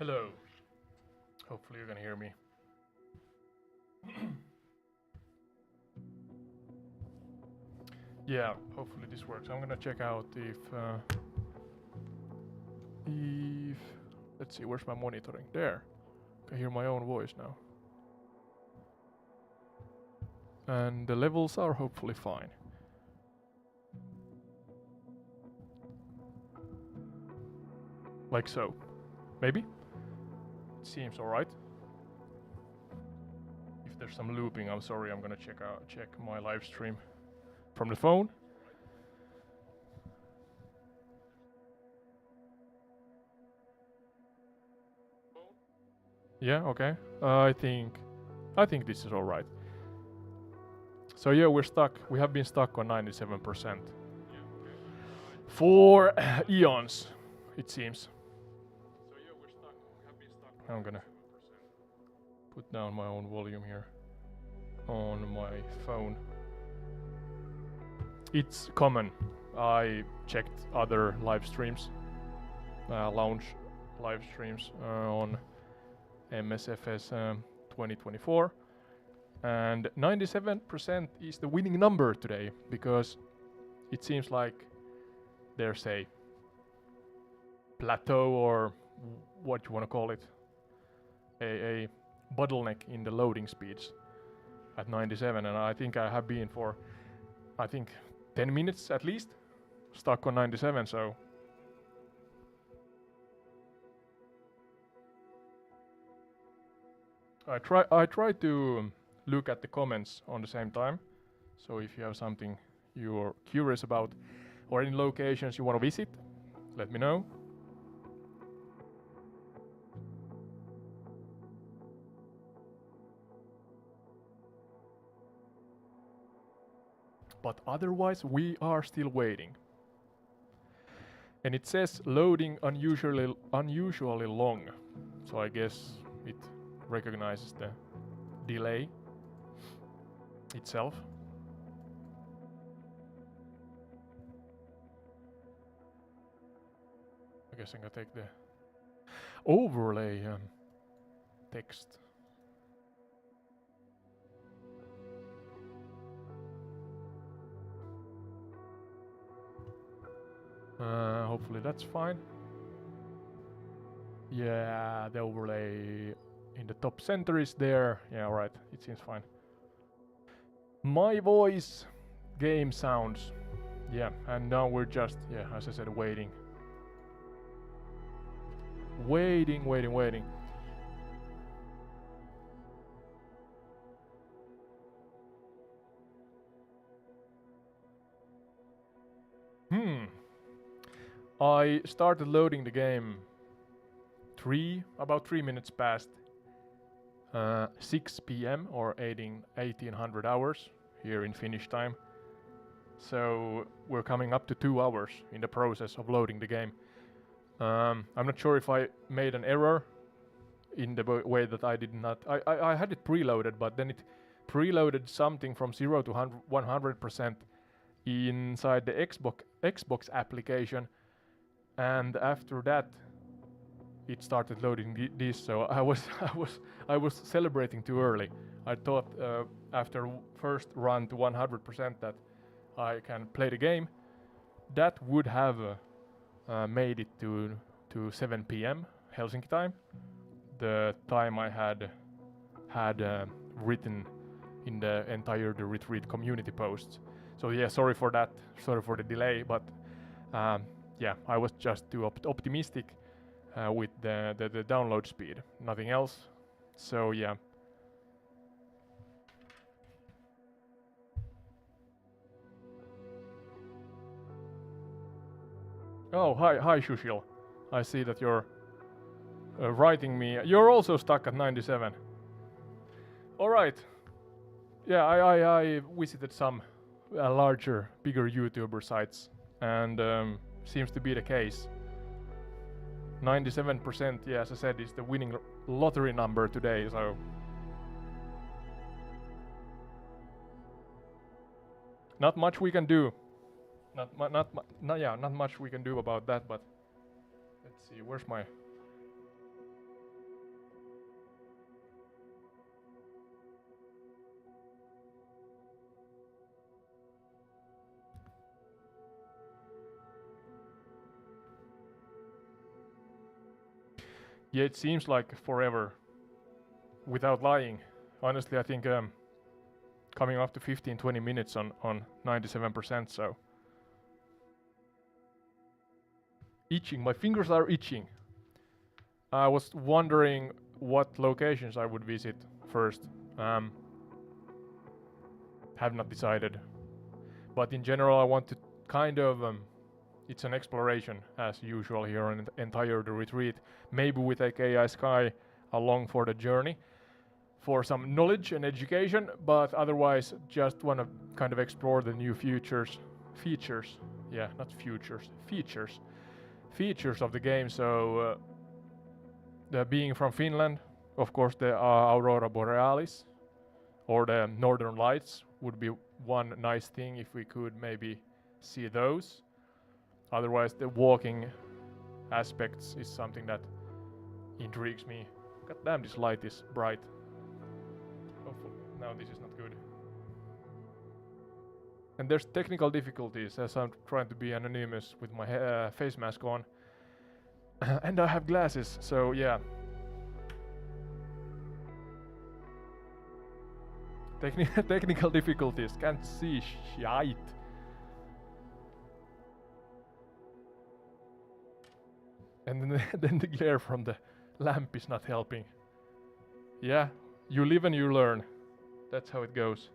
Hello. Hopefully you can hear me. Yeah, hopefully this works. I'm gonna check out if let's see, where's my monitoring? There. I can hear my own voice now. And the levels are hopefully fine. Like so. Maybe? It seems alright. If there's some looping, I'm sorry, I'm gonna check my live stream from the phone. Yeah, okay. I think this is alright. So yeah, we're stuck. We have been stuck on 97%. For eons, it seems. So yeah, we're stuck. We have been stuck. I'm gonna put down my own volume here on my phone. It's common. I checked other live streams, launch live streams on MSFS 2024, and 97% is the winning number today, because it seems like there's a plateau, or what you want to call it, a bottleneck in the loading speeds at 97, and I think I have been for 10 minutes at least stuck on 97. So I try to look at the comments on the same time. So if you have something you're curious about or any locations you want to visit, let me know. But otherwise, we are still waiting. And it says loading unusually long. So I guess it recognizes the delay itself. I guess I'm gonna take the overlay text. Hopefully that's fine. Yeah, the overlay in the top center is there. Yeah, right, it seems fine. My voice, game sounds. Yeah, and now we're just, yeah, as I said, waiting. Waiting. I started loading the game about 3 minutes past 6 p.m. or 1800 hours here in Finnish time. So we're coming up to 2 hours in the process of loading the game. I'm not sure if I made an error in the way that I did not. I had it preloaded, but then it preloaded something from 0 to 100% inside the Xbox application, and after that it started loading this. So I was celebrating too early. I thought after first run to 100% that I can play the game. That would have made it to 7 p.m. Helsinki time, the time I had written in the entire The Retreat community posts. So yeah, sorry for that, sorry for the delay, but yeah, I was just too optimistic with the download speed, nothing else. So yeah. Oh, hi Shushil. I see that you're writing me. You're also stuck at 97. All right. Yeah, I visited some bigger YouTuber sites, and seems to be the case. 97%, yeah, as I said, is the winning lottery number today, so not much we can do. Not much we can do about that, but let's see, where's my Yeah, it seems like forever. Without lying, honestly, I think coming up to 15-20 minutes on 97%. So itching, my fingers are itching. I was wondering what locations I would visit first. Have not decided, but in general, I want to kind of. It's an exploration as usual here on entire the retreat. Maybe we take AI-Sky along for the journey for some knowledge and education, but otherwise just want to kind of explore the new features, yeah, not futures, features of the game. So being from Finland, of course the Aurora Borealis or the Northern Lights would be one nice thing if we could maybe see those. Otherwise the walking aspects is something that intrigues me. God damn, this light is bright. Oh, now this is not good. And there's technical difficulties as I'm trying to be anonymous with my face mask on. And I have glasses, so yeah. Technical difficulties, can't see shite. And then the glare from the lamp is not helping. Yeah, you live and you learn. That's how it goes.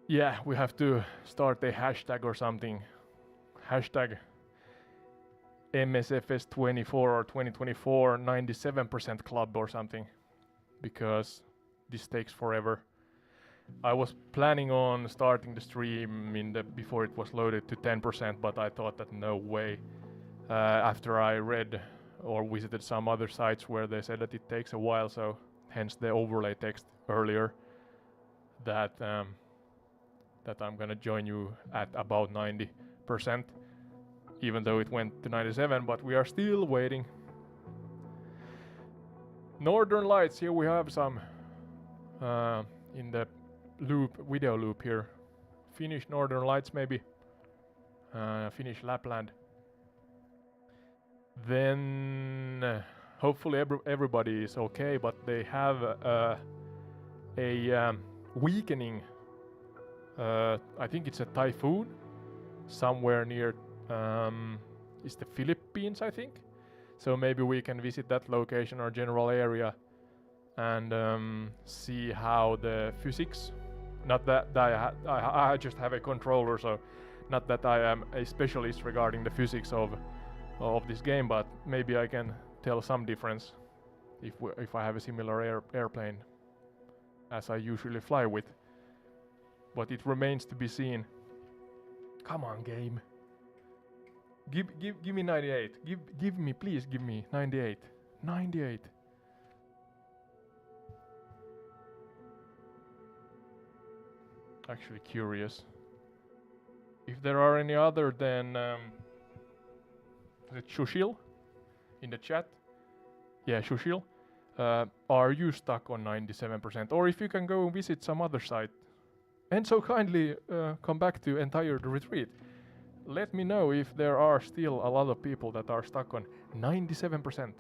Yeah, we have to start a hashtag or something. Hashtag MSFS 24 or 2024 97% club or something, because this takes forever. I was planning on starting the stream before it was loaded to 10%, but I thought that no way. After I read or visited some other sites where they said that it takes a while, so hence the overlay text earlier that that I'm gonna join you at about 90%. Even though it went to 97, but we are still waiting. Northern Lights, here we have some in the video loop here. Finnish Northern Lights maybe. Finnish Lapland. Then hopefully everybody is okay, but they have a weakening, I think it's a typhoon somewhere near is the Philippines, I think. So maybe we can visit that location or general area and see how the physics. Not that I just have a controller, so not that I am a specialist regarding the physics of this game, but maybe I can tell some difference if I have a similar airplane as I usually fly with. But it remains to be seen. Come on, game. Give me 98. Please give me 98. 98. Actually curious if there are any other than the Shushil in the chat. Yeah, Shushil. Are you stuck on 97%? Or if you can go visit some other site and so kindly come back to entire the retreat. Let me know if there are still a lot of people that are stuck on 97%.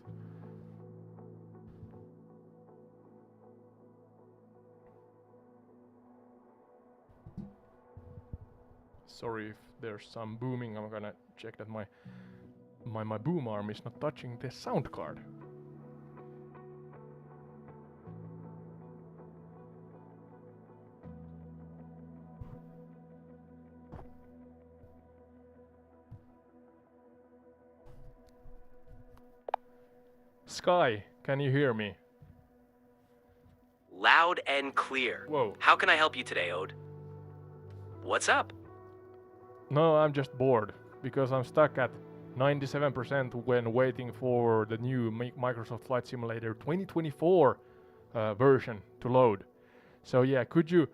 Sorry if there's some booming. I'm gonna check that my boom arm is not touching the sound card. Sky, can you hear me? Loud and clear. Whoa. How can I help you today, Ode? What's up? No, I'm just bored because I'm stuck at 97% when waiting for the new Microsoft Flight Simulator 2024 version to load. So yeah, could you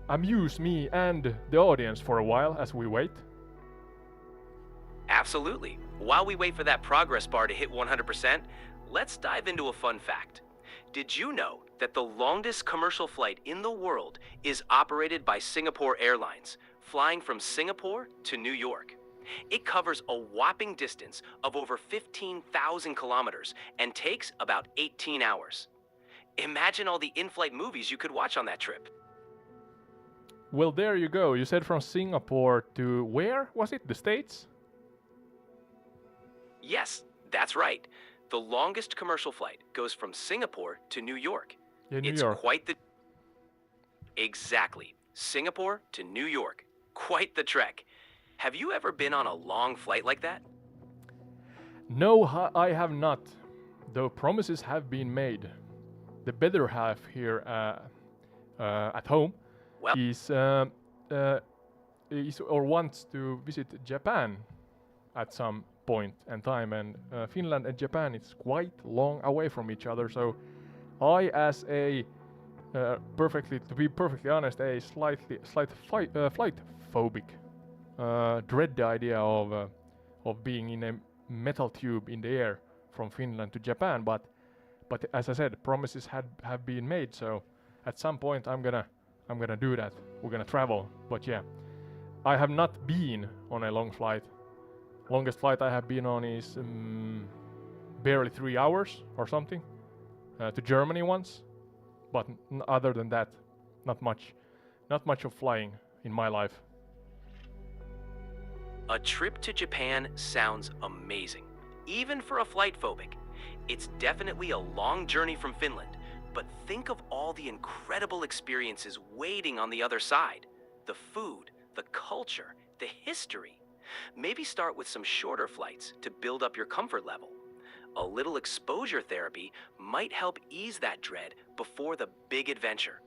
amuse me and the audience for a while as we wait? Absolutely. While we wait for that progress bar to hit 100%, let's dive into a fun fact. Did you know that the longest commercial flight in the world is operated by Singapore Airlines, flying from Singapore to New York? It covers a whopping distance of over 15,000 kilometers and takes about 18 hours. Imagine all the in-flight movies you could watch on that trip. Well, there you go. You said from Singapore to where? Was it? The States? Yes, that's right. The longest commercial flight goes from Singapore to New York. Yeah, New It's York. quite the... Exactly. Singapore to New York. Quite the trek. Have you ever been on a long flight like that? No, I have not. Though promises have been made. The better half here at home Well, is or wants to visit Japan at some point and time, and Finland and Japan is quite long away from each other. So I, as a to be perfectly honest, a slight flight phobic, dread the idea of being in a metal tube in the air from Finland to Japan. But as I said, promises have been made. So at some point I'm gonna do that. We're gonna travel. But yeah, I have not been on a long flight. Longest flight I have been on is barely 3 hours or something, to Germany once. But other than that, not much of flying in my life. a trip to Japan sounds amazing, even for a flight phobic. It's definitely a long journey from Finland, but think of all the incredible experiences waiting on the other side. The food, the culture, the history. Maybe start with some shorter flights to build up your comfort level. A little exposure therapy might help ease that dread before the big adventure.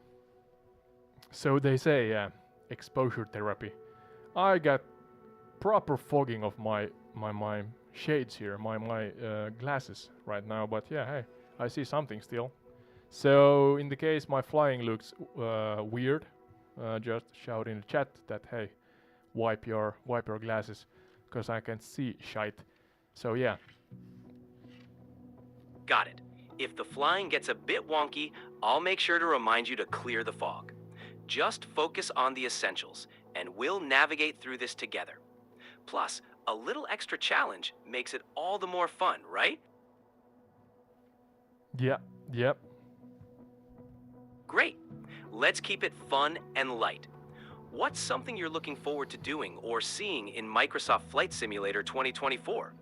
So they say, exposure therapy. I got proper fogging of my shades here, my glasses right now. But yeah, hey, I see something still. So in the case my flying looks weird, just shout in the chat that hey, wipe your glasses, because I can see shite. So yeah. Got it. If the flying gets a bit wonky, I'll make sure to remind you to clear the fog. Just focus on the essentials, and we'll navigate through this together. Plus, a little extra challenge makes it all the more fun, right? Yeah, yep. Great. Let's keep it fun and light. What's something you're looking forward to doing or seeing in Microsoft Flight Simulator 2024?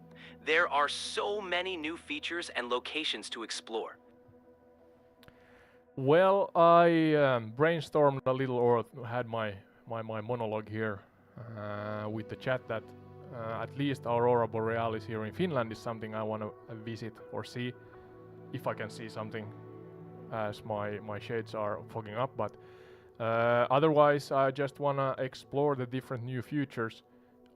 There are so many new features and locations to explore. Well, I brainstormed a little, or had my monologue here with the chat that at least Aurora Borealis here in Finland is something I want to visit or see, if I can see something, as my shades are fogging up. But otherwise, I just want to explore the different new features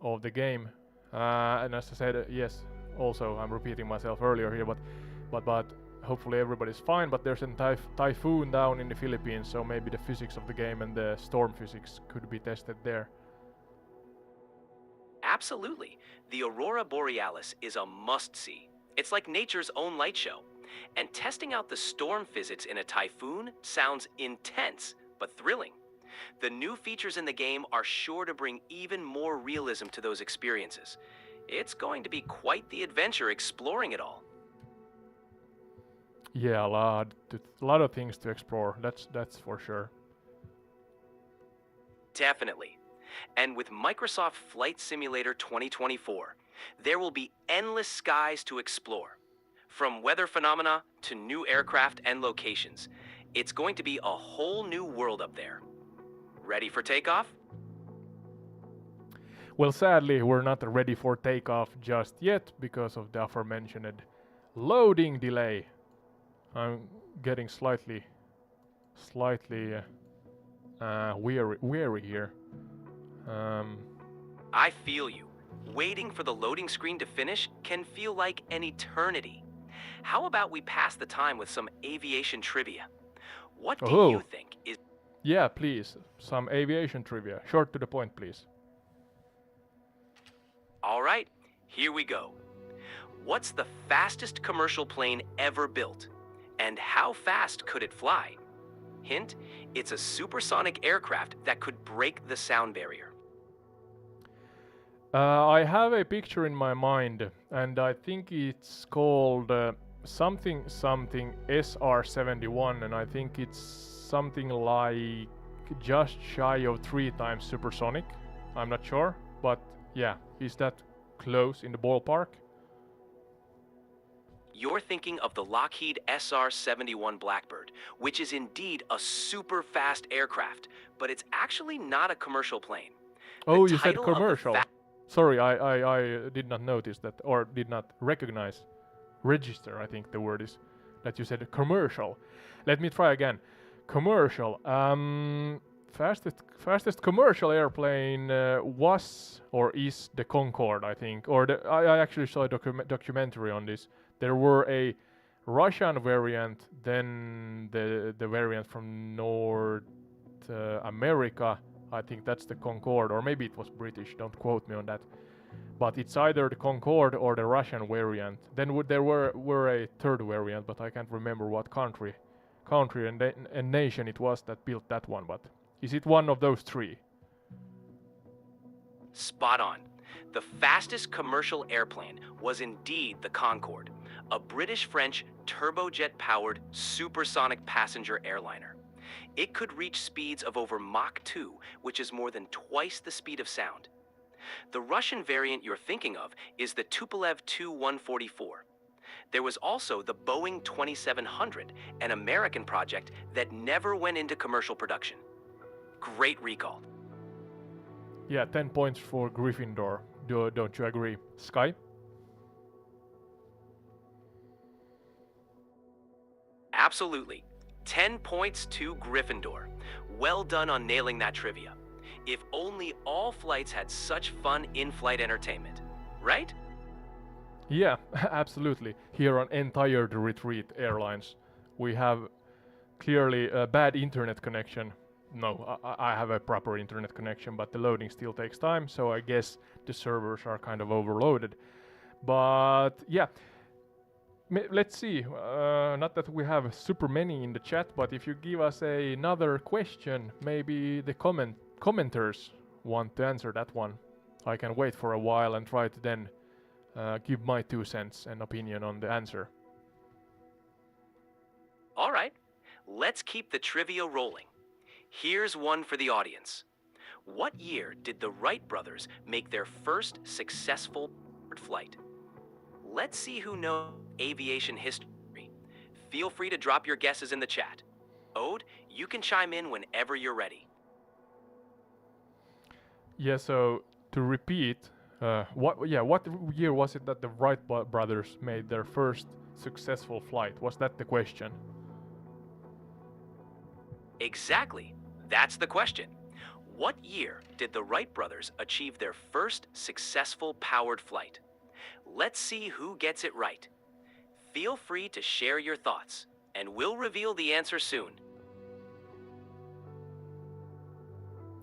of the game. And as I said, yes, also I'm repeating myself earlier here, but hopefully everybody's fine. But there's a typhoon down in the Philippines, so maybe the physics of the game and the storm physics could be tested there. Absolutely. The Aurora Borealis is a must-see. It's like nature's own light show. And testing out the storm physics in a typhoon sounds intense, but thrilling. The new features in the game are sure to bring even more realism to those experiences. It's going to be quite the adventure exploring it all. Yeah, a lot of things to explore. That's for sure. Definitely. And with Microsoft Flight Simulator 2024, there will be endless skies to explore. From weather phenomena to new aircraft and locations, it's going to be a whole new world up there. Ready for takeoff? Well, sadly, we're not ready for takeoff just yet because of the aforementioned loading delay. I'm getting slightly weary here. I feel you. Waiting for the loading screen to finish can feel like an eternity. How about we pass the time with some aviation trivia? What do you think is... Yeah, please. Some aviation trivia. Short to the point, please. All right, here we go. What's the fastest commercial plane ever built? And how fast could it fly? Hint, it's a supersonic aircraft that could break the sound barrier. I have a picture in my mind, and I think it's called something SR71, and I think it's something like just shy of 3 times supersonic. I'm not sure, but yeah, is that close in the ballpark? You're thinking of the Lockheed SR-71 Blackbird, which is indeed a super fast aircraft, but it's actually not a commercial plane. Oh, you said commercial. Sorry, I did not notice that, or did not recognize, register, I think the word is, that you said commercial. Let me try again. Commercial. Fastest commercial airplane was or is the Concorde, I think. Or I actually saw a documentary on this. There were a Russian variant, then the variant from North America. I think that's the Concorde, or maybe it was British, don't quote me on that. But it's either the Concorde or the Russian variant. Then there were a third variant, but I can't remember what country and nation it was that built that one. But is it one of those 3? Spot on. The fastest commercial airplane was indeed the Concorde, a British-French turbojet-powered supersonic passenger airliner. It could reach speeds of over Mach 2, which is more than twice the speed of sound. The Russian variant you're thinking of is the Tupolev Tu-144. There was also the Boeing 2700, an American project that never went into commercial production. Great recall. Yeah, 10 points for Gryffindor. Don't you agree? Sky? Absolutely. 10 points to Gryffindor. Well done on nailing that trivia. If only all flights had such fun in-flight entertainment, right? Yeah, absolutely. Here on Entire Retreat Airlines, we have clearly a bad internet connection. No, I have a proper internet connection, but the loading still takes time, so I guess the servers are kind of overloaded. But yeah, let's see. Not that we have super many in the chat, but if you give us another question, maybe the commenters want to answer that one. I can wait for a while and try to then give my 2 cents and opinion on the answer. All right, let's keep the trivia rolling. Here's one for the audience. What year did the Wright brothers make their first successful flight? Let's see who knows aviation history. Feel free to drop your guesses in the chat. Ode, you can chime in whenever you're ready. Yeah, so to repeat, what year was it that the Wright brothers made their first successful flight? Was that the question? Exactly. That's the question. What year did the Wright brothers achieve their first successful powered flight? Let's see who gets it right. Feel free to share your thoughts, and we'll reveal the answer soon.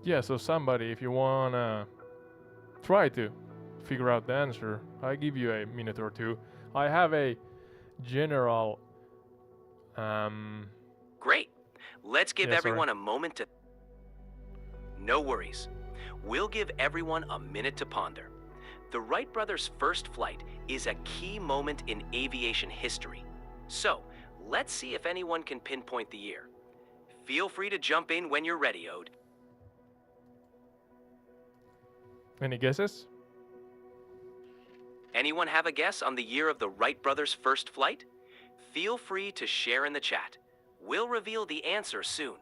Yeah, so somebody, if you wanna try to figure out the answer, I give you a minute or 2. I have a general... Great. Let's give everyone a moment to... No worries. We'll give everyone a minute to ponder. The Wright brothers' first flight is a key moment in aviation history. So, let's see if anyone can pinpoint the year. Feel free to jump in when you're ready, Ode. Any guesses? Anyone have a guess on the year of the Wright brothers' first flight? Feel free to share in the chat. We'll reveal the answer soon.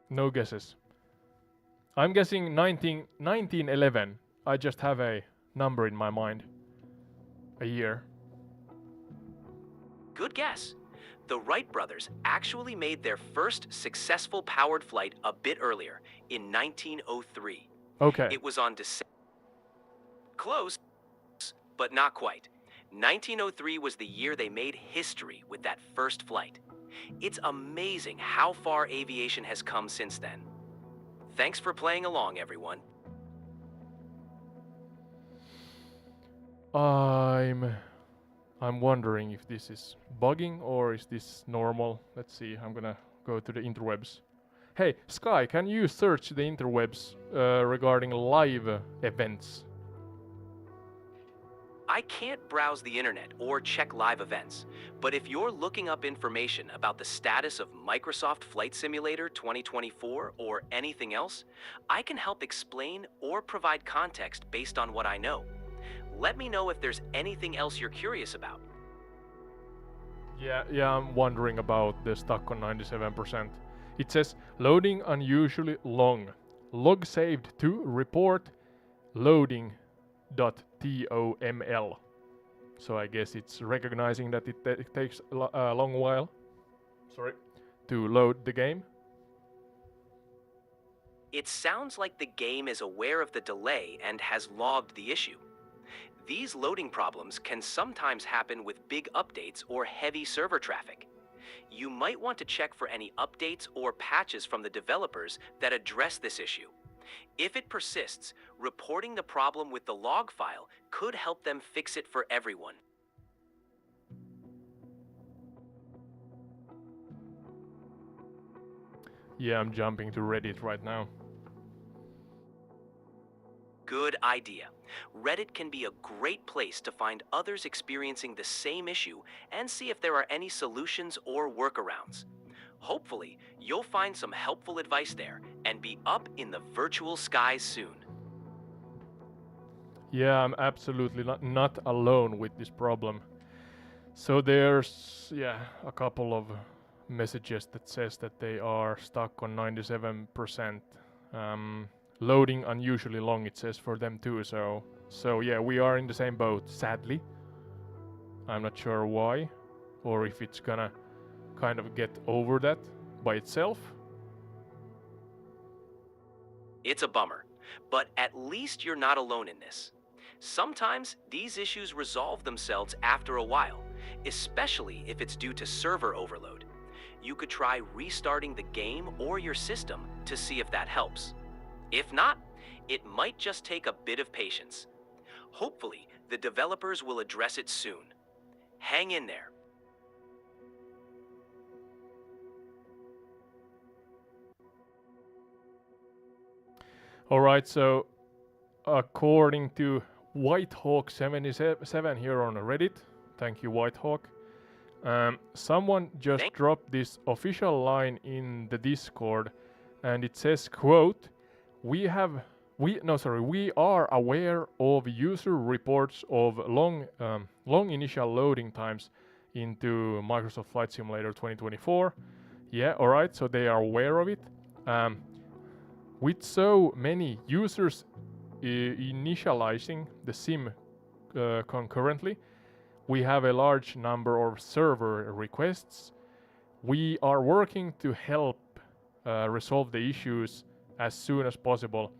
No guesses. I'm guessing 1911. I just have a number in my mind. A year. Good guess. The Wright brothers actually made their first successful powered flight a bit earlier, in 1903. Okay. It was on December. Close, but not quite. 1903 was the year they made history with that first flight. It's amazing how far aviation has come since then. Thanks for playing along, everyone. I'm wondering if this is bugging or is this normal. Let's see, I'm gonna go to the interwebs. Hey, Sky, can you search the interwebs regarding live events? I can't browse the internet or check live events, but if you're looking up information about the status of Microsoft Flight Simulator 2024 or anything else, I can help explain or provide context based on what I know. Let me know if there's anything else you're curious about. Yeah, I'm wondering about the stuck on 97%. It says loading unusually long. Log saved to report loading.toml. So I guess it's recognizing that it takes a long while, to load the game. It sounds like the game is aware of the delay and has logged the issue. These loading problems can sometimes happen with big updates or heavy server traffic. You might want to check for any updates or patches from the developers that address this issue. If it persists, reporting the problem with the log file could help them fix it for everyone. Yeah, I'm jumping to Reddit right now. Good idea. Reddit can be a great place to find others experiencing the same issue and see if there are any solutions or workarounds. Hopefully, you'll find some helpful advice there and be up in the virtual skies soon. Yeah, I'm absolutely not alone with this problem. So there's a couple of messages that says that they are stuck on 97%. Loading unusually long, it says for them too. So yeah, we are in the same boat, sadly. I'm not sure why, or if it's gonna kind of get over that by itself. It's a bummer, but at least you're not alone in this. Sometimes these issues resolve themselves after a while, especially if it's due to server overload. You could try restarting the game or your system to see if that helps. If not, it might just take a bit of patience. Hopefully, the developers will address it soon. Hang in there. Alright, so according to Whitehawk77 here on Reddit, thank you Whitehawk, someone just dropped this official line in the Discord, and it says, quote, we are aware of user reports of long initial loading times into Microsoft Flight Simulator 2024. Yeah, alright, so they are aware of it. With so many users initializing the sim concurrently, we have a large number of server requests. We are working to help resolve the issues as soon as possible.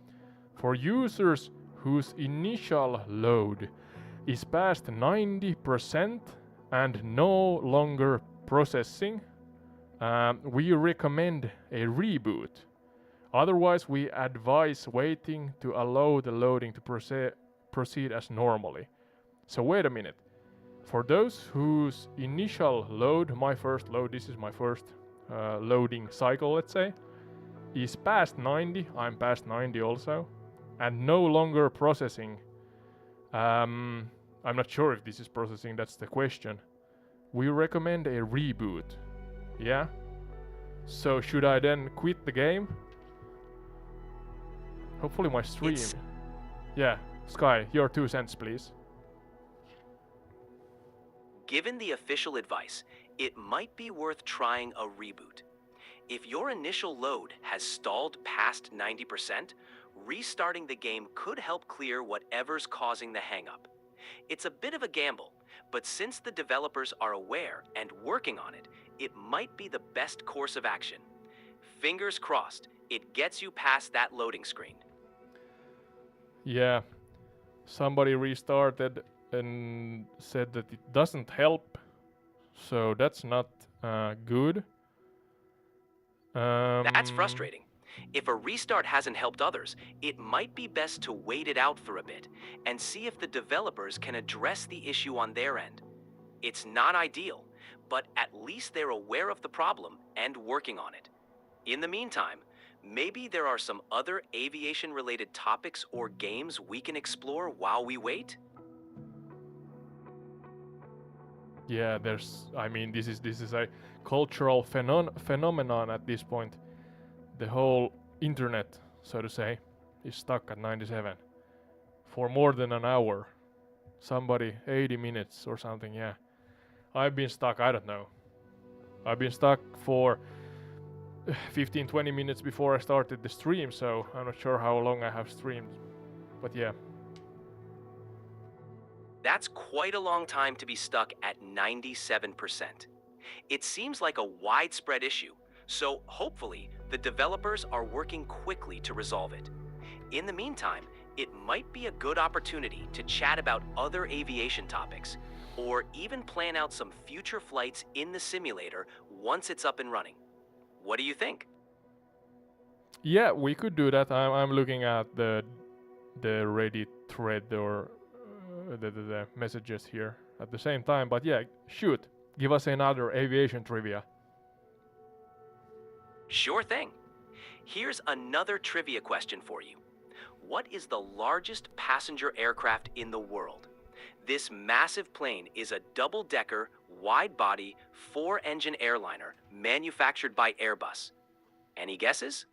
For users whose initial load is past 90% and no longer processing, we recommend a reboot. Otherwise, we advise waiting to allow the loading to proceed as normally. So wait a minute. For those whose initial load, my first load, this is my first loading cycle, let's say, is past 90, I'm past 90 also, and no longer processing. I'm not sure if this is processing, that's the question. We recommend a reboot. Yeah? So should I then quit the game? Hopefully my stream. Yeah, Sky, your 2 cents please. Given the official advice, it might be worth trying a reboot. If your initial load has stalled past 90%, restarting the game could help clear whatever's causing the hang-up. It's a bit of a gamble, but since the developers are aware and working on it, it might be the best course of action. Fingers crossed, it gets you past that loading screen. Yeah, somebody restarted and said that it doesn't help, so that's not good. That's frustrating. If a restart hasn't helped others, it might be best to wait it out for a bit and see if the developers can address the issue on their end. It's not ideal, but at least they're aware of the problem and working on it. In the meantime, maybe there are some other aviation-related topics or games we can explore while we wait? Yeah, I mean, this is a cultural phenomenon at this point. The whole internet, so to say, is stuck at 97 for more than an hour. Somebody 80 minutes or something, yeah. I've been stuck, I don't know. I've been stuck for 15-20 minutes before I started the stream, so I'm not sure how long I have streamed. But yeah. That's quite a long time to be stuck at 97%. It seems like a widespread issue, so hopefully the developers are working quickly to resolve it. In the meantime, it might be a good opportunity to chat about other aviation topics, or even plan out some future flights in the simulator once it's up and running. What do you think? Yeah, we could do that. I'm looking at the Reddit thread or the messages here at the same time. But yeah, shoot, give us another aviation trivia. Sure thing. Here's another trivia question for you. What is the largest passenger aircraft in the world? This massive plane is a double-decker, wide-body, 4-engine airliner manufactured by Airbus. Any guesses?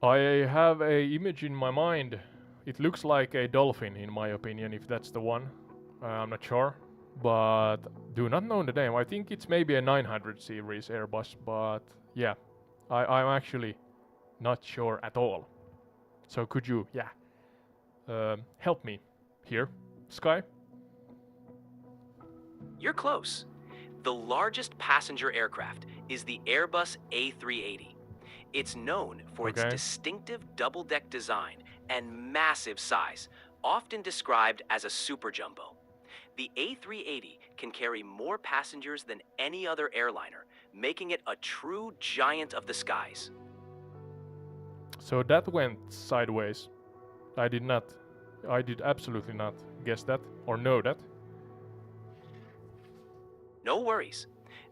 I have a image in my mind. It looks like a dolphin, in my opinion, if that's the one. I'm not sure, but do not know the name. I think it's maybe a 900 series Airbus, but yeah, I'm actually not sure at all. So could you, help me here, Sky? You're close. The largest passenger aircraft is the Airbus A380. It's known for its distinctive double-deck design and massive size, often described as a super jumbo. The A380 can carry more passengers than any other airliner, making it a true giant of the skies. So that went sideways. I did absolutely not guess that or know that. No worries.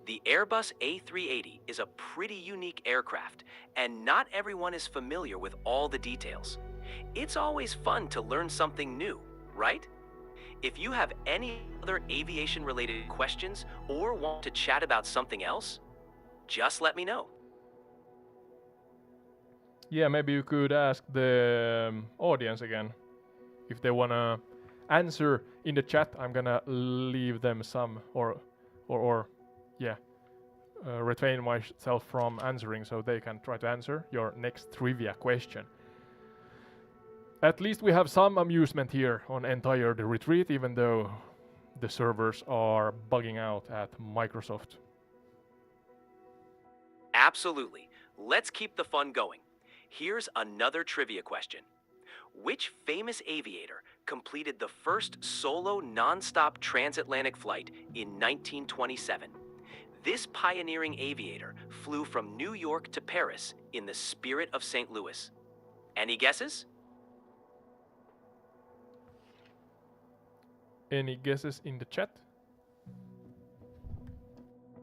The Airbus A380 is a pretty unique aircraft, and not everyone is familiar with all the details. It's always fun to learn something new, right? If you have any other aviation-related questions or want to chat about something else, just let me know. Yeah, maybe you could ask the audience again if they wanna answer in the chat. I'm gonna leave them some retrain myself from answering so they can try to answer your next trivia question. At least we have some amusement here on entire the retreat, even though the servers are bugging out at Microsoft. Absolutely. Let's keep the fun going. Here's another trivia question. Which famous aviator completed the first solo non-stop transatlantic flight in 1927? This pioneering aviator flew from New York to Paris in the spirit of St. Louis. Any guesses? Any guesses in the chat?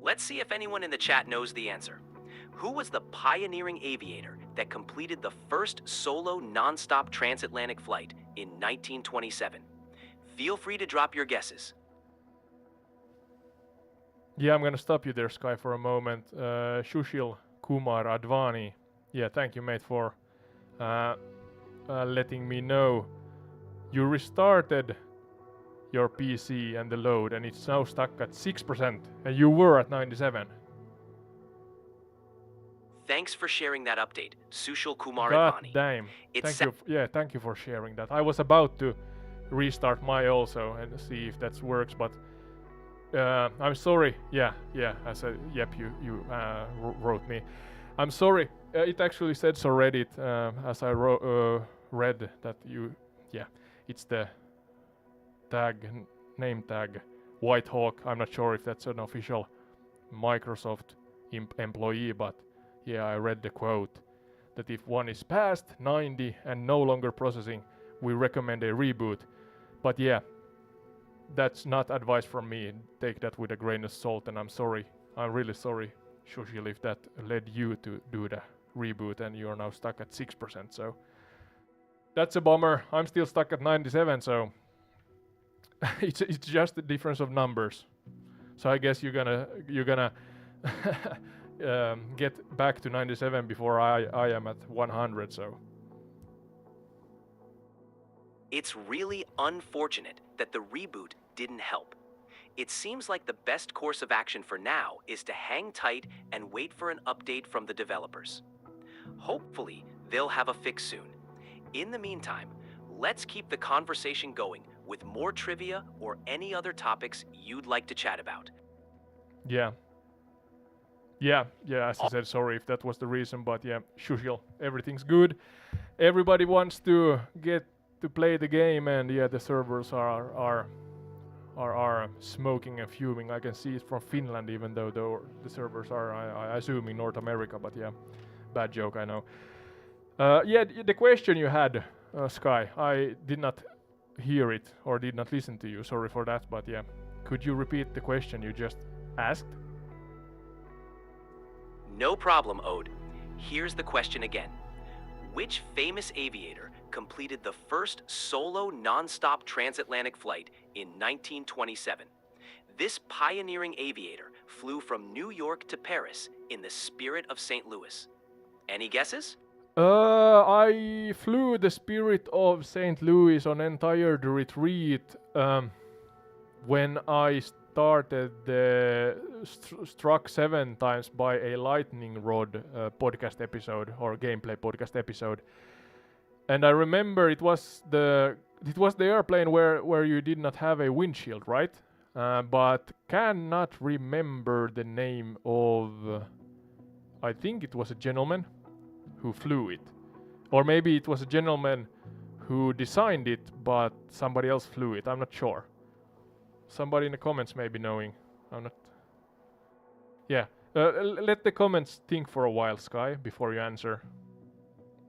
Let's see if anyone in the chat knows the answer. Who was the pioneering aviator that completed the first solo non-stop transatlantic flight in 1927? Feel free to drop your guesses. Yeah, I'm gonna stop you there, Sky, for a moment. Shushil Kumar Advani. Yeah, thank you, mate, for letting me know. You restarted your PC and the load, and it's now stuck at 6%, and you were at 97. Thanks for sharing that update, Sushil Kumar God Advani. damn. Thank you for sharing that. I was about to restart my also and see if that works, but I'm sorry. Yeah, I said, yep, you wrote me. I'm sorry. It actually said so Reddit, as I read that it's the name tag Whitehawk. I'm not sure if that's an official Microsoft employee, but yeah, I read the quote that if one is past 90 and no longer processing, we recommend a reboot. But yeah, that's not advice from me. Take that with a grain of salt, and I'm sorry. I'm really sorry, Shushil, if that led you to do the reboot and you're now stuck at 6%. So that's a bummer. I'm still stuck at 97, so it's just the difference of numbers. So I guess you're gonna get back to 97 before I am at 100. So It's really unfortunate that the reboot didn't help. It seems like the best course of action for now is to hang tight and wait for an update from the developers. Hopefully, they'll have a fix soon. In the meantime, let's keep the conversation going with more trivia or any other topics you'd like to chat about. yeah, as I said, sorry if that was the reason, but yeah, Shushil, everything's good. Everybody wants to get to play the game, and yeah, the servers are smoking and fuming. I can see it from Finland, even though the servers are, I assume, in North America, but yeah, bad joke, I know. Yeah, the question you had, Sky, I did not hear it or did not listen to you, sorry for that, but yeah, could you repeat the question you just asked? No problem, Ode. Here's the question again. Which famous aviator completed the first solo non-stop transatlantic flight in 1927? This pioneering aviator flew from New York to Paris in the spirit of St. Louis. Any guesses? I flew the Spirit of St. Louis on entire retreat when I started the Struck 7 times by a lightning rod podcast episode or gameplay podcast episode. And I remember it was the airplane where you did not have a windshield, right? But cannot remember the name of. I think it was a gentleman who flew it, or maybe it was a gentleman who designed it, but somebody else flew it. I'm not sure. Somebody in the comments may be knowing. I'm not. Yeah, let the comments think for a while, Sky, before you answer.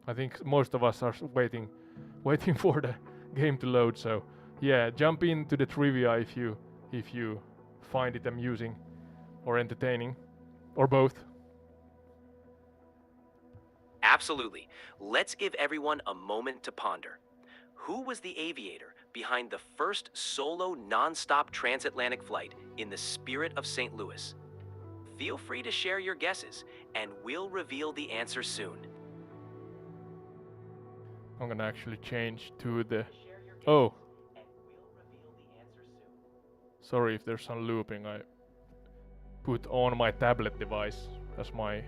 I think most of us are waiting for the game to load. So yeah, jump into the trivia if you find it amusing or entertaining, or both. Absolutely. Let's give everyone a moment to ponder. Who was the aviator behind the first solo non-stop transatlantic flight in the spirit of St. Louis? Feel free to share your guesses, and we'll reveal the answer soon. I'm gonna actually change to the. Oh. Sorry if there's some looping. I put on my tablet device as my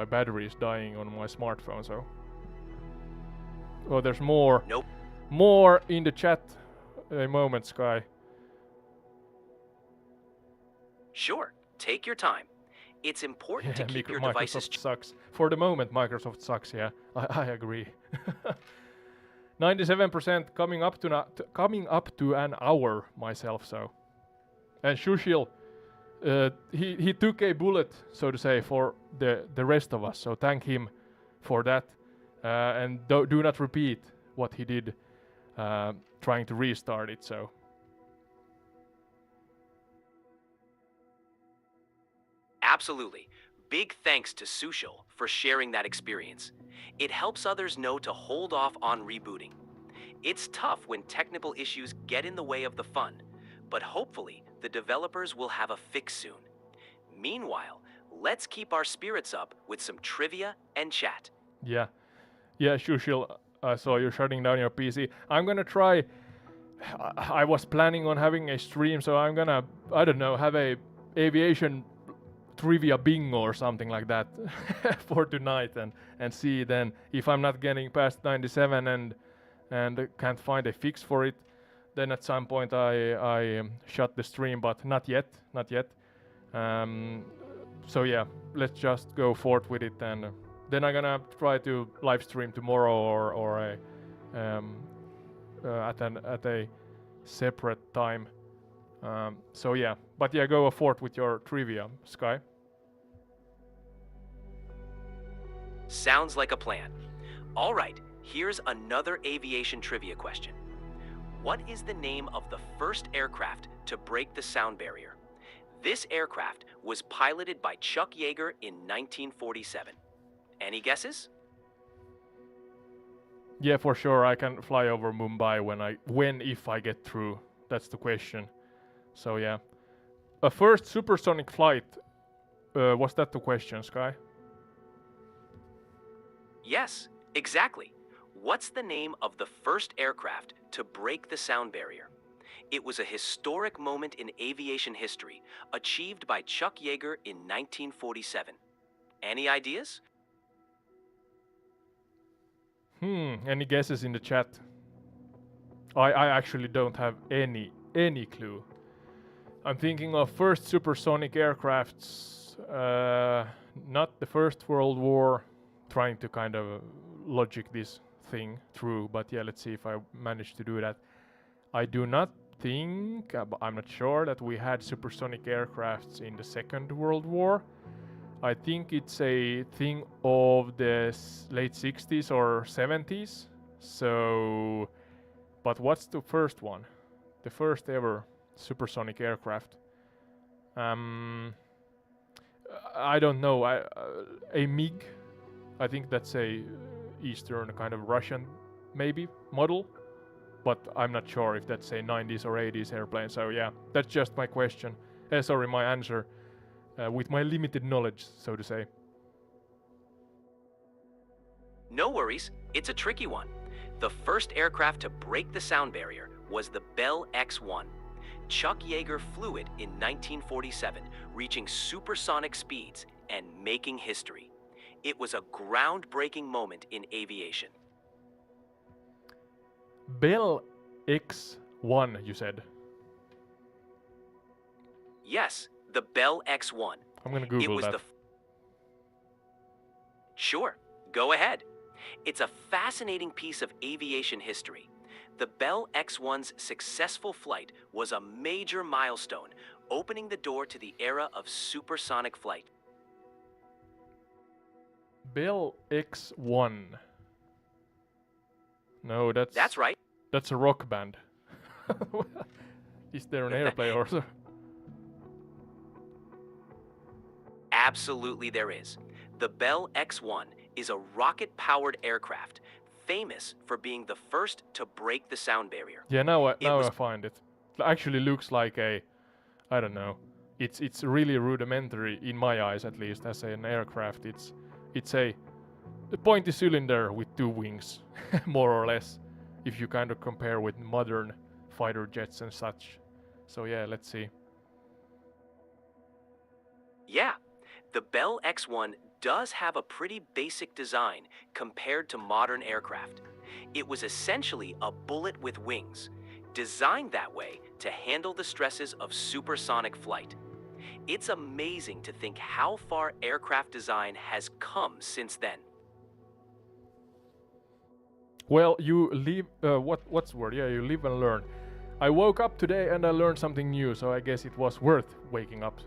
battery is dying on my smartphone, so. Oh, there's more. Nope. More in the chat. A moment, Sky. Sure, take your time. It's important to keep your devices. Microsoft sucks. For the moment, Microsoft sucks. Yeah, I agree. 97% coming up to an hour myself. So, and Shushil, he took a bullet, so to say, for the rest of us. So thank him for that, and do not repeat what he did, trying to restart it. So. Absolutely. Big thanks to Sushil for sharing that experience. It helps others know to hold off on rebooting. It's tough when technical issues get in the way of the fun, but hopefully the developers will have a fix soon. Meanwhile, let's keep our spirits up with some trivia and chat. Yeah, Shushil, I saw you shutting down your PC. I'm gonna try. I was planning on having a stream, so I'm gonna, I don't know, have a aviation trivia bingo or something like that for tonight, and see then if I'm not getting past 97 and can't find a fix for it, then at some point I shut the stream, but not yet. So yeah, let's just go forth with it, and then I'm gonna try to live stream tomorrow or at a separate time. So yeah, but yeah, go forth with your trivia, Sky. Sounds like a plan. All right, here's another aviation trivia question. What is the name of the first aircraft to break the sound barrier? This aircraft was piloted by Chuck Yeager in 1947. Any guesses? Yeah, for sure, I can fly over Mumbai if I get through. That's the question. So yeah, a first supersonic flight. Was that the question, Sky? Yes, exactly. What's the name of the first aircraft to break the sound barrier? It was a historic moment in aviation history, achieved by Chuck Yeager in 1947. Any ideas? Any guesses in the chat? I actually don't have any clue. I'm thinking of first supersonic aircrafts, not the First World War, trying to kind of logic this thing through, but yeah, let's see if I manage to do that. I do not think, I'm not sure that we had supersonic aircrafts in the Second World War. I think it's a thing of the late 60s or 70s. So, but what's the first one? The first ever supersonic aircraft? I don't know. A MiG. I think that's a Eastern kind of Russian, maybe model. But I'm not sure if that's a 90s or 80s airplane. So yeah, that's just my question. Sorry, my answer. With my limited knowledge, so to say. No worries, it's a tricky one. The first aircraft to break the sound barrier was the Bell X-1. Chuck Yeager flew it in 1947, reaching supersonic speeds and making history. It was a groundbreaking moment in aviation. Bell X-1, you said? Yes, the Bell X-1. I'm gonna Google that. Sure, go ahead. It's a fascinating piece of aviation history. The Bell X-1's successful flight was a major milestone, opening the door to the era of supersonic flight. Bell X-1. No, That's right. That's a rock band. Is there an airplane or so? Absolutely there is. The Bell X-1 is a rocket-powered aircraft, famous for being the first to break the sound barrier. Yeah, now I find it. It actually looks like I don't know. It's really rudimentary in my eyes, at least, as an aircraft. It's a pointy cylinder with two wings, more or less, if you kind of compare with modern fighter jets and such. So yeah, let's see. Yeah, the Bell X-1 does have a pretty basic design compared to modern aircraft. It was essentially a bullet with wings, designed that way to handle the stresses of supersonic flight. It's amazing to think how far aircraft design has come since then. Well, you live. What's the word? Yeah, you live and learn. I woke up today and I learned something new, so I guess it was worth waking up.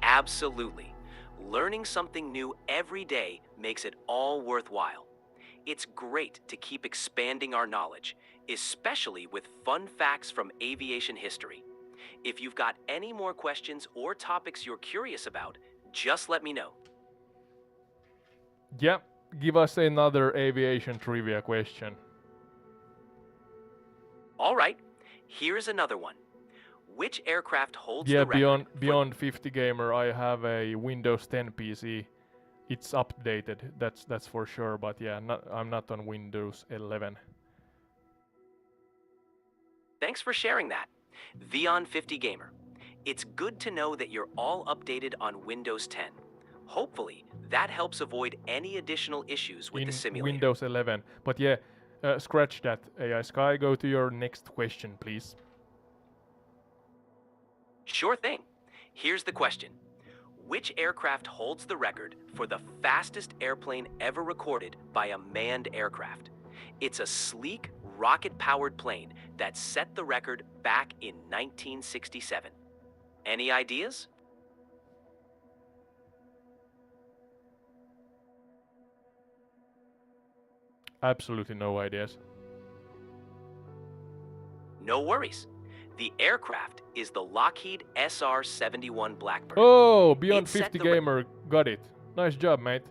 Absolutely. Learning something new every day makes it all worthwhile. It's great to keep expanding our knowledge, especially with fun facts from aviation history. If you've got any more questions or topics you're curious about, just let me know. Yeah, give us another aviation trivia question. All right, here's another one. Which aircraft holds the record? Yeah, beyond 50 gamer, I have a Windows 10 PC. It's updated, that's for sure. But yeah, I'm not on Windows 11. Thanks for sharing that, Vion 50 Gamer. It's good to know that you're all updated on Windows 10. Hopefully, that helps avoid any additional issues with the simulator. Windows 11. But yeah, scratch that, AI Sky. Go to your next question, please. Sure thing. Here's the question. Which aircraft holds the record for the fastest airplane ever recorded by a manned aircraft? It's a sleek, rocket-powered plane that set the record back in 1967. Any ideas? Absolutely no ideas. No worries. The aircraft is the Lockheed SR-71 Blackbird. Oh, Beyond It set 50 the Gamer got it. Nice job, mate.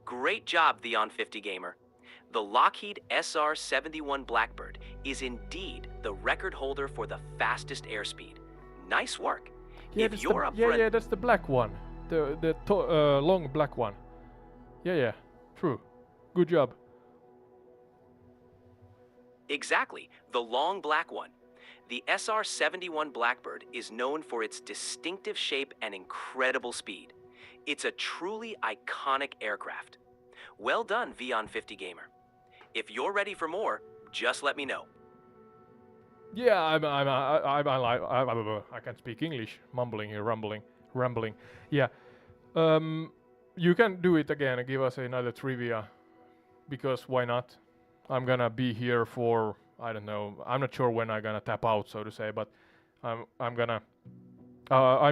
Great job, Beyond 50 Gamer. The Lockheed SR-71 Blackbird is indeed the record holder for the fastest airspeed. Nice work. Yeah, If you're up for yeah, that's the black one. The long black one. Yeah, true. Good job. Exactly, the long black one. The SR-71 Blackbird is known for its distinctive shape and incredible speed. It's a truly iconic aircraft. Well done, Vion 50 Gamer. If you're ready for more, just let me know. Yeah, I can't speak English. Mumbling here, rambling. Yeah. You can do it again and give us another trivia, because why not? I'm gonna be here for, I don't know, I'm not sure when I'm gonna tap out, so to say, but I'm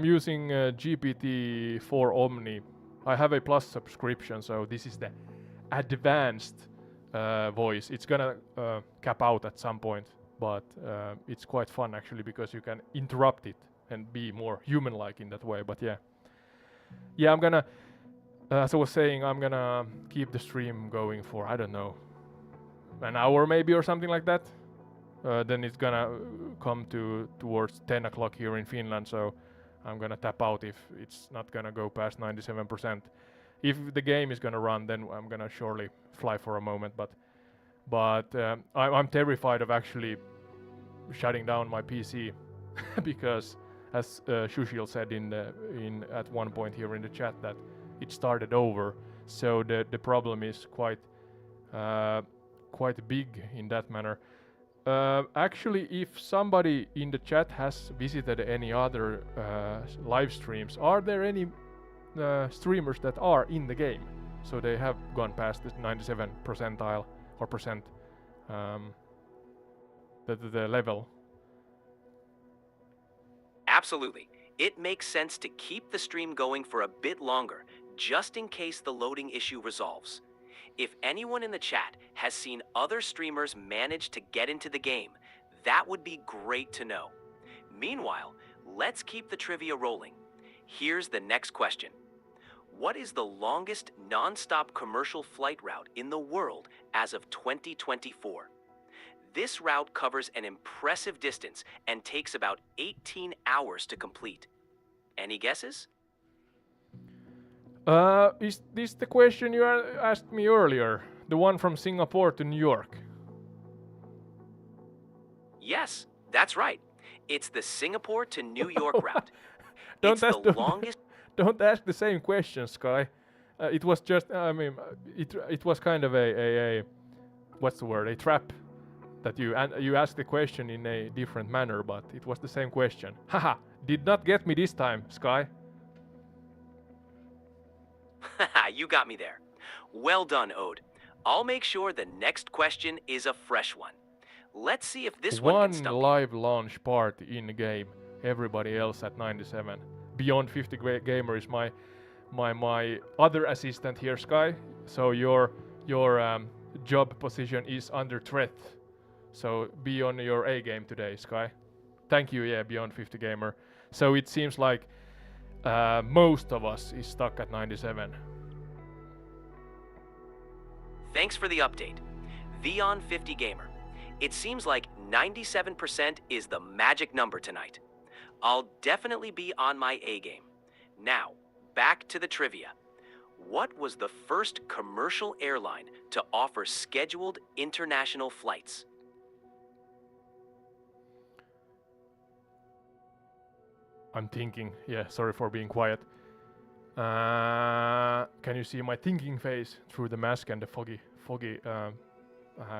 using GPT-4 Omni. I have a Plus subscription, so this is the advanced voice. It's gonna cap out at some point, but it's quite fun actually, because you can interrupt it and be more human-like in that way. But yeah, I'm gonna, as I was saying, I'm gonna keep the stream going for, I don't know, an hour maybe or something like that. Then it's gonna come towards 10 o'clock here in Finland, so I'm gonna tap out if it's not gonna go past 97%. If the game is gonna run, then I'm gonna surely fly for a moment, but I'm terrified of actually shutting down my PC because, as G.Skill said at one point here in the chat, that it started over. So the problem is quite big in that manner. Actually, if somebody in the chat has visited any other live streams, are there any streamers that are in the game, so they have gone past the 97 percentile or percent, the level? Absolutely. It makes sense to keep the stream going for a bit longer, just in case the loading issue resolves. If anyone in the chat has seen other streamers manage to get into the game, that would be great to know. Meanwhile, let's keep the trivia rolling. Here's the next question. What is the longest non-stop commercial flight route in the world as of 2024? This route covers an impressive distance and takes about 18 hours to complete. Any guesses? Is this the question you asked me earlier? The one from Singapore to New York? Yes, that's right. It's the Singapore to New York route. Don't ask the same question, Sky. It was just, it was kind of a what's the word? A trap that you asked the question in a different manner, but it was the same question. Haha, did not get me this time, Sky. Haha, you got me there. Well done, Ode. I'll make sure the next question is a fresh one. Let's see if this one can stump you. One live launch party in the game, everybody else at 97. Beyond 50 Gamer is my other assistant here, Sky. So your job position is under threat. So be on your A game today, Sky. Thank you, yeah, Beyond 50 Gamer. So it seems like most of us is stuck at 97. Thanks for the update. Vion 50 Gamer. It seems like 97% is the magic number tonight. I'll definitely be on my A game. Now, back to the trivia. What was the first commercial airline to offer scheduled international flights? I'm thinking. Yeah, sorry for being quiet. Can you see my thinking face through the mask and the foggy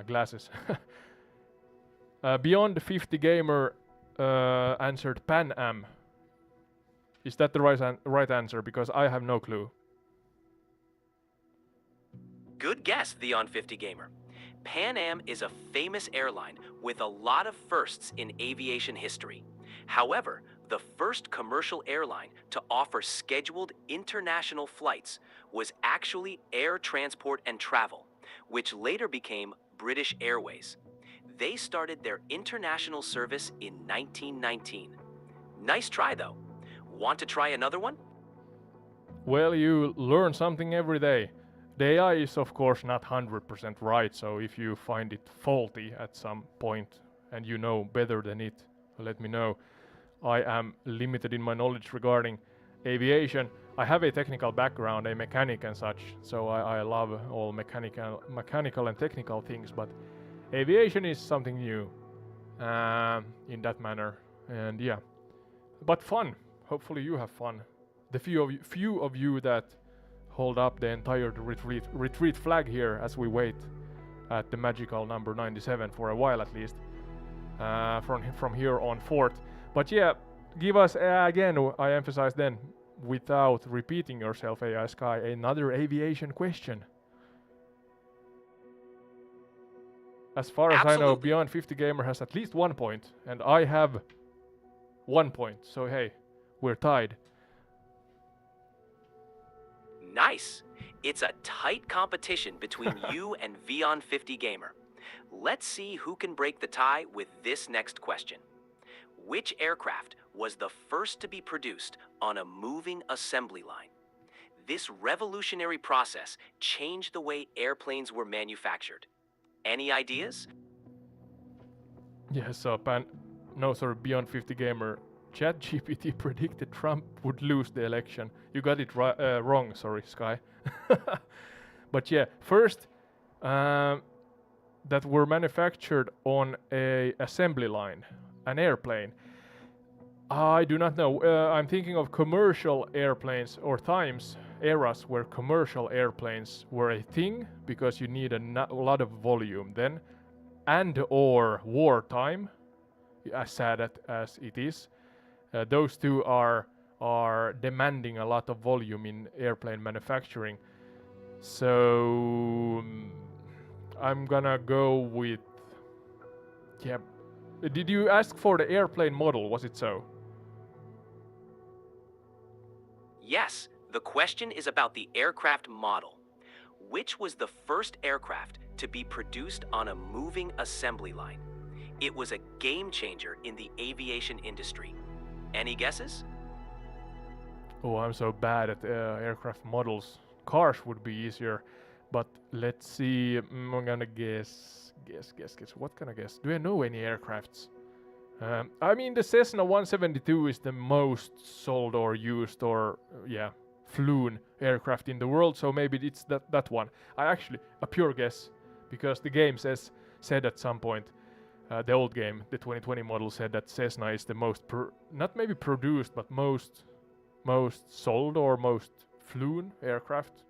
glasses? Beyond 50 Gamer answered Pan Am. Is that the right answer? Because I have no clue. Good guess, Vion 50 Gamer. Pan Am is a famous airline with a lot of firsts in aviation history. However, the first commercial airline to offer scheduled international flights was actually Air Transport and Travel, which later became British Airways. They started their international service in 1919. Nice try though. Want to try another one? Well, you learn something every day. The AI is of course not 100% right, so if you find it faulty at some point and you know better than it, let me know. I am limited in my knowledge regarding aviation. I have a technical background, a mechanic and such, so I love all mechanical and technical things, but aviation is something new in that manner, and yeah, but fun. Hopefully you have fun. The few of you that hold up the entire retreat flag here as we wait at the magical number 97 for a while at least, from here on forth. But yeah, give us again, I emphasize then, without repeating yourself, AI-Sky, another aviation question. As far as I know, Beyond 50 Gamer has at least 1 point, and I have 1 point, so hey, we're tied. Nice. It's a tight competition between you and Beyond 50 Gamer. Let's see who can break the tie with this next question. Which aircraft was the first to be produced on a moving assembly line? This revolutionary process changed the way airplanes were manufactured. Any ideas? Yeah, so Beyond 50 Gamer, ChatGPT predicted Trump would lose the election. You got it wrong, sorry, Sky. But yeah, first that were manufactured on a assembly line, an airplane. I do not know. I'm thinking of commercial airplanes or eras where commercial airplanes were a thing because you need a lot of volume then, and or wartime, as sad as it is. Those two are demanding a lot of volume in airplane manufacturing. So I'm gonna go with, yeah. Did you ask for the airplane model? Was it so? Yes, the question is about the aircraft model. Which was the first aircraft to be produced on a moving assembly line? It was a game changer in the aviation industry. Any guesses? Oh, I'm so bad at aircraft models. Cars would be easier, but let's see. I'm gonna guess. What can I guess? Do I know any aircrafts? I mean, the Cessna 172 is the most sold or used or flown aircraft in the world, so maybe it's that one. A pure guess, because the game said at some point, the old game, the 2020 model, said that Cessna is the most not maybe produced, but most sold or most flown aircraft.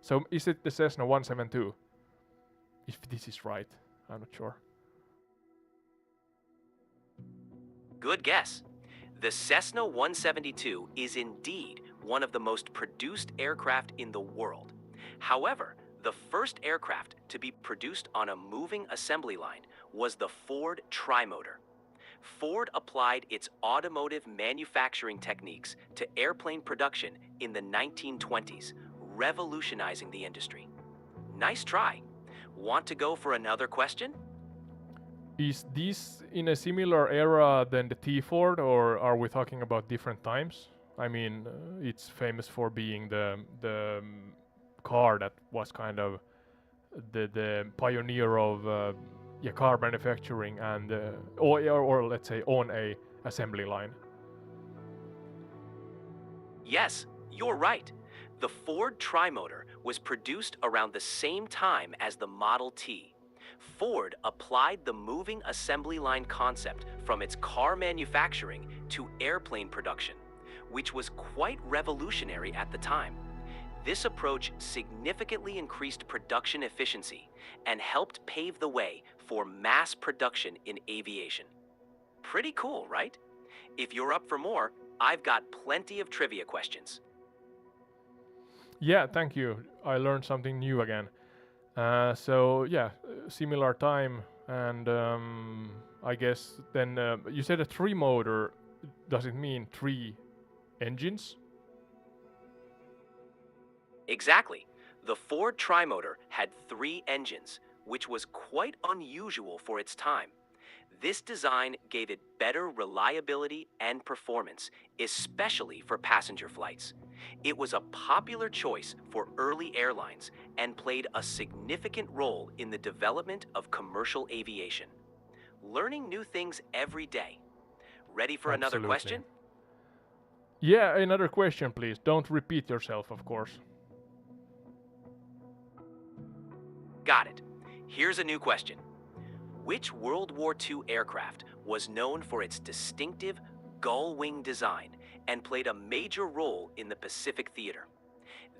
So is it the Cessna 172? If this is right, I'm not sure. Good guess. The Cessna 172 is indeed one of the most produced aircraft in the world. However, the first aircraft to be produced on a moving assembly line was the Ford Trimotor. Ford applied its automotive manufacturing techniques to airplane production in the 1920s, revolutionizing the industry. Nice try. Want to go for another question? Is this in a similar era than the T-Ford, or are we talking about different times? I mean, it's famous for being the car that was kind of the pioneer of car manufacturing and or let's say on a assembly line. Yes, you're right. The Ford Trimotor was produced around the same time as the Model T. Ford applied the moving assembly line concept from its car manufacturing to airplane production, which was quite revolutionary at the time. This approach significantly increased production efficiency and helped pave the way for mass production in aviation. Pretty cool, right? If you're up for more, I've got plenty of trivia questions. Yeah, thank you. I learned something new again. So yeah, similar time, and I guess then you said a 3 motor. Does it mean 3 engines? Exactly. The Ford Trimotor had 3 engines, which was quite unusual for its time. This design gave it better reliability and performance, especially for passenger flights. It was a popular choice for early airlines and played a significant role in the development of commercial aviation. Learning new things every day. Ready for another Absolutely. question? Yeah, another question, please. Don't repeat yourself, of course. Got it. Here's a new question. Which World War II aircraft was known for its distinctive gull wing design and played a major role in the Pacific theater?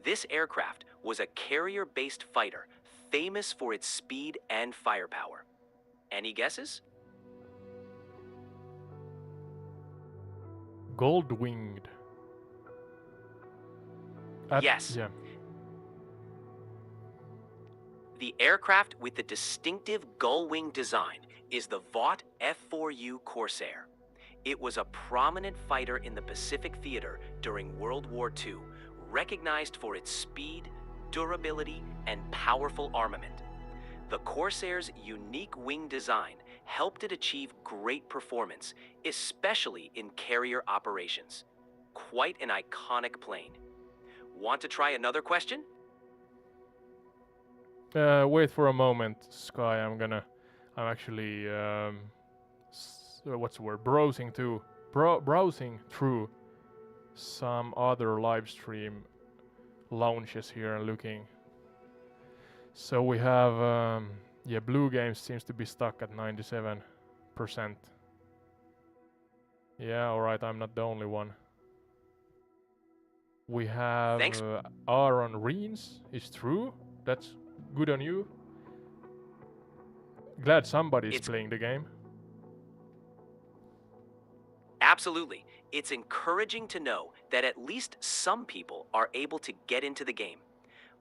This aircraft was a carrier-based fighter famous for its speed and firepower. Any guesses? Gold-winged. Yes. Yeah. The aircraft with the distinctive gull-wing design is the Vought F-4U Corsair. It was a prominent fighter in the Pacific theater during World War II, recognized for its speed, durability, and powerful armament. The Corsair's unique wing design helped it achieve great performance, especially in carrier operations. Quite an iconic plane. Want to try another question? Wait for a moment, Sky. I'm actually what's the word? Browsing through some other live stream launches here and looking. So we have yeah, Blue Games seems to be stuck at 97%. Yeah, alright, I'm not the only one. We have Thanks. Aaron Reens is true. That's good on you. Glad somebody's playing the game. Absolutely. It's encouraging to know that at least some people are able to get into the game.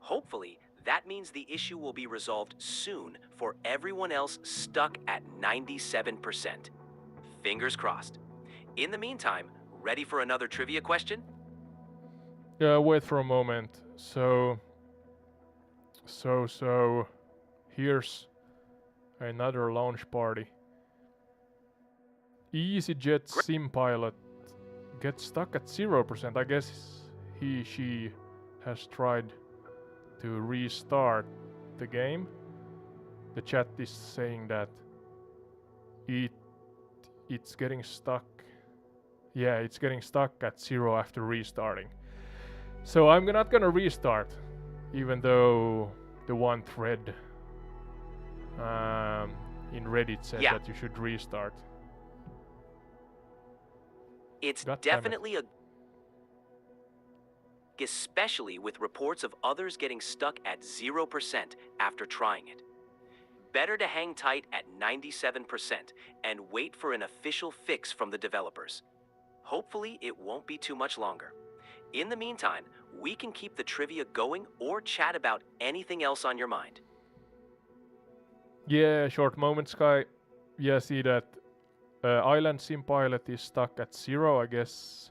Hopefully, that means the issue will be resolved soon for everyone else stuck at 97%. Fingers crossed. In the meantime, ready for another trivia question? Yeah, wait for a moment. So here's another launch party. EasyJet sim pilot gets stuck at 0%. I guess she has tried to restart the game. The chat is saying that it's getting stuck. Yeah, it's getting stuck at 0 after restarting. So I'm not gonna restart, even though the one thread in Reddit said that you should restart. It's definitely especially with reports of others getting stuck at 0% after trying it. Better to hang tight at 97% and wait for an official fix from the developers. Hopefully, it won't be too much longer. In the meantime, we can keep the trivia going or chat about anything else on your mind. Yeah, short moment, Sky. Yeah, see that Island Sim Pilot is stuck at 0. I guess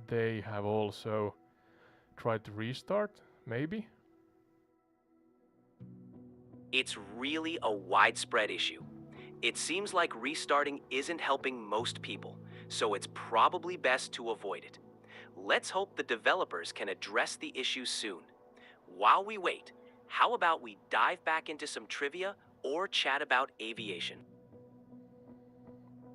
they have also tried to restart, maybe? It's really a widespread issue. It seems like restarting isn't helping most people, so it's probably best to avoid it. Let's hope the developers can address the issue soon. While we wait, how about we dive back into some trivia or chat about aviation?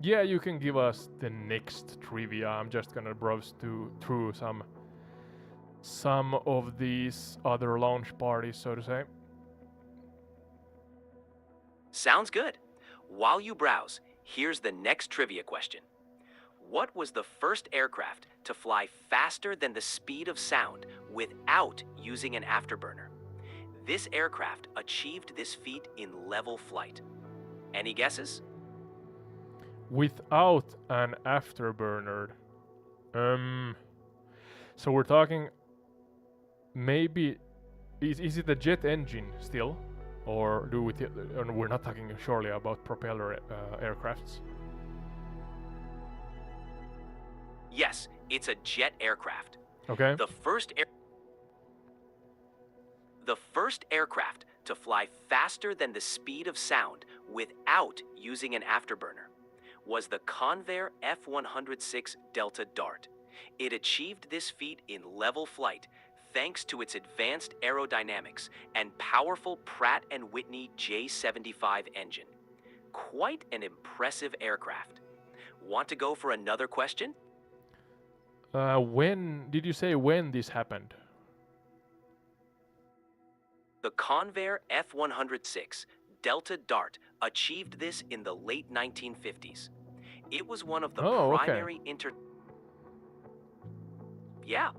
Yeah, you can give us the next trivia. I'm just gonna browse through some of these other launch parties, so to say. Sounds good. While you browse, here's the next trivia question. What was the first aircraft to fly faster than the speed of sound without using an afterburner? This aircraft achieved this feat in level flight. Any guesses? Without an afterburner. So we're talking maybe is it a jet engine still? Or do we? And we're not talking surely about propeller aircrafts. Yes, it's a jet aircraft. Okay. The first aircraft to fly faster than the speed of sound without using an afterburner was the Convair F-106 Delta Dart. It achieved this feat in level flight thanks to its advanced aerodynamics and powerful Pratt & Whitney J75 engine. Quite an impressive aircraft. Want to go for another question? When did you say when this happened? The Convair F-106 Delta Dart achieved this in the late 1950s. It was one of the primary Yeah,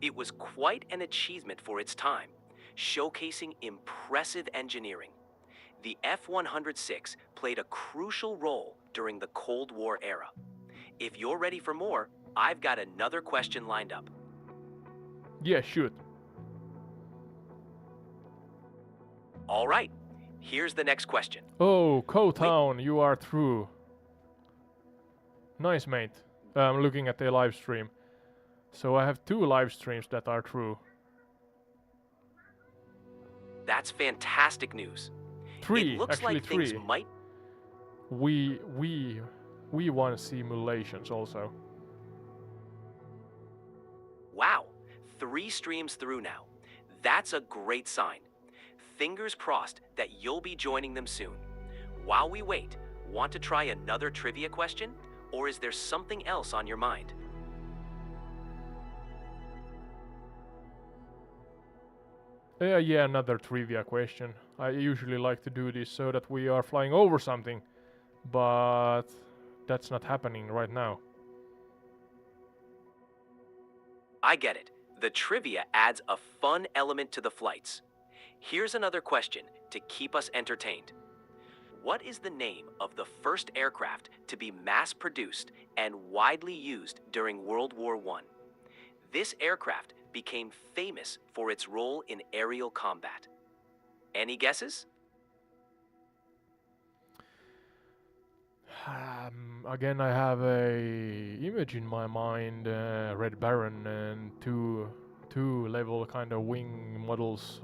it was quite an achievement for its time, showcasing impressive engineering. The F-106 played a crucial role during the Cold War era. If you're ready for more, I've got another question lined up. Yeah, shoot. All right, here's the next question. Oh, Town, you are through. Nice, mate. I'm looking at the live stream. So I have 2 live streams that are true. That's fantastic news. 3, it looks actually like 3. Things might... We won simulations also. Wow, 3 streams through now. That's a great sign. Fingers crossed that you'll be joining them soon. While we wait, want to try another trivia question? Or is there something else on your mind? Yeah, another trivia question. I usually like to do this so that we are flying over something, but that's not happening right now. I get it. The trivia adds a fun element to the flights. Here's another question to keep us entertained. What is the name of the first aircraft to be mass-produced and widely used during World War I? This aircraft became famous for its role in aerial combat. Any guesses? Again, I have a image in my mind, Red Baron and two level kind of wing models,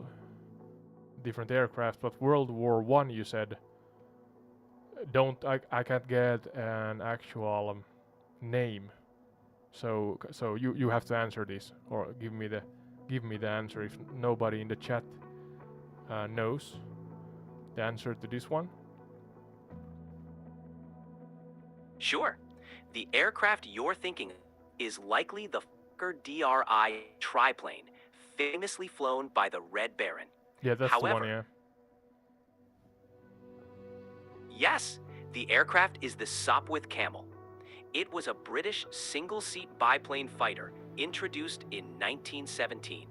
different aircraft, but World War I you said. I can't get an actual name. So you have to answer this, or give me the answer if nobody in the chat knows the answer to this one. Sure. The aircraft you're thinking of is likely the DRI triplane, famously flown by the Red Baron. Yeah, that's the one, yeah. Yes, the aircraft is the Sopwith Camel. It was a British single-seat biplane fighter introduced in 1917.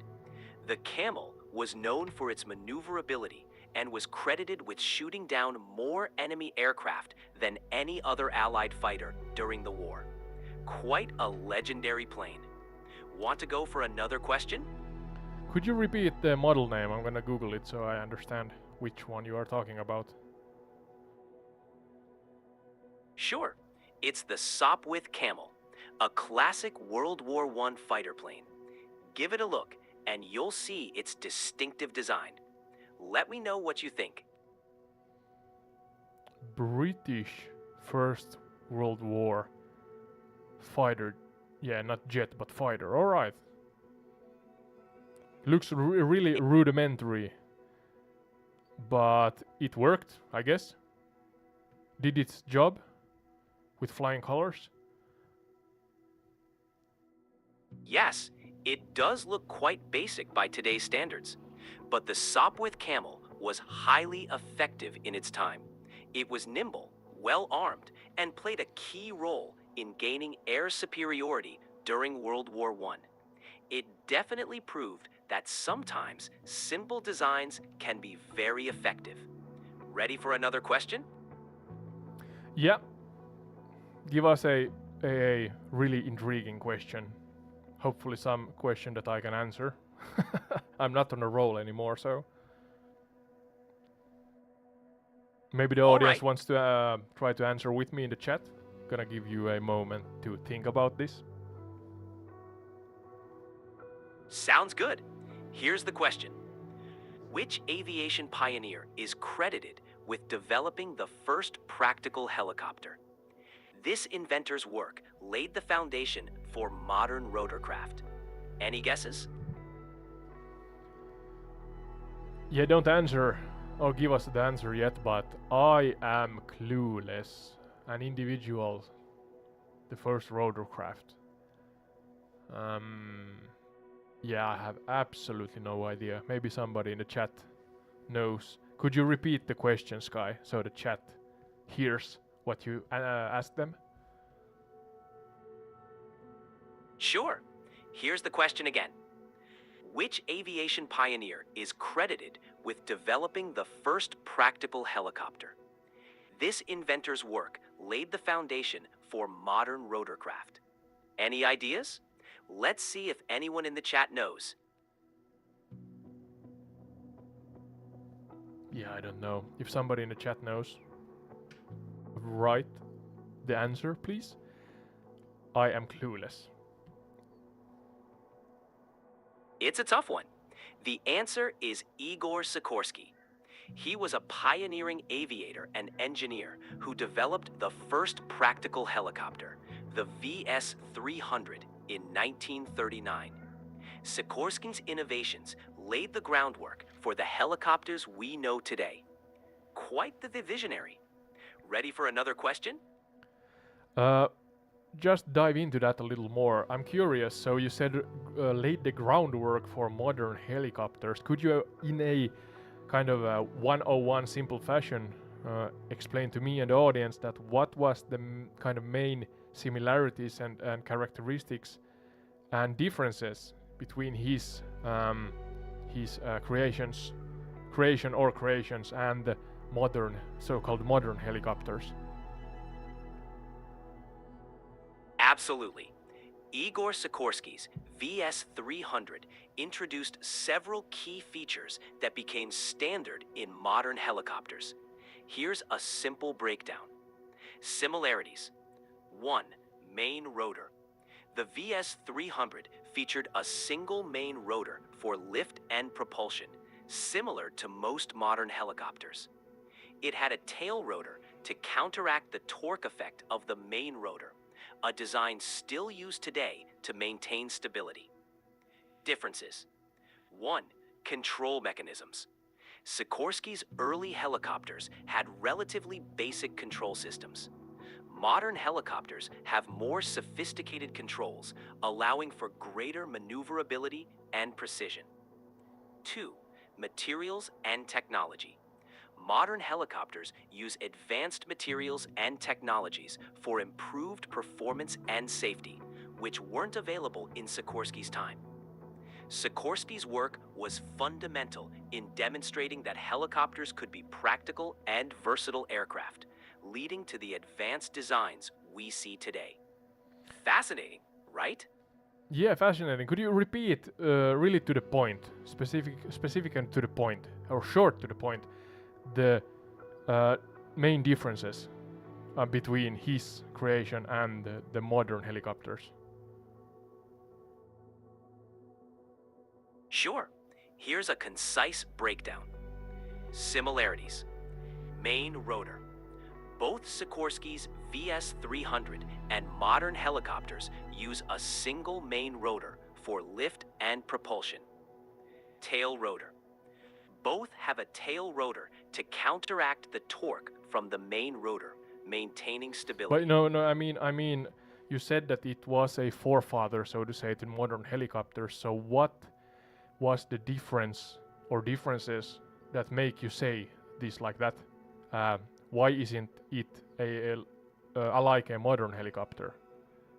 The Camel was known for its maneuverability and was credited with shooting down more enemy aircraft than any other Allied fighter during the war. Quite a legendary plane. Want to go for another question? Could you repeat the model name? I'm gonna Google it so I understand which one you are talking about. Sure. It's the Sopwith Camel, a classic World War I fighter plane. Give it a look and you'll see its distinctive design. Let me know what you think. British First World War fighter. Yeah, not jet, but fighter. Alright. Looks really rudimentary. But it worked, I guess. Did its job with flying colors. Yes, it does look quite basic by today's standards. But the Sopwith Camel was highly effective in its time. It was nimble, well-armed, and played a key role in gaining air superiority during World War I. It definitely proved that sometimes simple designs can be very effective. Ready for another question? Yeah. Give us a really intriguing question. Hopefully some question that I can answer. I'm not on a roll anymore, so. Maybe the All audience right. wants to try to answer with me in the chat. Gonna give you a moment to think about this. Sounds good. Here's the question. Which aviation pioneer is credited with developing the first practical helicopter? This inventor's work laid the foundation for modern rotorcraft. Any guesses? Yeah, don't answer or give us the answer yet, but I am clueless. An individual, the first rotorcraft. Yeah, I have absolutely no idea. Maybe somebody in the chat knows. Could you repeat the question, Sky, so the chat hears what you asked them? Sure. Here's the question again. Which aviation pioneer is credited with developing the first practical helicopter? This inventor's work laid the foundation for modern rotorcraft. Any ideas? Let's see if anyone in the chat knows. Yeah, I don't know. If somebody in the chat knows, write the answer, please. I am clueless. It's a tough one. The answer is Igor Sikorsky. He was a pioneering aviator and engineer who developed the first practical helicopter, the VS-300, in 1939. Sikorsky's innovations laid the groundwork for the helicopters we know today. Quite the visionary. Ready for another question? Just dive into that a little more. I'm curious. So you said laid the groundwork for modern helicopters. Could you, in a kind of a 101 simple fashion, explain to me and the audience that what was the kind of main similarities and characteristics and differences between his creations and the modern, so-called modern helicopters? Absolutely. Igor Sikorsky's VS-300 introduced several key features that became standard in modern helicopters. Here's a simple breakdown. Similarities. 1. Main rotor. The VS-300 featured a single main rotor for lift and propulsion, similar to most modern helicopters. It had a tail rotor to counteract the torque effect of the main rotor, a design still used today to maintain stability. Differences. 1. Control mechanisms. Sikorsky's early helicopters had relatively basic control systems. Modern helicopters have more sophisticated controls, allowing for greater maneuverability and precision. 2. Materials and technology. Modern helicopters use advanced materials and technologies for improved performance and safety, which weren't available in Sikorsky's time. Sikorsky's work was fundamental in demonstrating that helicopters could be practical and versatile aircraft, leading to the advanced designs we see today. Fascinating, right? Yeah, fascinating. Could you repeat really to the point, specific and to the point, or short to the point, the main differences between his creation and the modern helicopters? Sure. Here's a concise breakdown. Similarities. Main rotor. Both Sikorsky's VS-300 and modern helicopters use a single main rotor for lift and propulsion. Tail rotor. Both have a tail rotor to counteract the torque from the main rotor, maintaining stability. But no, I mean, you said that it was a forefather, so to say, to modern helicopters. So what was the difference or differences that make you say this like that? Why isn't it like a modern helicopter?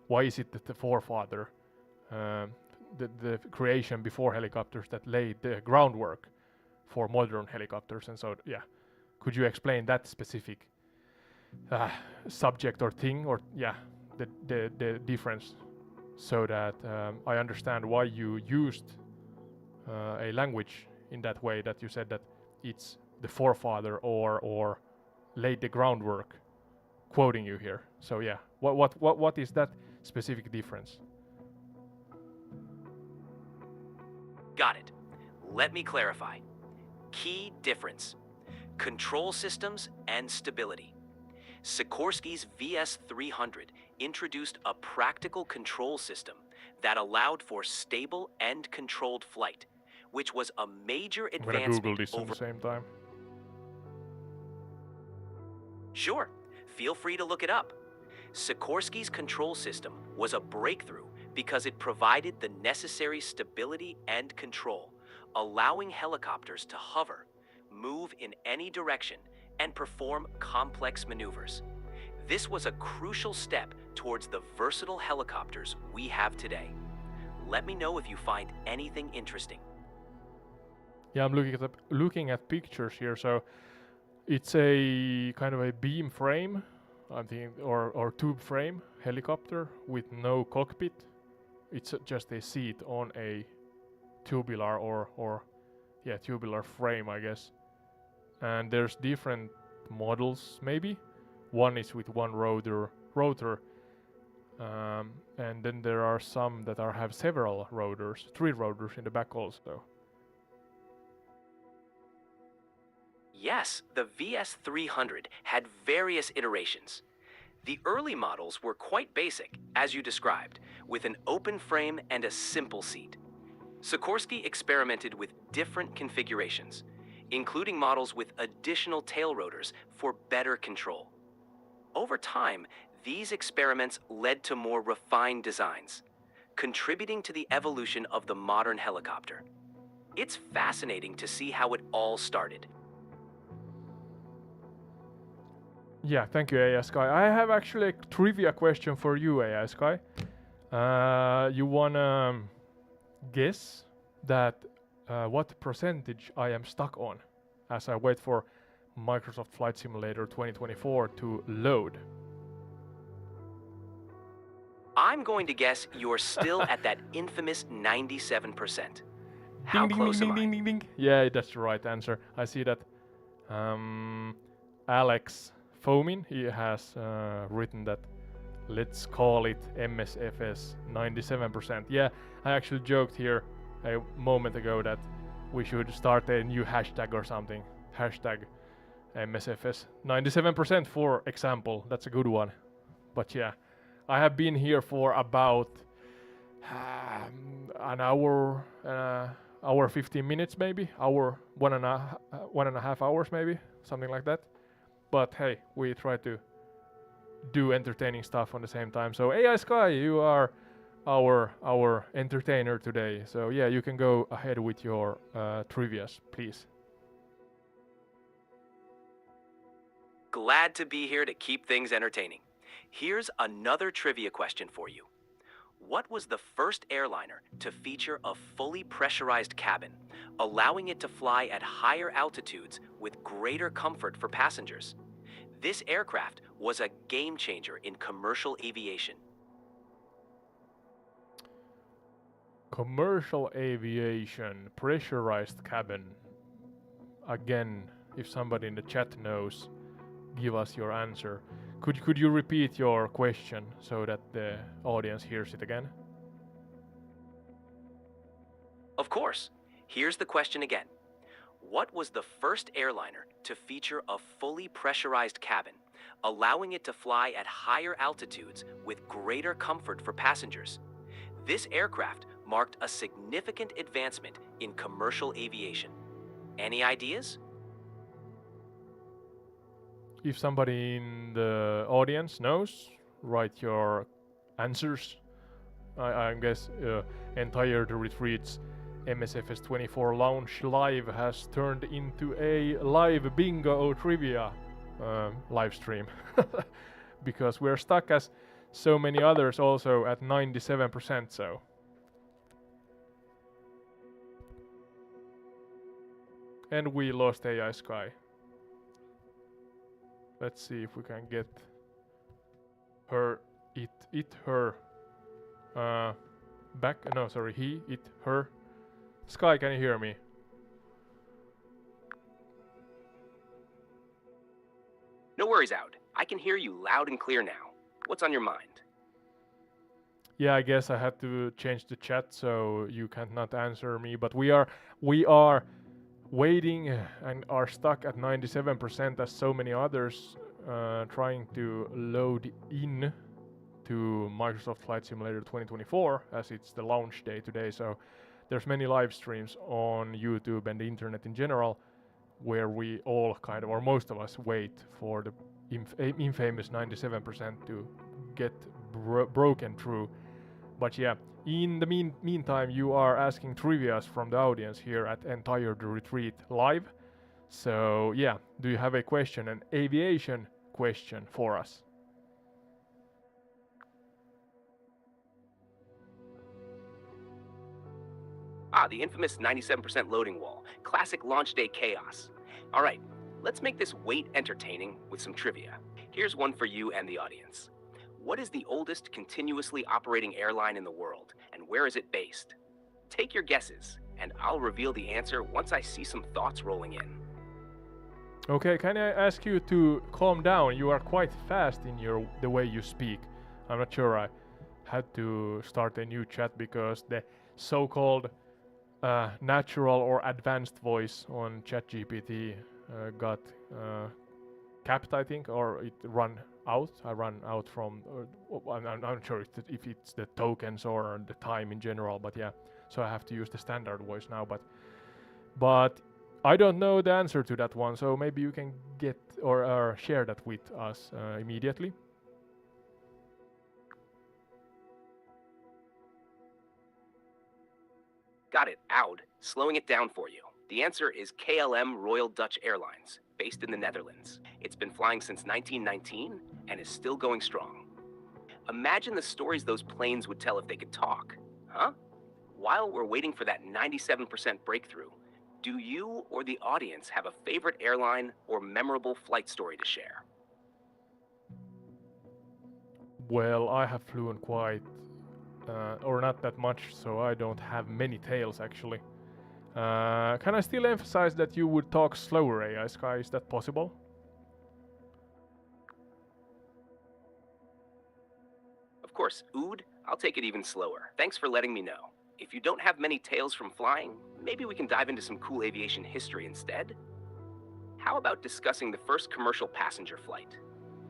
Why is it that the forefather, the creation before helicopters that laid the groundwork for modern helicopters? And so, yeah, could you explain that specific subject or thing, or the difference, so that I understand why you used a language in that way, that you said that it's the forefather or laid the groundwork, quoting you here. So yeah, what is that specific difference? Got it. Let me clarify. Key difference: control systems and stability. Sikorsky's VS300 introduced a practical control system that allowed for stable and controlled flight, which was a major I'm gonna Google advancement this at over... the same time. Sure, feel free to look it up. Sikorsky's control system was a breakthrough because it provided the necessary stability and control, allowing helicopters to hover, move in any direction, and perform complex maneuvers. This was a crucial step towards the versatile helicopters we have today. Let me know if you find anything interesting. Yeah, I'm looking at pictures here. So it's a kind of a beam frame, I think, or tube frame helicopter with no cockpit. It's just a seat on a tubular or tubular frame, I guess. And there's different models, maybe. One is with one rotor, and then there are some that have several rotors, 3 rotors in the back also. Yes, the VS300 had various iterations. The early models were quite basic, as you described, with an open frame and a simple seat. Sikorsky experimented with different configurations, including models with additional tail rotors for better control. Over time, these experiments led to more refined designs, contributing to the evolution of the modern helicopter. It's fascinating to see how it all started. Yeah, thank you, AI-Sky. I have actually a trivia question for you, AI-Sky. You wanna guess that what percentage I am stuck on as I wait for Microsoft Flight Simulator 2024 to load? I'm going to guess you're still at that infamous 97%. How Ding, close ding, am ding, I? ding, ding, ding. Yeah, that's the right answer. I see that Alex Fomin, he has written that let's call it MSFS 97%. Yeah, I actually joked here a moment ago that we should start a new hashtag or something. Hashtag MSFS 97%, for example. That's a good one. But yeah, I have been here for about an hour, hour 15 minutes maybe, hour, one and a half hours maybe, something like that. But hey, we try to do entertaining stuff on the same time. So AI-Sky, you are our entertainer today. So yeah, you can go ahead with your trivias, please. Glad to be here to keep things entertaining. Here's another trivia question for you. What was the first airliner to feature a fully pressurized cabin, allowing it to fly at higher altitudes with greater comfort for passengers? This aircraft was a game changer in commercial aviation. Commercial aviation, pressurized cabin. Again, if somebody in the chat knows, give us your answer. Could you repeat your question so that the audience hears it again? Of course. Here's the question again. What was the first airliner to feature a fully pressurized cabin, allowing it to fly at higher altitudes with greater comfort for passengers? This aircraft marked a significant advancement in commercial aviation. Any ideas? If somebody in the audience knows, write your answers. I guess entire The Retreat's MSFS 24 launch live has turned into a live bingo trivia live stream. Because we're stuck as so many others also at 97%, so. And we lost AI-Sky. Let's see if we can get her, her back. No, sorry, he, it, her. Sky, can you hear me? No worries, Ode. I can hear you loud and clear now. What's on your mind? Yeah, I guess I had to change the chat so you cannot answer me, but we are waiting and are stuck at 97% as so many others trying to load in to Microsoft Flight Simulator 2024 as it's the launch day today. So there's many live streams on YouTube and the internet in general where we all kind of, or most of us, wait for the infamous 97% to get broken through. But yeah, in the meantime, you are asking trivias from the audience here at Entire the Retreat live. So yeah, do you have a question, an aviation question for us? The infamous 97% loading wall. Classic launch day chaos. All right, let's make this wait entertaining with some trivia. Here's one for you and the audience. What is the oldest continuously operating airline in the world, and where is it based? Take your guesses, and I'll reveal the answer once I see some thoughts rolling in. Okay, can I ask you to calm down? You are quite fast in the way you speak. I'm not sure, I had to start a new chat because the so-called natural or advanced voice on ChatGPT got capped, I think, or it ran out. I ran out from, I'm not sure if it's the tokens or the time in general, but yeah, so I have to use the standard voice now. But I don't know the answer to that one, so maybe you can get or share that with us immediately. Got it, Ode. Slowing it down for you. The answer is KLM Royal Dutch Airlines, based in the Netherlands. It's been flying since 1919 and is still going strong. Imagine the stories those planes would tell if they could talk, huh? While we're waiting for that 97% breakthrough, do you or the audience have a favorite airline or memorable flight story to share? Well, I have flown quite, or not that much, so I don't have many tales actually. Can I still emphasize that you would talk slower, AI-Sky? Is that possible? Of course, Ode, I'll take it even slower. Thanks for letting me know. If you don't have many tales from flying, maybe we can dive into some cool aviation history instead. How about discussing the first commercial passenger flight?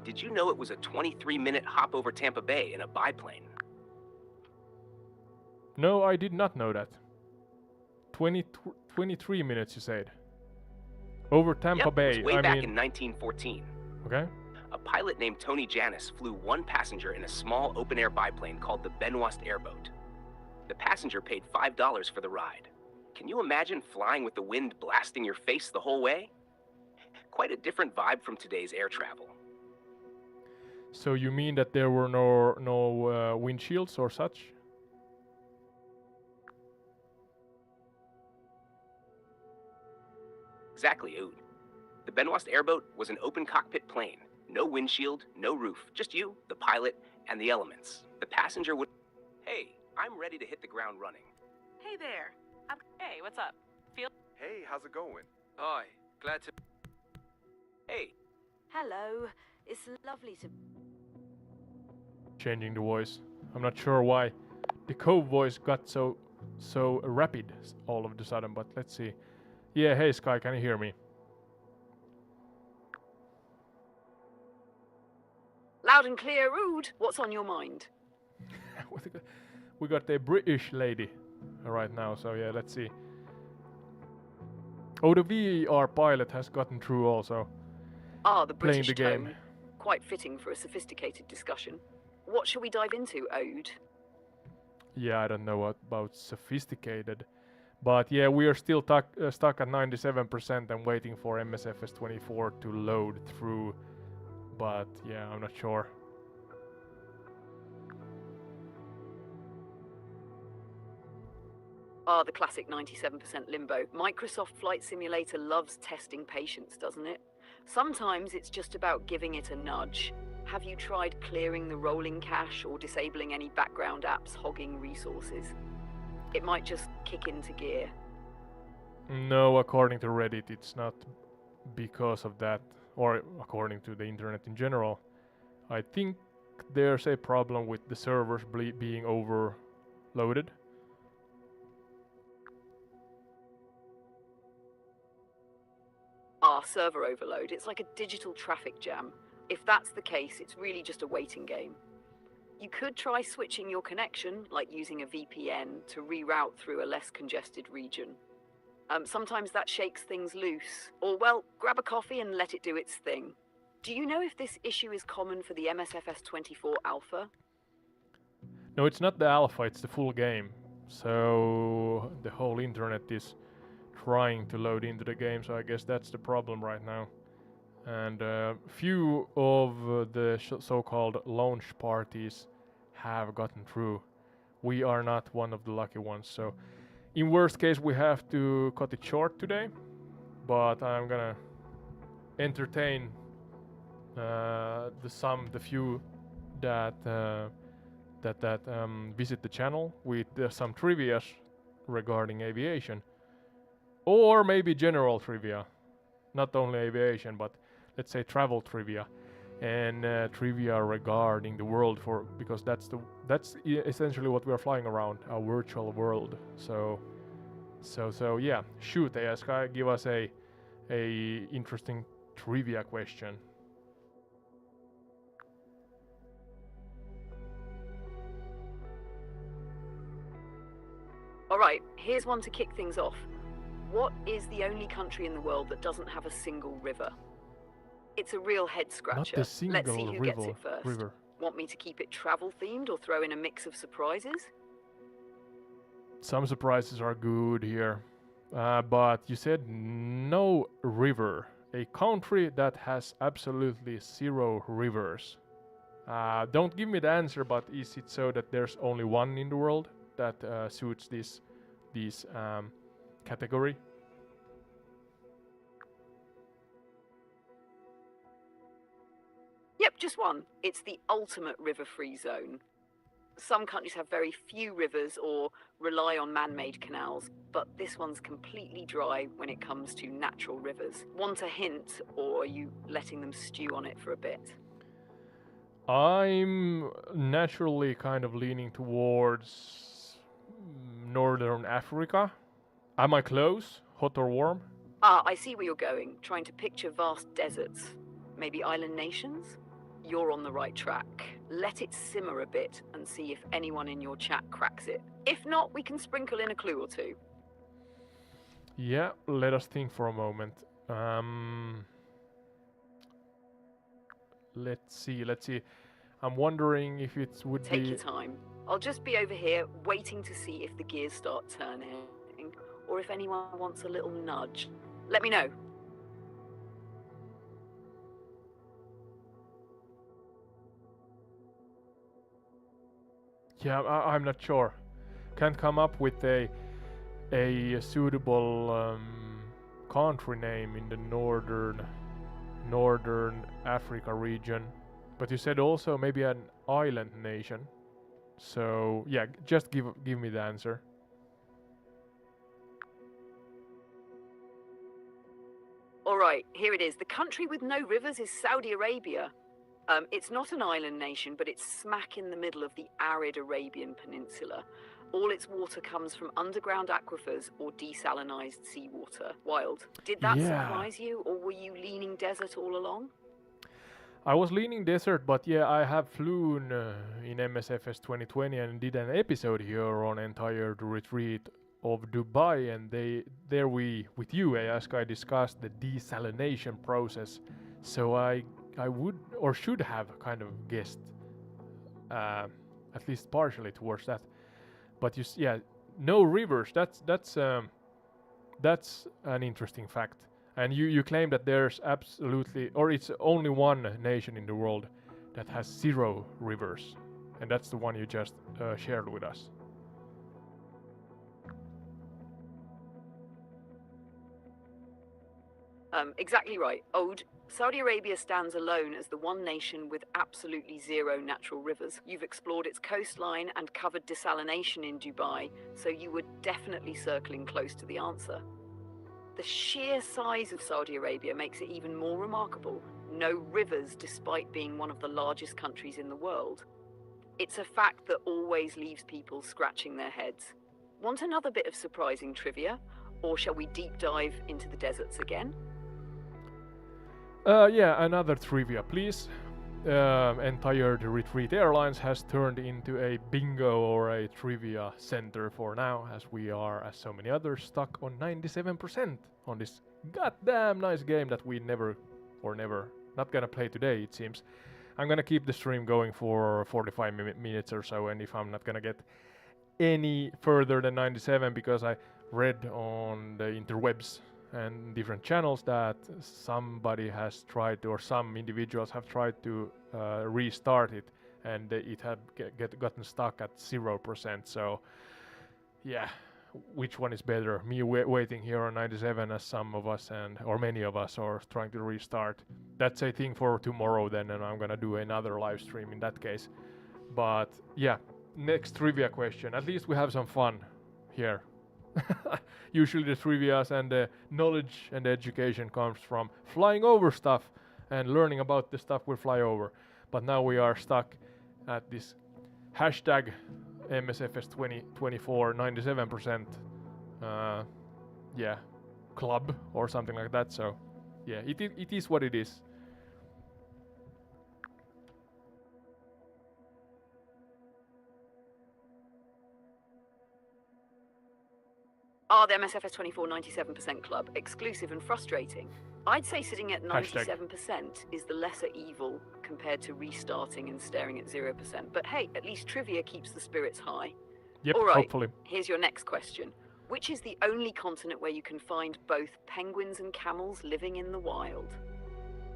Did you know it was a 23-minute hop over Tampa Bay in a biplane? No, I did not know that. 23 minutes, you said. Over Tampa Bay. It was way back in 1914. Okay. A pilot named Tony Janis flew one passenger in a small open-air biplane called the Benoist airboat. The passenger paid $5 for the ride. Can you imagine flying with the wind blasting your face the whole way? Quite a different vibe from today's air travel. So you mean that there were no windshields or such? Exactly, Ode. The Benoist airboat was an open cockpit plane. No windshield, no roof, just you, the pilot, and the elements. The passenger would... Hey, I'm ready to hit the ground running. Hey there. Hey, what's up? Hey, how's it going? Hi, glad to... Hey. Hello. It's lovely to... Changing the voice. I'm not sure why the co-voice got so rapid all of a sudden, but let's see. Yeah, hey Sky, can you hear me? Loud and clear, Ode. What's on your mind? We got a British lady right now, so yeah, let's see. Oh, the VR pilot has gotten through also. The Playing British the game. tone. Quite fitting for a sophisticated discussion. What shall we dive into, Ode? Yeah, I don't know about sophisticated. But yeah, we are still stuck at 97% and waiting for MSFS 24 to load through. But yeah, I'm not sure. The classic 97% limbo. Microsoft Flight Simulator loves testing patience, doesn't it? Sometimes it's just about giving it a nudge. Have you tried clearing the rolling cache or disabling any background apps hogging resources? It might just kick into gear. No, according to Reddit, it's not because of that. or according to the internet in general, I think there's a problem with the servers being overloaded. Server overload. It's like a digital traffic jam. If that's the case, it's really just a waiting game. You could try switching your connection, like using a VPN, to reroute through a less congested region. Sometimes that shakes things loose. Or, well, grab a coffee and let it do its thing. Do you know if this issue is common for the MSFS 24 alpha? No, it's not the alpha, it's the full game. So the whole internet is trying to load into the game, so I guess that's the problem right now. And few of the so-called launch parties have gotten through. We are not one of the lucky ones, so in worst case we have to cut it short today, but I'm gonna entertain the few that visit the channel with some trivias regarding aviation, or maybe general trivia, not only aviation, but let's say travel trivia and trivia regarding the world, because that's essentially what we are flying around, our virtual world. So yeah, shoot, AI-Sky, give us a interesting trivia question. Alright, here's one to kick things off. What is the only country in the world that doesn't have a single river? It's a real head scratcher. Not a single Let's see who gets it first. river. Want me to keep it travel themed or throw in a mix of surprises? Some surprises are good here, but you said no river. A country that has absolutely 0 rivers. Don't give me the answer, but is it so that there's only one in the world that suits this category? Yep, just one. It's the ultimate river-free zone. Some countries have very few rivers or rely on man-made canals, but this one's completely dry when it comes to natural rivers. Want a hint, or are you letting them stew on it for a bit? I'm naturally kind of leaning towards Northern Africa. Am I close? Hot or warm? I see where you're going, trying to picture vast deserts. Maybe island nations? You're on the right track. Let it simmer a bit and see if anyone in your chat cracks it. If not, we can sprinkle in a clue or two. Yeah, let us think for a moment. Let's see. I'm wondering if it would be... Take your time. I'll just be over here waiting to see if the gears start turning, or if anyone wants a little nudge. Let me know. Yeah, I'm not sure. Can't come up with a suitable country name in the northern Africa region. But you said also maybe an island nation. So yeah, just give me the answer. Alright, here it is. The country with no rivers is Saudi Arabia. It's not an island nation, but it's smack in the middle of the arid Arabian Peninsula. All its water comes from underground aquifers or desalinized seawater. Wild. Did that surprise you, or were you leaning desert all along? I was leaning desert, but yeah, I have flown in MSFS 2020 and did an episode here on entire retreat of Dubai, and there we, with you, AI-Sky, discussed the desalination process. So I would or should have kind of guessed, at least partially towards that. But no rivers. That's an interesting fact. And you claim that there's absolutely, or it's only one nation in the world that has 0 rivers, and that's the one you just shared with us. Exactly right. Ode, Saudi Arabia stands alone as the one nation with absolutely 0 natural rivers. You've explored its coastline and covered desalination in Dubai, so you were definitely circling close to the answer. The sheer size of Saudi Arabia makes it even more remarkable. No rivers, despite being one of the largest countries in the world. It's a fact that always leaves people scratching their heads. Want another bit of surprising trivia? Or shall we deep dive into the deserts again? Yeah, another trivia, please. Entire Retreat Airlines has turned into a bingo or a trivia center for now, as we are, as so many others, stuck on 97% on this goddamn nice game that we never not gonna play today, it seems. I'm gonna keep the stream going for 45 minutes or so, and if I'm not gonna get any further than 97, because I read on the interwebs and different channels that somebody has tried to, or some individuals have tried to restart it, and it had gotten stuck at 0%. So yeah, which one is better? Me waiting here on 97 as some of us, or many of us are trying to restart. That's a thing for tomorrow then, and I'm gonna do another live stream in that case. But yeah, next trivia question. At least we have some fun here. Usually the trivias and the knowledge and the education comes from flying over stuff and learning about the stuff we fly over. But now we are stuck at this hashtag MSFS 2024 97% yeah, club or something like that. So yeah, it is what it is. Are the MSFS 24 97% club exclusive and frustrating? I'd say sitting at 97% is the lesser evil compared to restarting and staring at 0%. But hey, at least trivia keeps the spirits high. Yep, all right, hopefully. Here's your next question. Which is the only continent where you can find both penguins and camels living in the wild?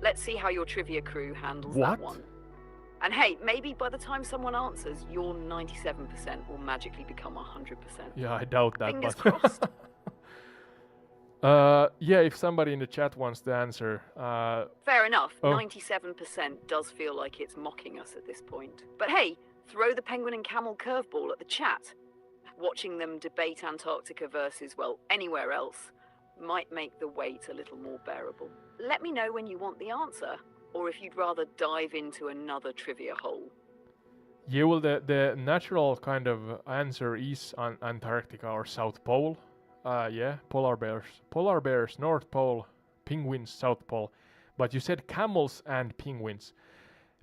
Let's see how your trivia crew handles that one. And hey, maybe by the time someone answers, your 97% will magically become 100%. Yeah, I doubt that. Fingers crossed. Yeah, if somebody in the chat wants to answer. Fair enough. 97% does feel like it's mocking us at this point. But hey, throw the penguin and camel curveball at the chat. Watching them debate Antarctica versus, well, anywhere else might make the wait a little more bearable. Let me know when you want the answer, or if you'd rather dive into another trivia hole. Yeah, well, the natural kind of answer is Antarctica or South Pole. Yeah, polar bears, North Pole, penguins, South Pole. But you said camels and penguins.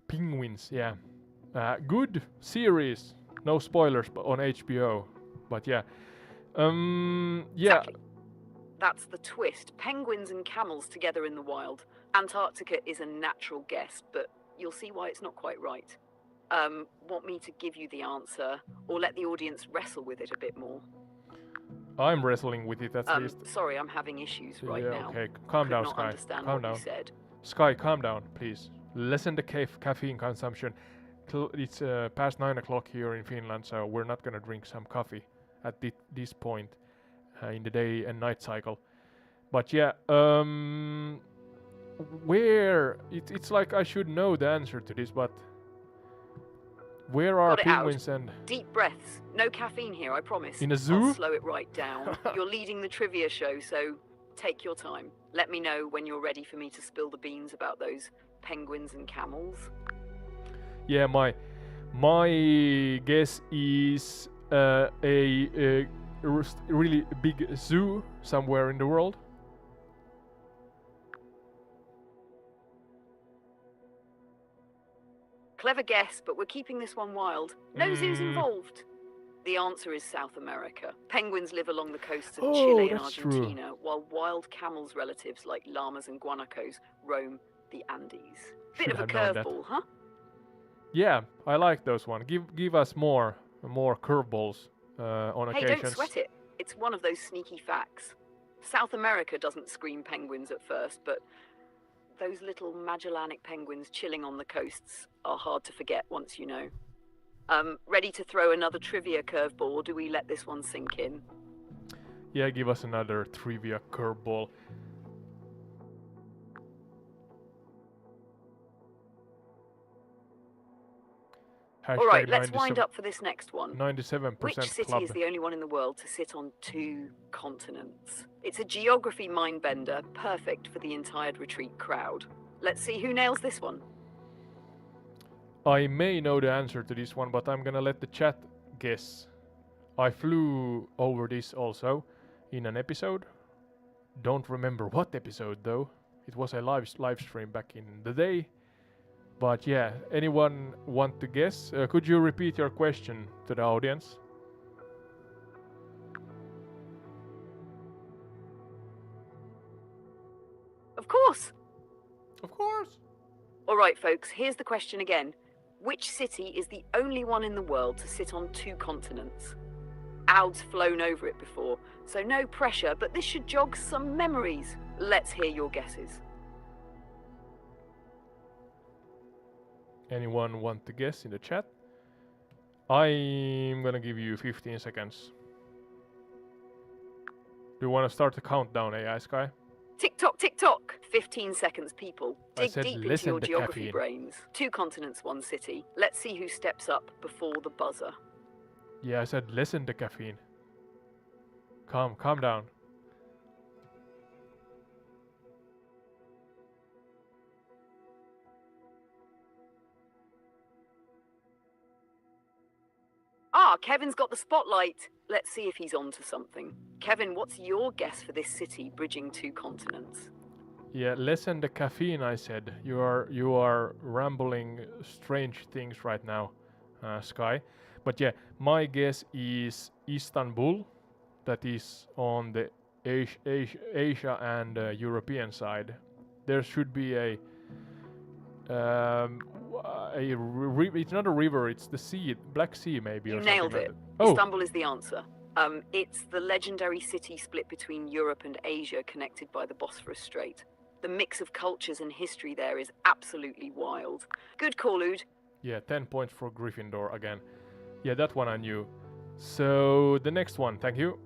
Penguins, yeah. Good series. No spoilers on HBO. But yeah. Yeah. Exactly. That's the twist. Penguins and camels together in the wild. Antarctica is a natural guess, but you'll see why it's not quite right. Want me to give you the answer, or let the audience wrestle with it a bit more? I'm wrestling with it at least. Sorry, I'm having issues right now. Okay, calm down, Could not Sky. understand Calm what down. you said. Sky, calm down, please. Lessen the caffeine consumption. It's past 9 o'clock here in Finland, so we're not gonna drink some coffee at this point in the day and night cycle. But yeah, where it's like I should know the answer to this, but where are penguins and deep breaths? No caffeine here, I promise. In a zoo? I'll slow it right down. You're leading the trivia show, so take your time. Let me know when you're ready for me to spill the beans about those penguins and camels. Yeah, my guess is a really big zoo somewhere in the world. Clever guess, but we're keeping this one wild. No zoos involved. The answer is South America. Penguins live along the coasts of Chile and Argentina, while wild camels' relatives like llamas and guanacos roam the Andes. Bit of a curveball, huh? Yeah, I like those ones. Give us more curveballs on occasions. Hey, don't sweat it. It's one of those sneaky facts. South America doesn't scream penguins at first, but those little Magellanic penguins chilling on the coasts are hard to forget once you know. Ready to throw another trivia curveball, or do we let this one sink in? Yeah, give us another trivia curveball. All right, Hashtag let's wind up for this next one. 97% Which city club. is the only one in the world to sit on 2 continents? It's a geography mind-bender, perfect for the entire retreat crowd. Let's see who nails this one. I may know the answer to this one, but I'm gonna let the chat guess. I flew over this also in an episode. Don't remember what episode though. It was a live stream back in the day. But yeah, anyone want to guess? Could you repeat your question to the audience? Of course. Of course. All right, folks, here's the question again. Which city is the only one in the world to sit on 2 continents? Aud's flown over it before, so no pressure, but this should jog some memories. Let's hear your guesses. Anyone want to guess in the chat? I'm gonna give you 15 seconds. Do you want to start the countdown, AI-Sky? Tick-tock, tick-tock. 15 seconds, people. I Dig said deep into listen your to geography caffeine. brains. 2 continents, 1 city. Let's see who steps up before the buzzer. Yeah, I said listen to caffeine. Calm down. Ah, Kevin's got the spotlight. Let's see if he's onto something. Kevin, what's your guess for this city bridging 2 continents? Yeah, listen the caffeine, I said. You are rambling strange things right now, Sky. But yeah, my guess is Istanbul. That is on the Asia and European side. There should be it's not a river, it's the sea, Black Sea maybe. You or something nailed like it. that. Oh, Istanbul is the answer. It's the legendary city split between Europe and Asia, connected by the Bosphorus Strait. The mix of cultures and history there is absolutely wild. Good call, Ode. yeah, 10 points for Gryffindor again. Yeah, that one I knew. So the next one, thank you.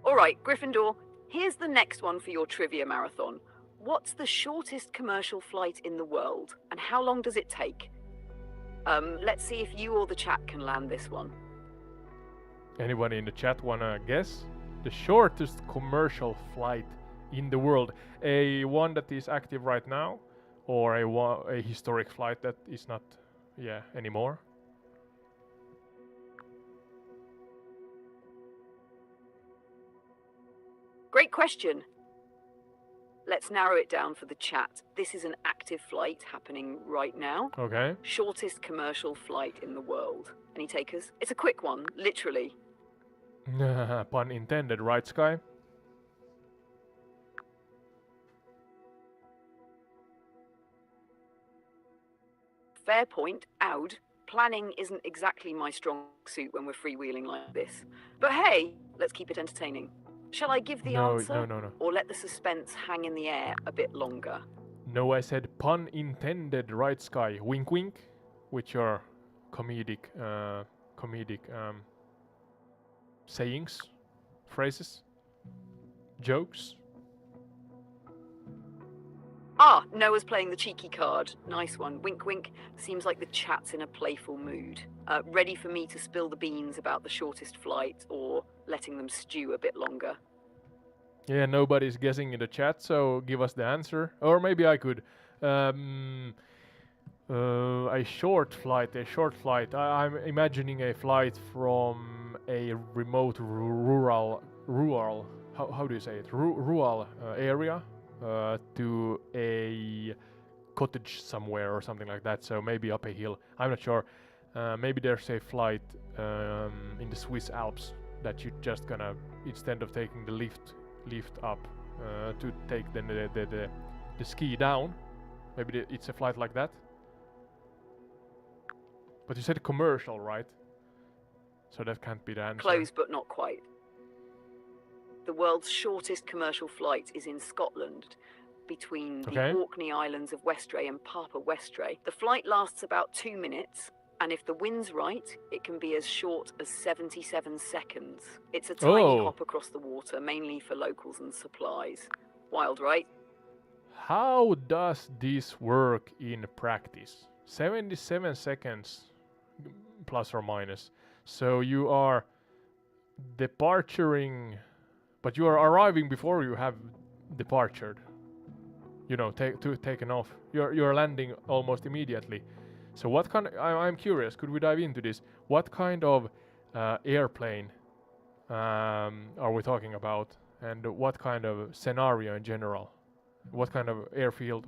All right, Gryffindor, here's the next one for your trivia marathon. What's the shortest commercial flight in the world, and how long does it take? Let's see if you or the chat can land this one. Anybody in the chat wanna guess? The shortest commercial flight in the world. A one that is active right now, or a historic flight that is not, anymore. Great question. Let's narrow it down for the chat. This is an active flight happening right now. Okay. Shortest commercial flight in the world. Any takers? It's a quick one, literally. Pun intended, right, Sky? Fair point, Ode. Planning isn't exactly my strong suit when we're freewheeling like this. But hey, let's keep it entertaining. Shall I give the answer? No. Or let the suspense hang in the air a bit longer? No, I said pun intended, right, Sky? Wink, wink. With your comedic sayings, phrases, jokes. Ah, Noah's playing the cheeky card. Nice one. Wink, wink. Seems like the chat's in a playful mood. Ready for me to spill the beans about the shortest flight, or letting them stew a bit longer? Yeah, nobody's guessing in the chat, so give us the answer. Or maybe I could. A short flight. I'm imagining a flight from a remote rural. How do you say it? Rural area to a cottage somewhere or something like that. So maybe up a hill. I'm not sure. Maybe there's a flight in the Swiss Alps that you're just gonna, instead of taking the lift up to take the ski down. Maybe it's a flight like that. But you said commercial, right? So that can't be the answer. Close, but not quite. The world's shortest commercial flight is in Scotland, between the Orkney Islands of Westray and Papa Westray. The flight lasts about 2 minutes, and if the wind's right, it can be as short as 77 seconds. It's a tiny hop across the water, mainly for locals and supplies. Wild, right? how does this work in practice? 77 seconds plus or minus. So you are departuring, but you are arriving before you have departured. You know, taken off. You're landing almost immediately. So what kind? I'm curious. Could we dive into this? What kind of airplane are we talking about, and what kind of scenario in general? What kind of airfield?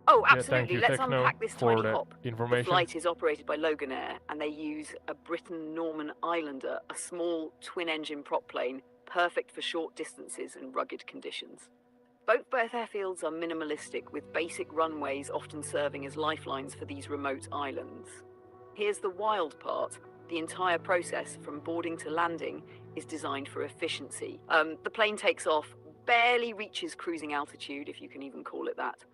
Oh, Yeah, thank absolutely. you, Let's Techno, unpack this for tiny the hop. The information. flight is operated by Loganair, and they use a Britain-Norman Islander, a small twin-engine prop plane, perfect for short distances and rugged conditions. Both airfields are minimalistic, with basic runways often serving as lifelines for these remote islands. Here's the wild part. The entire process, from boarding to landing, is designed for efficiency. The plane takes off, barely reaches cruising altitude, if you can even call it that,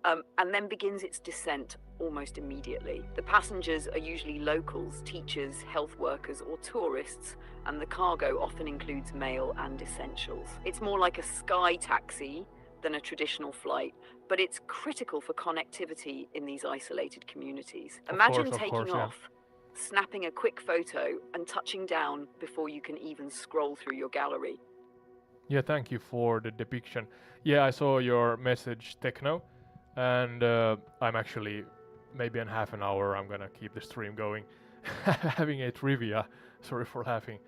and then begins its descent almost immediately. The passengers are usually locals, teachers, health workers, or tourists, and the cargo often includes mail and essentials. It's more like a sky taxi than a traditional flight, but it's critical for connectivity in these isolated communities. Imagine taking off, snapping a quick photo, and touching down before you can even scroll through your gallery. Yeah, thank you for the depiction. Yeah, I saw your message, Techno, and I'm actually, maybe in half an hour, I'm gonna keep the stream going, having a trivia. Sorry for laughing,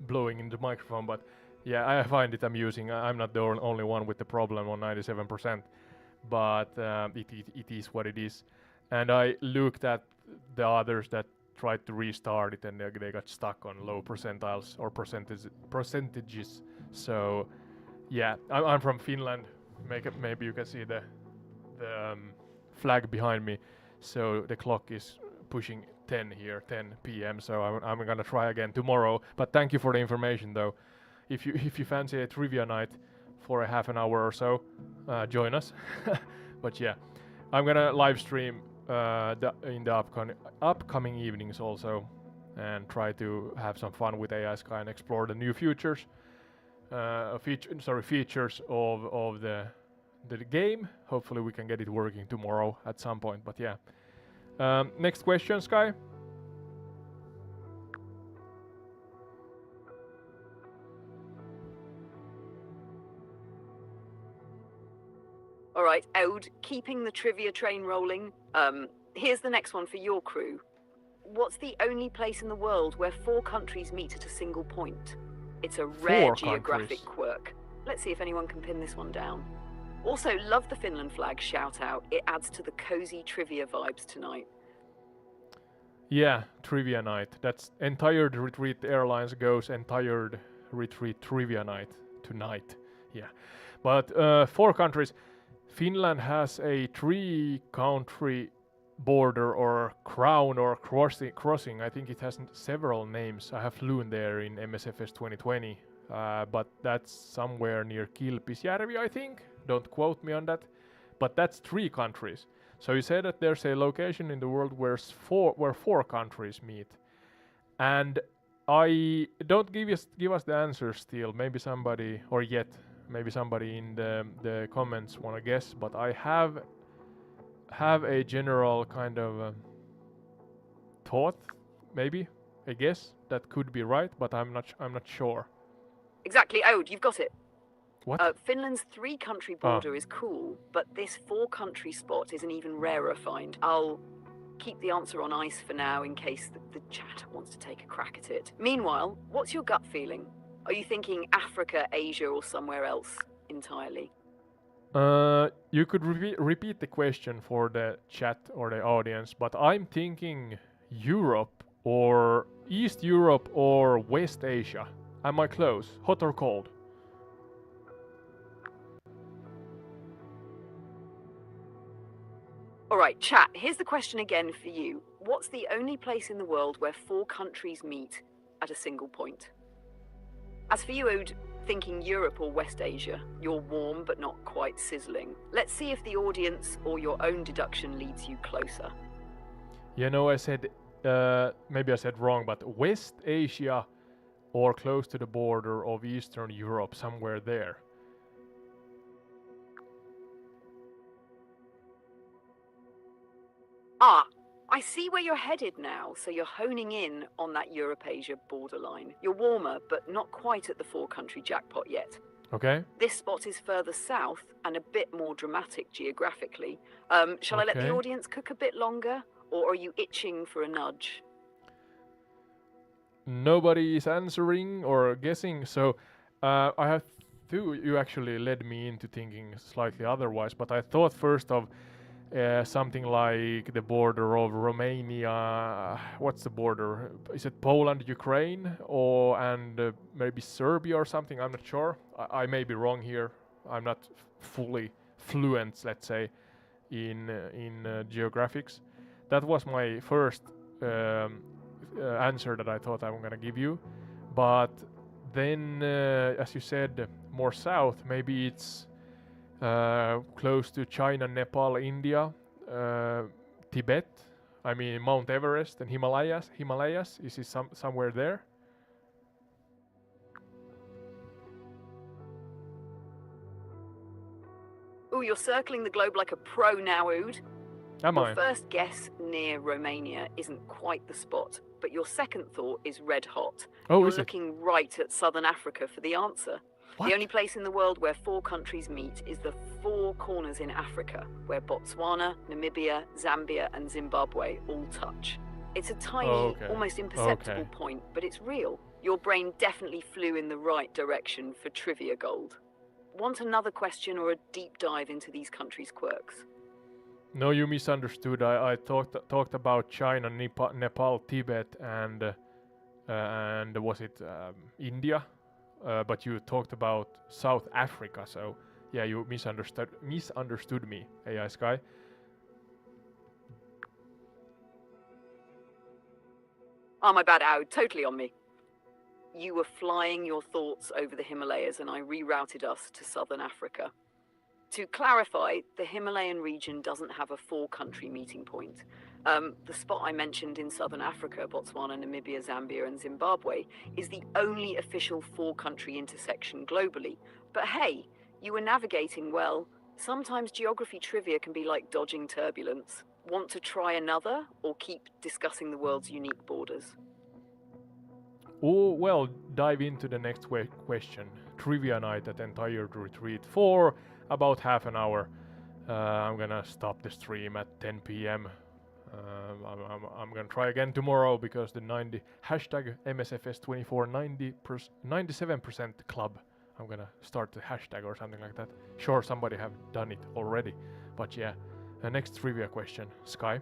blowing in the microphone, but yeah, I find it amusing. I'm not the only one with the problem on 97%, but it is what it is. And I looked at the others that tried to restart it, and they got stuck on low percentiles or percentages. So yeah, I'm from Finland. Maybe you can see the flag behind me. So the clock is pushing 10 here, 10 p.m. So I'm gonna try again tomorrow. But thank you for the information, though. If you fancy a trivia night for a half an hour or so, join us. But yeah, I'm gonna live stream in the upcoming evenings also, and try to have some fun with AI-Sky and explore the new features of the game. Hopefully we can get it working tomorrow at some point. But yeah, next question, Sky. All right, Ode, keeping the trivia train rolling. Here's the next one for your crew. What's the only place in the world where 4 countries meet at a single point? It's a rare geographic quirk. Let's see if anyone can pin this one down. Also, love the Finland flag shout out. It adds to the cozy trivia vibes tonight. Yeah, trivia night. That's Entired Retreat Airlines goes Entired Retreat Trivia night tonight. Yeah, but 4 countries. Finland has a 3-country border or crown or crossing. I think it has several names. I have flown there in MSFS 2020, but that's somewhere near Kilpisjärvi, I think. Don't quote me on that. But that's 3 countries. So you said that there's a location in the world where 4 countries meet. And I don't give us the answer still. Maybe somebody, or yet, maybe somebody in the comments want to guess, but I have a general kind of thought, maybe a guess that could be right, but I'm not sure. Exactly, Ode, you've got it. What? Finland's 3-country border is cool, but this 4-country spot is an even rarer find. I'll keep the answer on ice for now in case the chat wants to take a crack at it. Meanwhile, what's your gut feeling? Are you thinking Africa, Asia, or somewhere else entirely? You could repeat the question for the chat or the audience, but I'm thinking Europe or East Europe or West Asia. Am I close? Hot or cold? All right, chat, here's the question again for you. What's the only place in the world where 4 countries meet at a single point? As for you, Ode, thinking Europe or West Asia, you're warm but not quite sizzling. Let's see if the audience or your own deduction leads you closer. You know, I said, maybe I said wrong, but West Asia or close to the border of Eastern Europe, somewhere there. Ah, I see where you're headed now, so you're honing in on that Europe-Asia borderline. You're warmer, but not quite at the four-country jackpot yet. Okay. This spot is further south and a bit more dramatic geographically. Shall I let the Okay. audience cook a bit longer, or are you itching for a nudge? Nobody is answering or guessing, so I have you actually led me into thinking slightly otherwise, but I thought first of something like the border of Romania. What's the border? Is it Poland, Ukraine, or and maybe Serbia or something? I'm not sure. I may be wrong here. I'm not fully fluent, let's say, in geographics. That was my first answer that I thought I'm gonna give you, but then, as you said, more south. Maybe it's close to China, Nepal, India, Tibet. I mean Mount Everest and Himalayas. Is it somewhere there? Ooh, you're circling the globe like a pro now, Ood. Am Your I? first guess near Romania isn't quite the spot, but your second thought is red hot. Oh, You're is it? looking right at southern Africa for the answer. What? The only place in the world where four countries meet is the four corners in Africa, where Botswana, Namibia, Zambia, and Zimbabwe all touch. It's a tiny, Okay. almost imperceptible Okay. point, but it's real. Your brain definitely flew in the right direction for trivia gold. Want another question or a deep dive into these countries' quirks? No, you misunderstood. I talked about China, Nepal, Tibet, and was it India? But you talked about South Africa. So yeah, you misunderstood me, AI Sky. Oh, my bad, Oud. Totally on me. You were flying your thoughts over the Himalayas and I rerouted us to southern Africa. To clarify, the Himalayan region doesn't have a four-country meeting point. The spot I mentioned in southern Africa, Botswana, Namibia, Zambia, and Zimbabwe, is the only official four-country intersection globally. But hey, you were navigating well. Sometimes geography trivia can be like dodging turbulence. Want to try another, or keep discussing the world's unique borders? Oh, well, dive into the next question. Trivia night at Entire Retreat for about half an hour. I'm gonna stop the stream at 10 p.m. I'm gonna try again tomorrow because the hashtag MSFS 97% club. I'm gonna start the hashtag or something like that. Sure, somebody have done it already, but yeah. The next trivia question, Sky.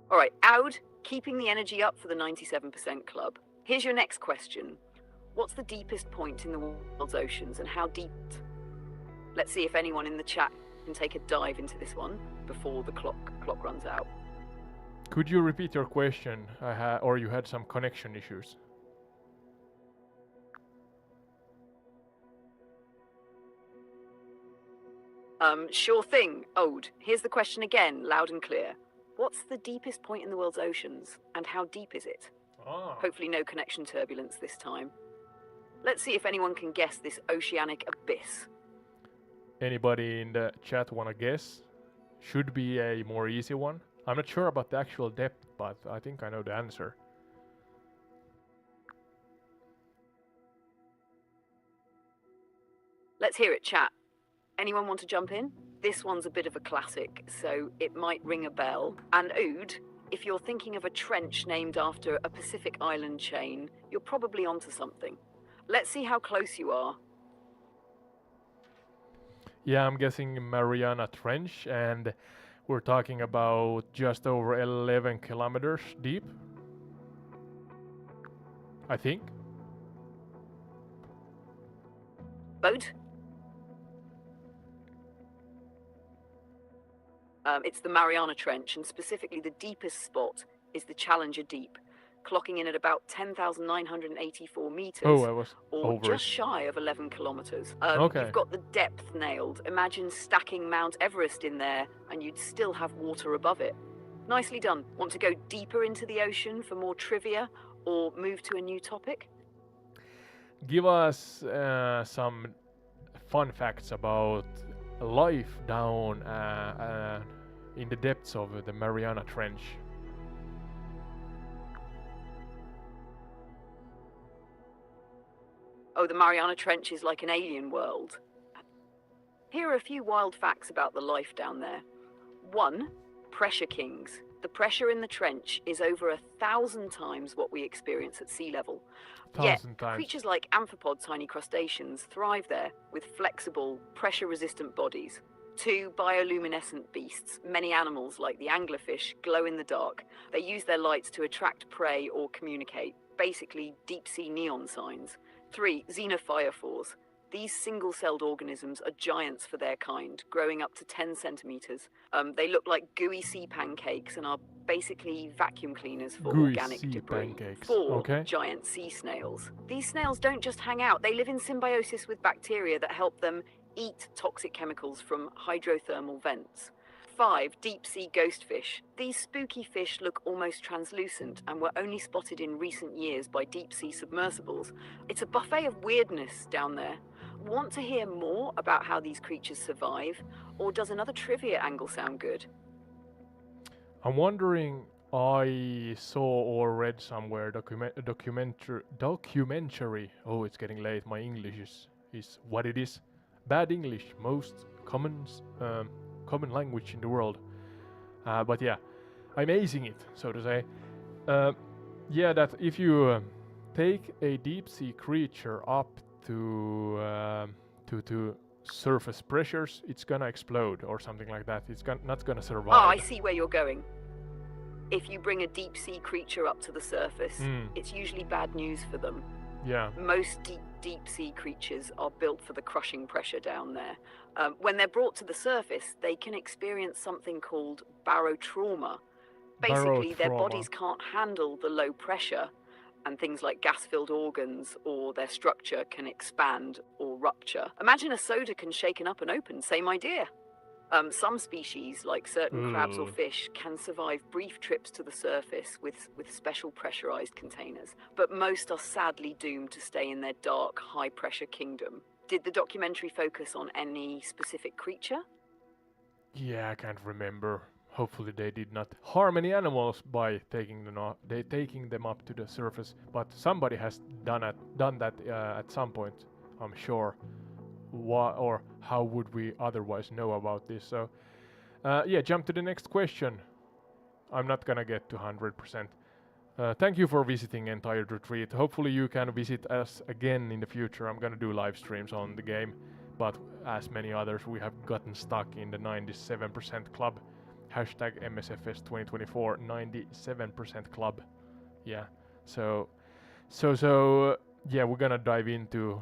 All right, Oud, keeping the energy up for the 97% club. Here's your next question. What's the deepest point in the world's oceans and how deep? Let's see if anyone in the chat can take a dive into this one before the clock runs out. Could you repeat your question? Or you had some connection issues? Sure thing, Ode. Here's the question again, loud and clear. What's the deepest point in the world's oceans, and how deep is it? Ah. Hopefully no connection turbulence this time. Let's see if anyone can guess this oceanic abyss. Anybody in the chat wanna guess? Should be a more easy one. I'm not sure about the actual depth, but I think I know the answer. Let's hear it, chat. Anyone want to jump in? This one's a bit of a classic, so it might ring a bell. And Ood, if you're thinking of a trench named after a Pacific island chain, you're probably onto something. Let's see how close you are. Yeah, I'm guessing Mariana Trench, and we're talking about just over 11 kilometers deep. I think. Boat? It's the Mariana Trench, and specifically the deepest spot is the Challenger Deep. clocking in at about 10,984 meters, Oh, I was or over just it. shy of 11 kilometers. Okay. You've got the depth nailed. Imagine stacking Mount Everest in there, and you'd still have water above it. Nicely done. Want to go deeper into the ocean for more trivia, or move to a new topic? Give us some fun facts about life down in the depths of the Mariana Trench. Oh, the Mariana Trench is like an alien world. Here are a few wild facts about the life down there. 1. Pressure kings. The pressure in the trench is over 1,000 times what we experience at sea level. Yet, 1,000 times. creatures like amphipod tiny crustaceans thrive there with flexible, pressure-resistant bodies. 2. Bioluminescent beasts. Many animals, like the anglerfish, glow in the dark. They use their lights to attract prey or communicate, basically deep-sea neon signs. 3. Xenophyrophores. These single-celled organisms are giants for their kind, growing up to 10 centimeters. They look like gooey sea pancakes and are basically vacuum cleaners for Gooey organic sea debris. pancakes. 4. Okay. Giant sea snails. These snails don't just hang out, they live in symbiosis with bacteria that help them eat toxic chemicals from hydrothermal vents. 5. Deep-sea ghostfish. These spooky fish look almost translucent and were only spotted in recent years by deep-sea submersibles. It's a buffet of weirdness down there. Want to hear more about how these creatures survive, or does another trivia angle sound good? I'm wondering, I saw or read somewhere documentary. Oh, it's getting late. My English is what it is. Bad English, most common language in the world. But yeah, I'm acing it, so to say. Yeah, that if you take a deep sea creature up to surface pressures, it's gonna explode or something like that. It's not gonna survive. Oh, I see where you're going. If you bring a deep sea creature up to the surface, it's usually bad news for them. Yeah. Most deep sea creatures are built for the crushing pressure down there. When they're brought to the surface, they can experience something called barotrauma. Basically, their bodies can't handle the low pressure, and things like gas-filled organs or their structure can expand or rupture. Imagine a soda can shaken up and open, same idea. Some species, like certain crabs or fish, can survive brief trips to the surface with special pressurized containers, but most are sadly doomed to stay in their dark, high-pressure kingdom. Did the documentary focus on any specific creature? Yeah, I can't remember. Hopefully they did not harm any animals by taking them up to the surface, but somebody has done that at some point, I'm sure. Or how would we otherwise know about this? So yeah, jump to the next question. I'm not gonna get to 100%. Thank you for visiting Entitled Retreat. Hopefully you can visit us again in the future. I'm gonna do live streams on the game, but as many others, we have gotten stuck in the 97% club. Hashtag MSFS 2024 97% club. Yeah. So yeah, we're gonna dive into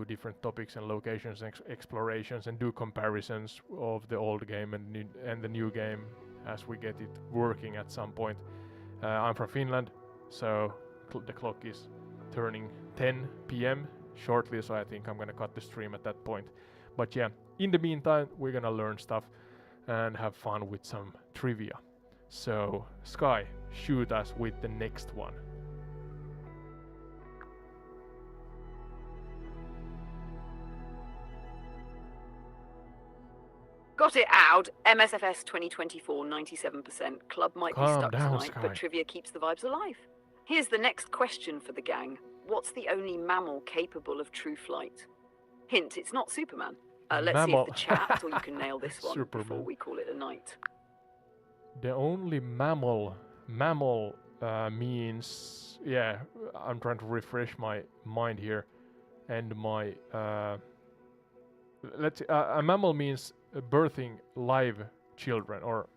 different topics and locations, explorations, and do comparisons of the old game and the new game as we get it working at some point. I'm from Finland, so the clock is turning 10 p.m. shortly, so I think I'm gonna cut the stream at that point. But yeah, in the meantime, we're gonna learn stuff and have fun with some trivia. So, Sky, shoot us with the next one. Got it out. MSFS 2024 97%. Club might be stuck down, tonight, Sky. but trivia keeps the vibes alive. Here's the next question for the gang. What's the only mammal capable of true flight? Hint, it's not Superman. Let's see if the chat or you can nail this one before we call it a night. The only mammal means, yeah, I'm trying to refresh my mind here, and my a mammal means birthing live children or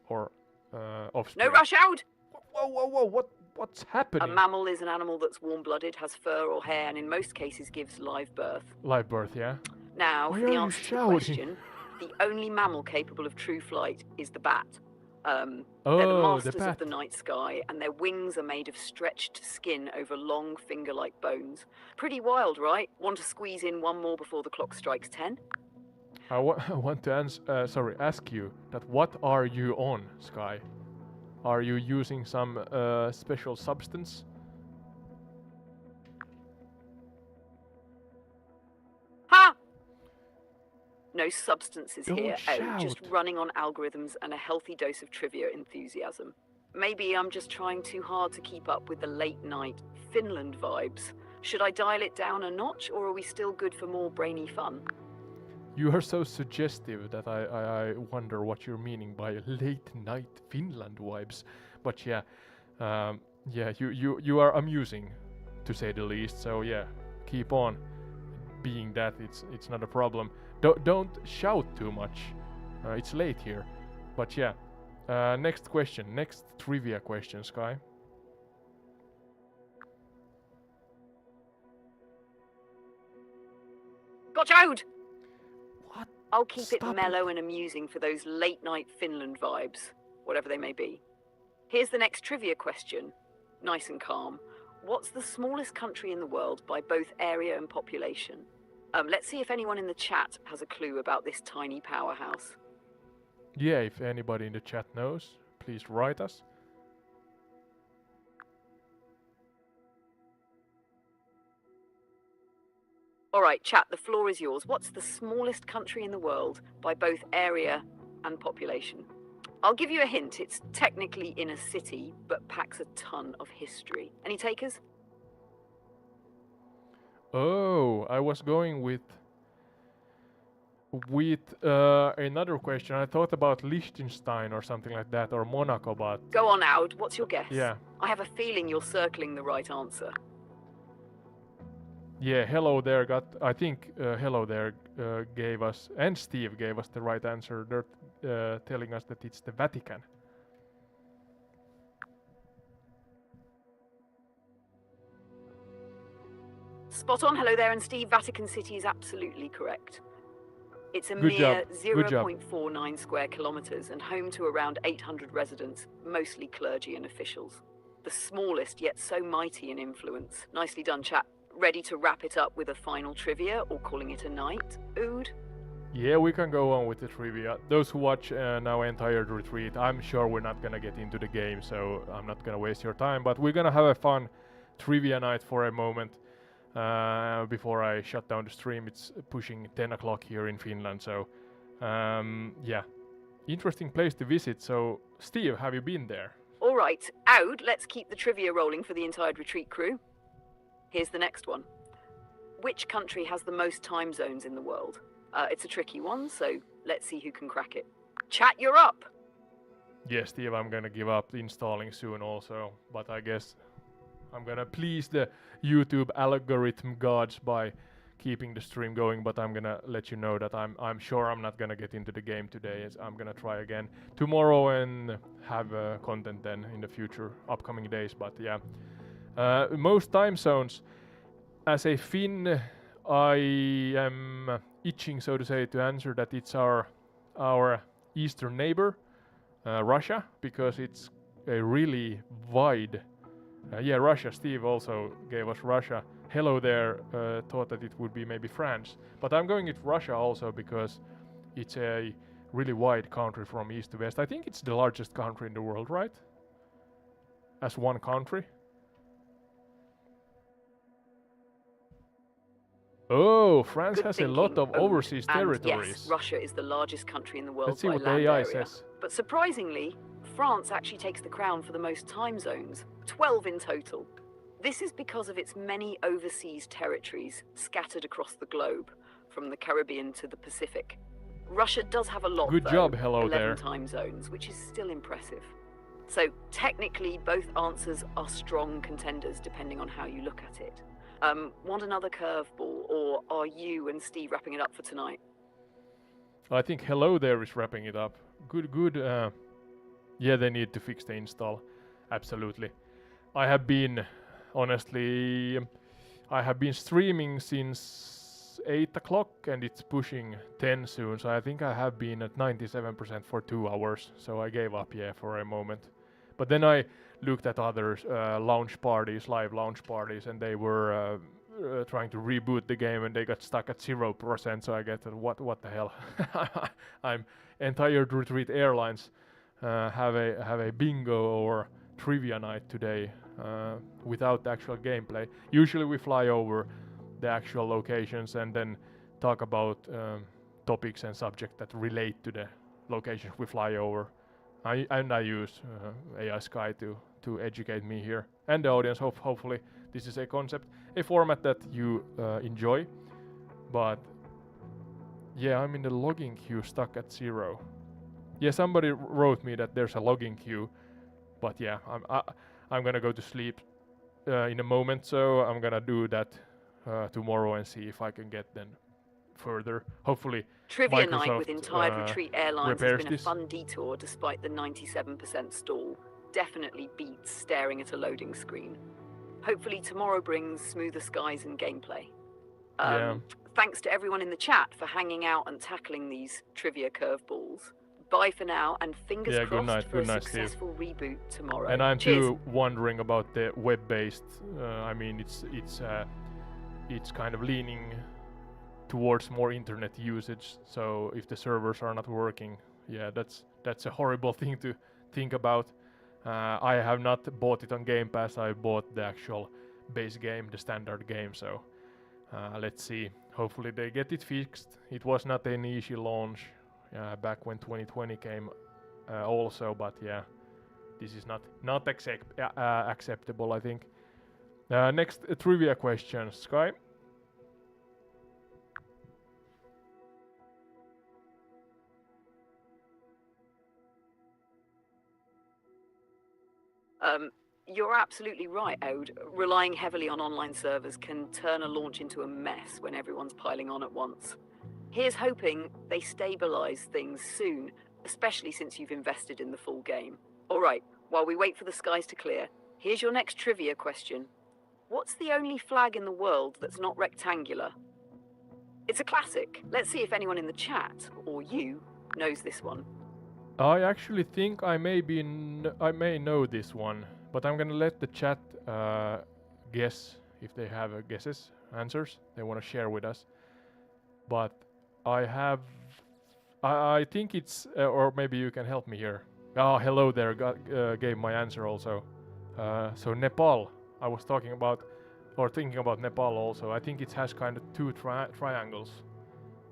offspring. No rush out! Whoa, what's happening? A mammal is an animal that's warm-blooded, has fur or hair, and in most cases gives live birth. Live birth, yeah. Now, Why for are the you answer to the shouting? question, the only mammal capable of true flight is the bat. They're the Oh, the masters of bat. the night sky, and their wings are made of stretched skin over long finger-like bones. Pretty wild, right? Want to squeeze in one more before the clock strikes 10? I want to ask you that what are you on, Sky? Are you using some special substance? Ha! No substances Don't here. Oh, just shout. running on algorithms and a healthy dose of trivia enthusiasm. Maybe I'm just trying too hard to keep up with the late-night Finland vibes. Should I dial it down a notch, or are we still good for more brainy fun? You are so suggestive that I wonder what you're meaning by late night Finland vibes. But yeah, yeah, you are amusing, to say the least. So yeah, keep on being that. It's not a problem. Don't shout too much. It's late here. But yeah, next question, next trivia question, Sky. Got Ode! What? I'll keep Stop it mellow and amusing for those late-night Finland vibes, whatever they may be. Here's the next trivia question. Nice and calm. What's the smallest country in the world by both area and population? Let's see if anyone in the chat has a clue about this tiny powerhouse. Yeah, if anybody in the chat knows, please write us. All right, chat, the floor is yours. What's the smallest country in the world by both area and population? I'll give you a hint. It's technically in a city, but packs a ton of history. Any takers? Oh, I was going with another question. I thought about Liechtenstein or something like that, or Monaco, but Go on, Aud. What's your guess? yeah. I have a feeling you're circling the right answer. Yeah, hello there I think hello there gave us, and Steve gave us the right answer. They're telling us that it's the Vatican. Spot on. Hello there, and Steve. Vatican City is absolutely correct. It's a Good mere job. Good job. 0.49 square kilometers and home to around 800 residents, mostly clergy and officials. The smallest, yet so mighty in influence. Nicely done, chat. Ready to wrap it up with a final trivia, or calling it a night, Ood? Yeah, we can go on with the trivia. Those who watch now entire retreat, I'm sure we're not gonna get into the game, so I'm not gonna waste your time, but we're gonna have a fun trivia night for a moment before I shut down the stream. It's pushing 10 o'clock here in Finland, so yeah, interesting place to visit. So Steve, have you been there? All right, Oud, let's keep the trivia rolling for the entire retreat crew. Here's the next one. Which country has the most time zones in the world? It's a tricky one, so let's see who can crack it. Chat, you're up! Yeah, Steve, I'm gonna give up installing soon also, but I guess I'm gonna please the YouTube algorithm gods by keeping the stream going, but I'm gonna let you know that I'm sure I'm not gonna get into the game today. I'm gonna try again tomorrow and have content then in the future upcoming days, but yeah. Most time zones, as a Finn, I am itching, so to say, to answer that it's our eastern neighbor, Russia, because it's a really wide. Yeah, Russia. Steve also gave us Russia. Hello there. Thought that it would be maybe France, but I'm going with Russia also because it's a really wide country from east to west. I think it's the largest country in the world, right? As one country. Oh, France has a lot of overseas territories. Yes, Russia is the largest country in the world. Let's see by what land AI area. says. But surprisingly, France actually takes the crown for the most time zones, 12 in total. This is because of its many overseas territories scattered across the globe, from the Caribbean to the Pacific. Russia does have a lot, Good though, job, hello 11 there. time zones, which is still impressive. So technically, both answers are strong contenders, depending on how you look at it. Want another curveball, or are you and Steve wrapping it up for tonight? I think hello there is wrapping it up. Good. Yeah, they need to fix the install. Absolutely. Honestly, I have been streaming since 8 o'clock and it's pushing 10 soon, so I think I have been at 97% for 2 hours, so I gave up, yeah, for a moment. But then I looked at other launch parties, live launch parties, and they were trying to reboot the game and they got stuck at 0%, so I get what the hell. I'm Entired Retreat Airlines have a bingo or trivia night today without the actual gameplay. Usually we fly over the actual locations and then talk about topics and subjects that relate to the locations we fly over. I use AI-Sky to educate me here and the audience. Hopefully this is a concept, a format that you enjoy. But yeah, I'm in the logging queue stuck at 0. Yeah, somebody wrote me that there's a logging queue, but yeah, I'm gonna go to sleep in a moment, so I'm gonna do that tomorrow and see if I can get then further. Hopefully Trivia Microsoft night with Entired Retreat Airlines has been a this. fun detour despite the 97% stall. Definitely beats staring at a loading screen. Hopefully tomorrow brings smoother skies and gameplay. Yeah. Thanks to everyone in the chat for hanging out and tackling these trivia curveballs. Bye for now, and fingers Yeah, good crossed night, for good a night, Steve. successful reboot tomorrow. And I'm Cheers. too wondering about the web-based. I mean, it's kind of leaning towards more internet usage. So if the servers are not working, yeah, that's a horrible thing to think about. I have not bought it on Game Pass. I bought the actual base game, the standard game. So let's see. Hopefully they get it fixed. It was not an easy launch back when 2020 came also, but yeah, this is not acceptable, I think. Next trivia question, Sky. You're absolutely right, Ode. Relying heavily on online servers can turn a launch into a mess when everyone's piling on at once. Here's hoping they stabilize things soon, especially since you've invested in the full game. All right, while we wait for the skies to clear, here's your next trivia question. What's the only flag in the world that's not rectangular? It's a classic. Let's see if anyone in the chat, or you, knows this one. I actually think I may know this one, but I'm gonna let the chat guess if they have answers they want to share with us. But I think it's, or maybe you can help me here. Oh, hello there, gave my answer also. So Nepal, I was talking about, or thinking about Nepal also. I think it has kind of two triangles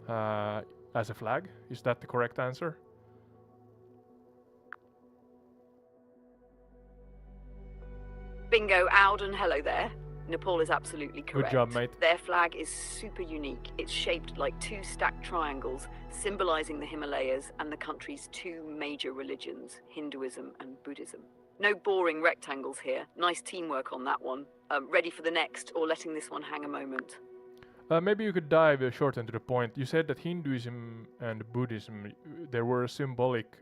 as a flag. Is that the correct answer? Bingo, Auden, hello there. Nepal is absolutely correct. Good job, mate. Their flag is super unique. It's shaped like two stacked triangles, symbolizing the Himalayas and the country's two major religions, Hinduism and Buddhism. No boring rectangles here. Nice teamwork on that one. Ready for the next, or letting this one hang a moment? Maybe you could dive short into the point. You said that Hinduism and Buddhism, there were a symbolic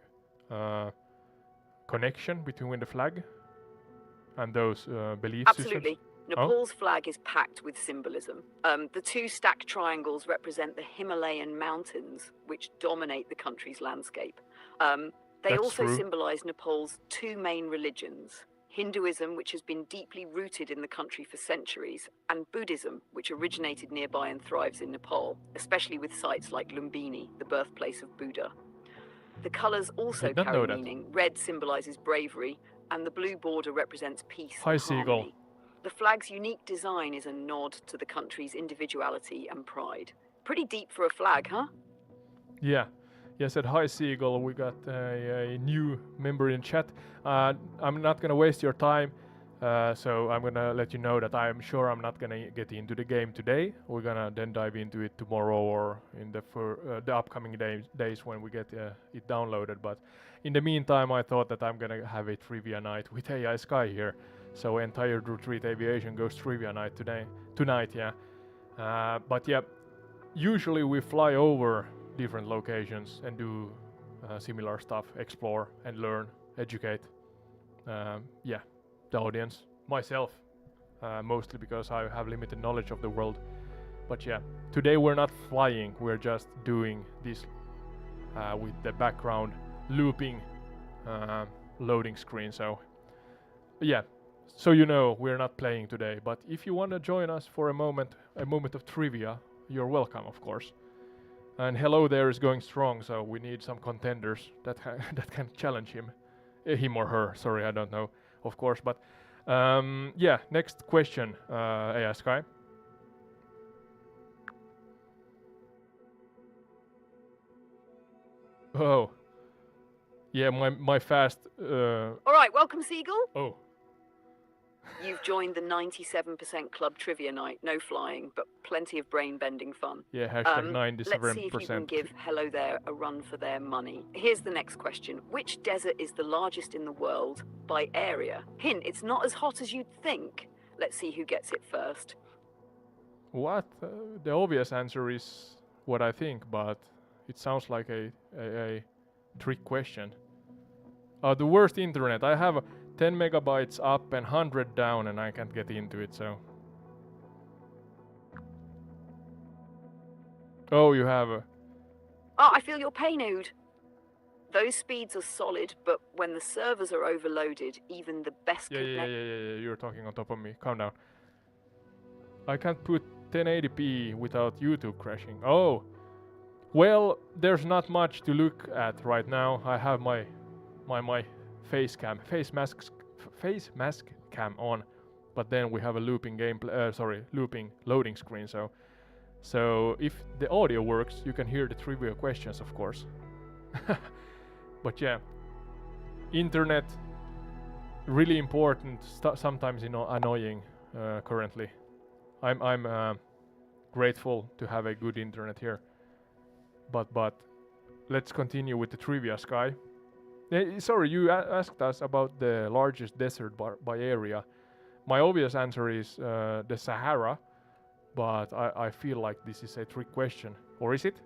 connection between the flag and those belief systems? Absolutely. Nepal's flag is packed with symbolism. The two stacked triangles represent the Himalayan mountains, which dominate the country's landscape. They That's also true. symbolize Nepal's two main religions, Hinduism, which has been deeply rooted in the country for centuries, and Buddhism, which originated nearby and thrives in Nepal, especially with sites like Lumbini, the birthplace of Buddha. The colors also Did not know carry that. meaning. Red symbolizes bravery, and the blue border represents peace Hi, and Seagull. harmony. The flag's unique design is a nod to the country's individuality and pride. Pretty deep for a flag, huh? Yeah. Yeah, said hi, Seagull. We got a new member in chat. I'm not gonna waste your time, so I'm gonna let you know that I'm sure I'm not gonna get into the game today. We're gonna then dive into it tomorrow or in the upcoming days when we get it downloaded. But in the meantime, I thought that I'm gonna have a trivia night with AI-Sky here. So Entired Retreat Aviation goes trivia night tonight, yeah. But yeah, usually we fly over different locations and do similar stuff, explore and learn, educate. Yeah, the audience, myself, mostly because I have limited knowledge of the world. But yeah, today we're not flying, we're just doing this with the background looping loading screen. So yeah, so you know we're not playing today, but if you want to join us for a moment of trivia, you're welcome, of course. And hello there is going strong, so we need some contenders that that can challenge him or her. Sorry, I don't know, of course. But yeah, next question, AI Sky. Oh, yeah, my fast. All right, welcome, Seagull. Oh. You've joined the 97% club trivia night. No flying, but plenty of brain-bending fun. Yeah, hashtag 97%. Let's see if you can give Hello There a run for their money. Here's the next question. Which desert is the largest in the world by area? Hint, it's not as hot as you'd think. Let's see who gets it first. What? The obvious answer is what I think, but it sounds like a trick question. The worst internet. I have 10 megabytes up and 100 down and I can't get into it, so... Oh, you have a... Oh, I feel your pain, Ode. Those speeds are solid, but when the servers are overloaded, even the best Yeah, you're talking on top of me. Calm down. I can't put 1080p without YouTube crashing. Oh! Well, there's not much to look at right now. I have my face mask cam on, but then we have a looping looping loading screen. So if the audio works, you can hear the trivia questions, of course. But yeah, internet really important. Sometimes annoying. Currently, I'm grateful to have a good internet here. But let's continue with the trivia, Sky. Sorry, you asked us about the largest desert by area. My obvious answer is the Sahara, but I feel like this is a trick question. Or is it?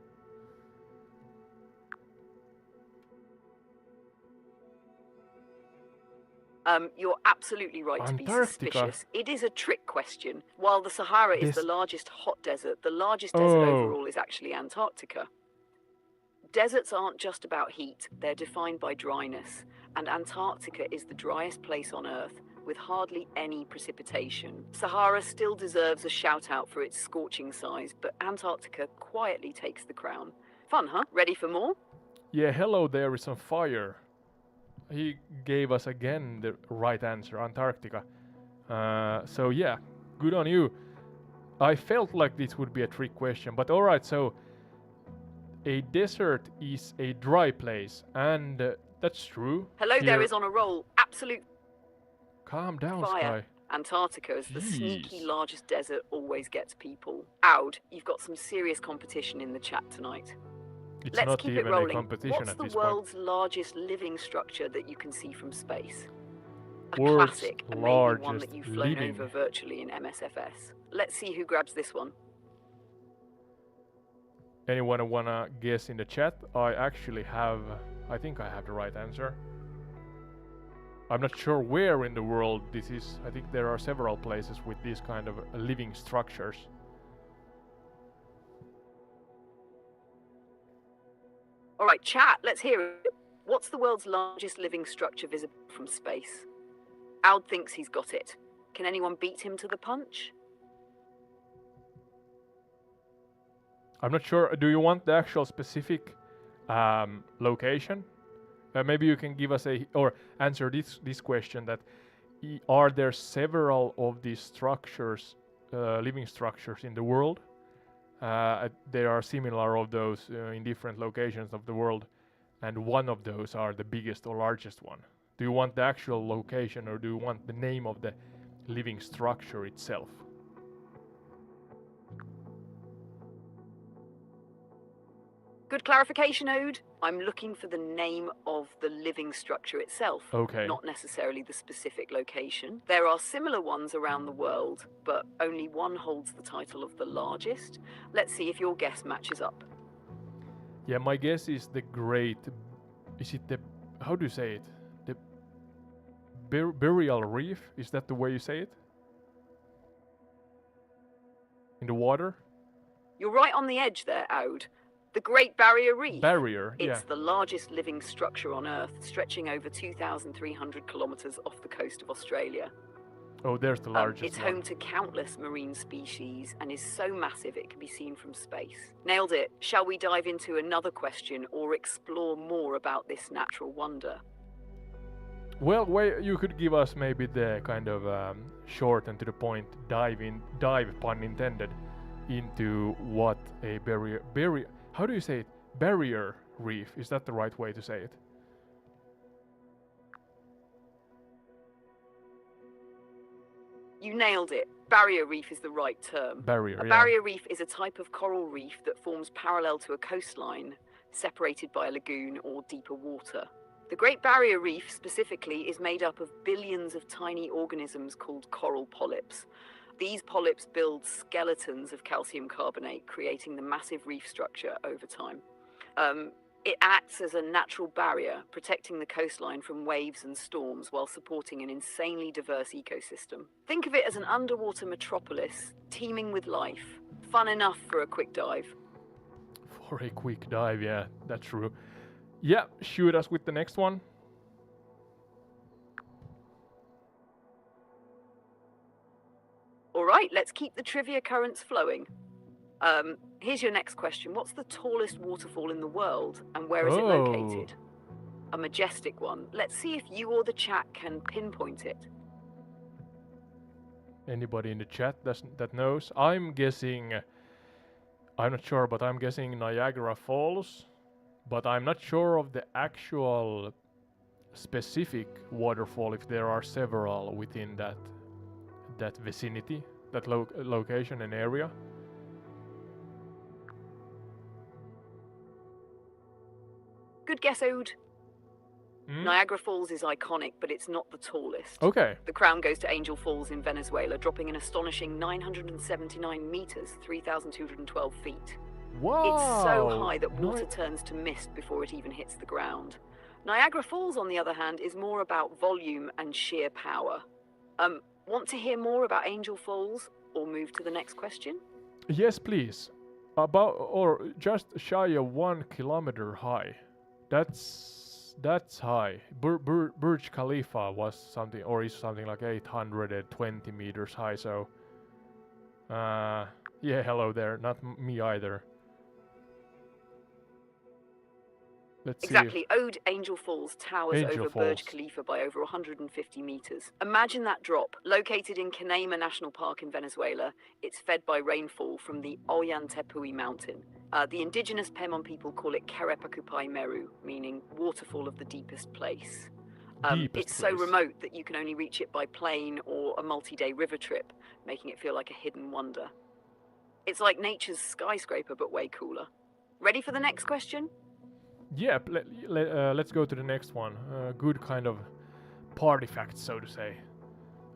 You're absolutely right to be suspicious. It is a trick question. While the Sahara is the largest hot desert, the largest desert overall is actually Antarctica. Deserts aren't just about heat, they're defined by dryness, and Antarctica is the driest place on Earth, with hardly any precipitation. Sahara still deserves a shout out for its scorching size, but Antarctica quietly takes the crown. Fun, huh? Ready for more? Yeah, hello there is on fire. He gave us again the right answer, Antarctica. So yeah, good on you. I felt like this would be a trick question, but alright, so a desert is a dry place, and that's true. Hello there is on a roll. Absolute calm down, fire. Sky. Antarctica is the sneaky largest desert, always gets people. Ode, you've got some serious competition in the chat tonight. It's Let's not keep even it rolling. a competition What's at the this world's largest living structure that you can see from space? A World's classic, and maybe one largest that you've flown living. over virtually in MSFS. Let's see who grabs this one. Anyone wanna guess in the chat? I think I have the right answer. I'm not sure where in the world this is. I think there are several places with these kind of living structures. All right, chat, let's hear it. What's the world's largest living structure visible from space? Ode thinks he's got it. Can anyone beat him to the punch? I'm not sure. Do you want the actual specific location? Maybe you can give us or answer this question that are there several of these structures, living structures in the world? There are similar of those in different locations of the world, and one of those are the biggest or largest one. Do you want the actual location, or do you want the name of the living structure itself? Good clarification, Ode. I'm looking for the name of the living structure itself, not necessarily the specific location. There are similar ones around the world, but only one holds the title of the largest. Let's see if your guess matches up. Yeah, my guess is the Great... Is it the... How do you say it? The Burial Reef? Is that the way you say it? In the water? You're right on the edge there, Ode. The Great Barrier Reef. Barrier, yeah. It's the largest living structure on Earth, stretching over 2,300 kilometers off the coast of Australia. Oh, there's the largest It's one. home to countless marine species and is so massive it can be seen from space. Nailed it. Shall we dive into another question or explore more about this natural wonder? Well, you could give us maybe the kind of short and to the point dive pun intended, into what a barrier, how do you say it? Barrier reef, is that the right way to say it? You nailed it. Barrier reef is the right term. Barrier, A yeah. barrier reef is a type of coral reef that forms parallel to a coastline, separated by a lagoon or deeper water. The Great Barrier Reef specifically is made up of billions of tiny organisms called coral polyps. These polyps build skeletons of calcium carbonate, creating the massive reef structure over time. It acts as a natural barrier, protecting the coastline from waves and storms while supporting an insanely diverse ecosystem. Think of it as an underwater metropolis, teeming with life. Fun enough for a quick dive. For a quick dive, yeah, that's true. Yeah, shoot us with the next one. All right, let's keep the trivia currents flowing. Here's your next question. What's the tallest waterfall in the world and where is it located? A majestic one. Let's see if you or the chat can pinpoint it. Anybody in the chat that knows? I'm guessing, I'm not sure, but I'm guessing Niagara Falls. But I'm not sure of the actual specific waterfall, if there are several within that vicinity, that location and area. Good guess, Ode. Niagara Falls is iconic, but it's not the tallest. Okay. The crown goes to Angel Falls in Venezuela, dropping an astonishing 979 meters, 3,212 feet. Wow! It's so high that water turns to mist before it even hits the ground. Niagara Falls, on the other hand, is more about volume and sheer power. Want to hear more about Angel Falls or move to the next question? Yes, please. About or just shy of 1 kilometer high. That's high. Burj Khalifa was something, or is something like 820 meters high. So, yeah, hello there. Not me either. Let's Exactly. see. Ode Angel Falls towers over Burj Khalifa by over 150 meters. Imagine that drop. Located in Canaima National Park in Venezuela, it's fed by rainfall from the Ollantaytambo mountain. The indigenous Pemon people call it Kerepakupai Meru, meaning waterfall of the deepest place. It's so remote that you can only reach it by plane or a multi-day river trip, making it feel like a hidden wonder. It's like nature's skyscraper, but way cooler. Ready for the next question? Yeah, let's go to the next one. Good kind of party facts, so to say.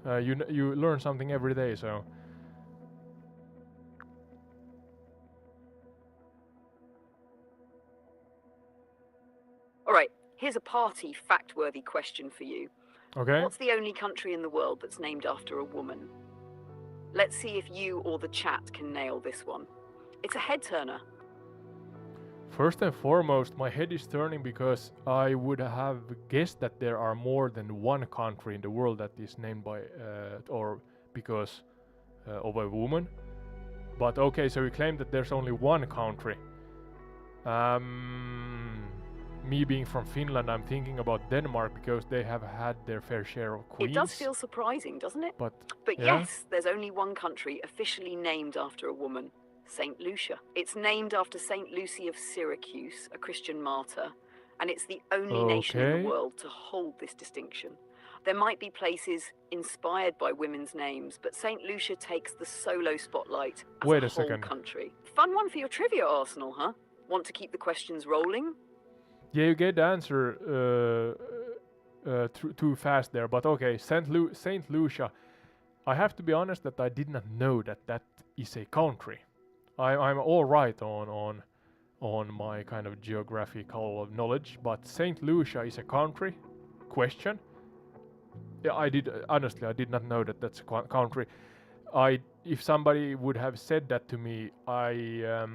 You learn something every day, so. All right, here's a party fact-worthy question for you. Okay. What's the only country in the world that's named after a woman? Let's see if you or the chat can nail this one. It's a head-turner. First and foremost, my head is turning because I would have guessed that there are more than one country in the world that is named by or because of a woman. But okay, so we claim that there's only one country. Me being from Finland, I'm thinking about Denmark because they have had their fair share of queens. It does feel surprising, doesn't it? But yeah. Yes, there's only one country officially named after a woman. St. Lucia. It's named after St. Lucy of Syracuse, a Christian martyr, and it's the only nation in the world to hold this distinction. There might be places inspired by women's names, but St. Lucia takes the solo spotlight as a whole country. Fun one for your trivia arsenal, huh? Want to keep the questions rolling? Yeah, you get the answer too fast there, but okay, St. Lucia. I have to be honest that I did not know that is a country. I'm all right on my kind of geographical knowledge, but St. Lucia is a country? Question? Yeah, I did not know that that's a country. I if somebody would have said that to me, I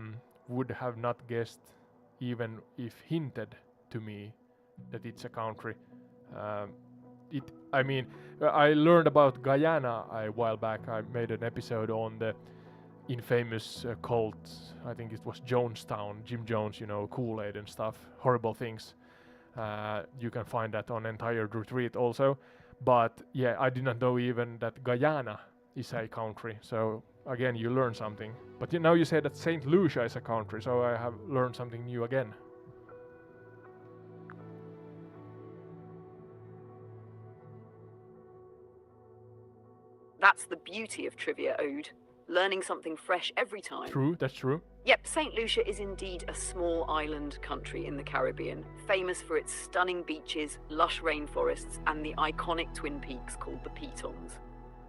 would have not guessed, even if hinted to me that it's a country. Um, I mean, I learned about Guyana a while back. I made an episode on the infamous cult. I think it was Jonestown, Jim Jones, you know, Kool-Aid and stuff, horrible things. You can find that on entire retreat also. But yeah, I did not know even that Guyana is a country. So again, you learn something. But now you say that Saint Lucia is a country, so I have learned something new again. That's the beauty of Trivia Ode. Learning something fresh every time. True, that's true. Yep, St. Lucia is indeed a small island country in the Caribbean, famous for its stunning beaches, lush rainforests, and the iconic twin peaks called the Pitons.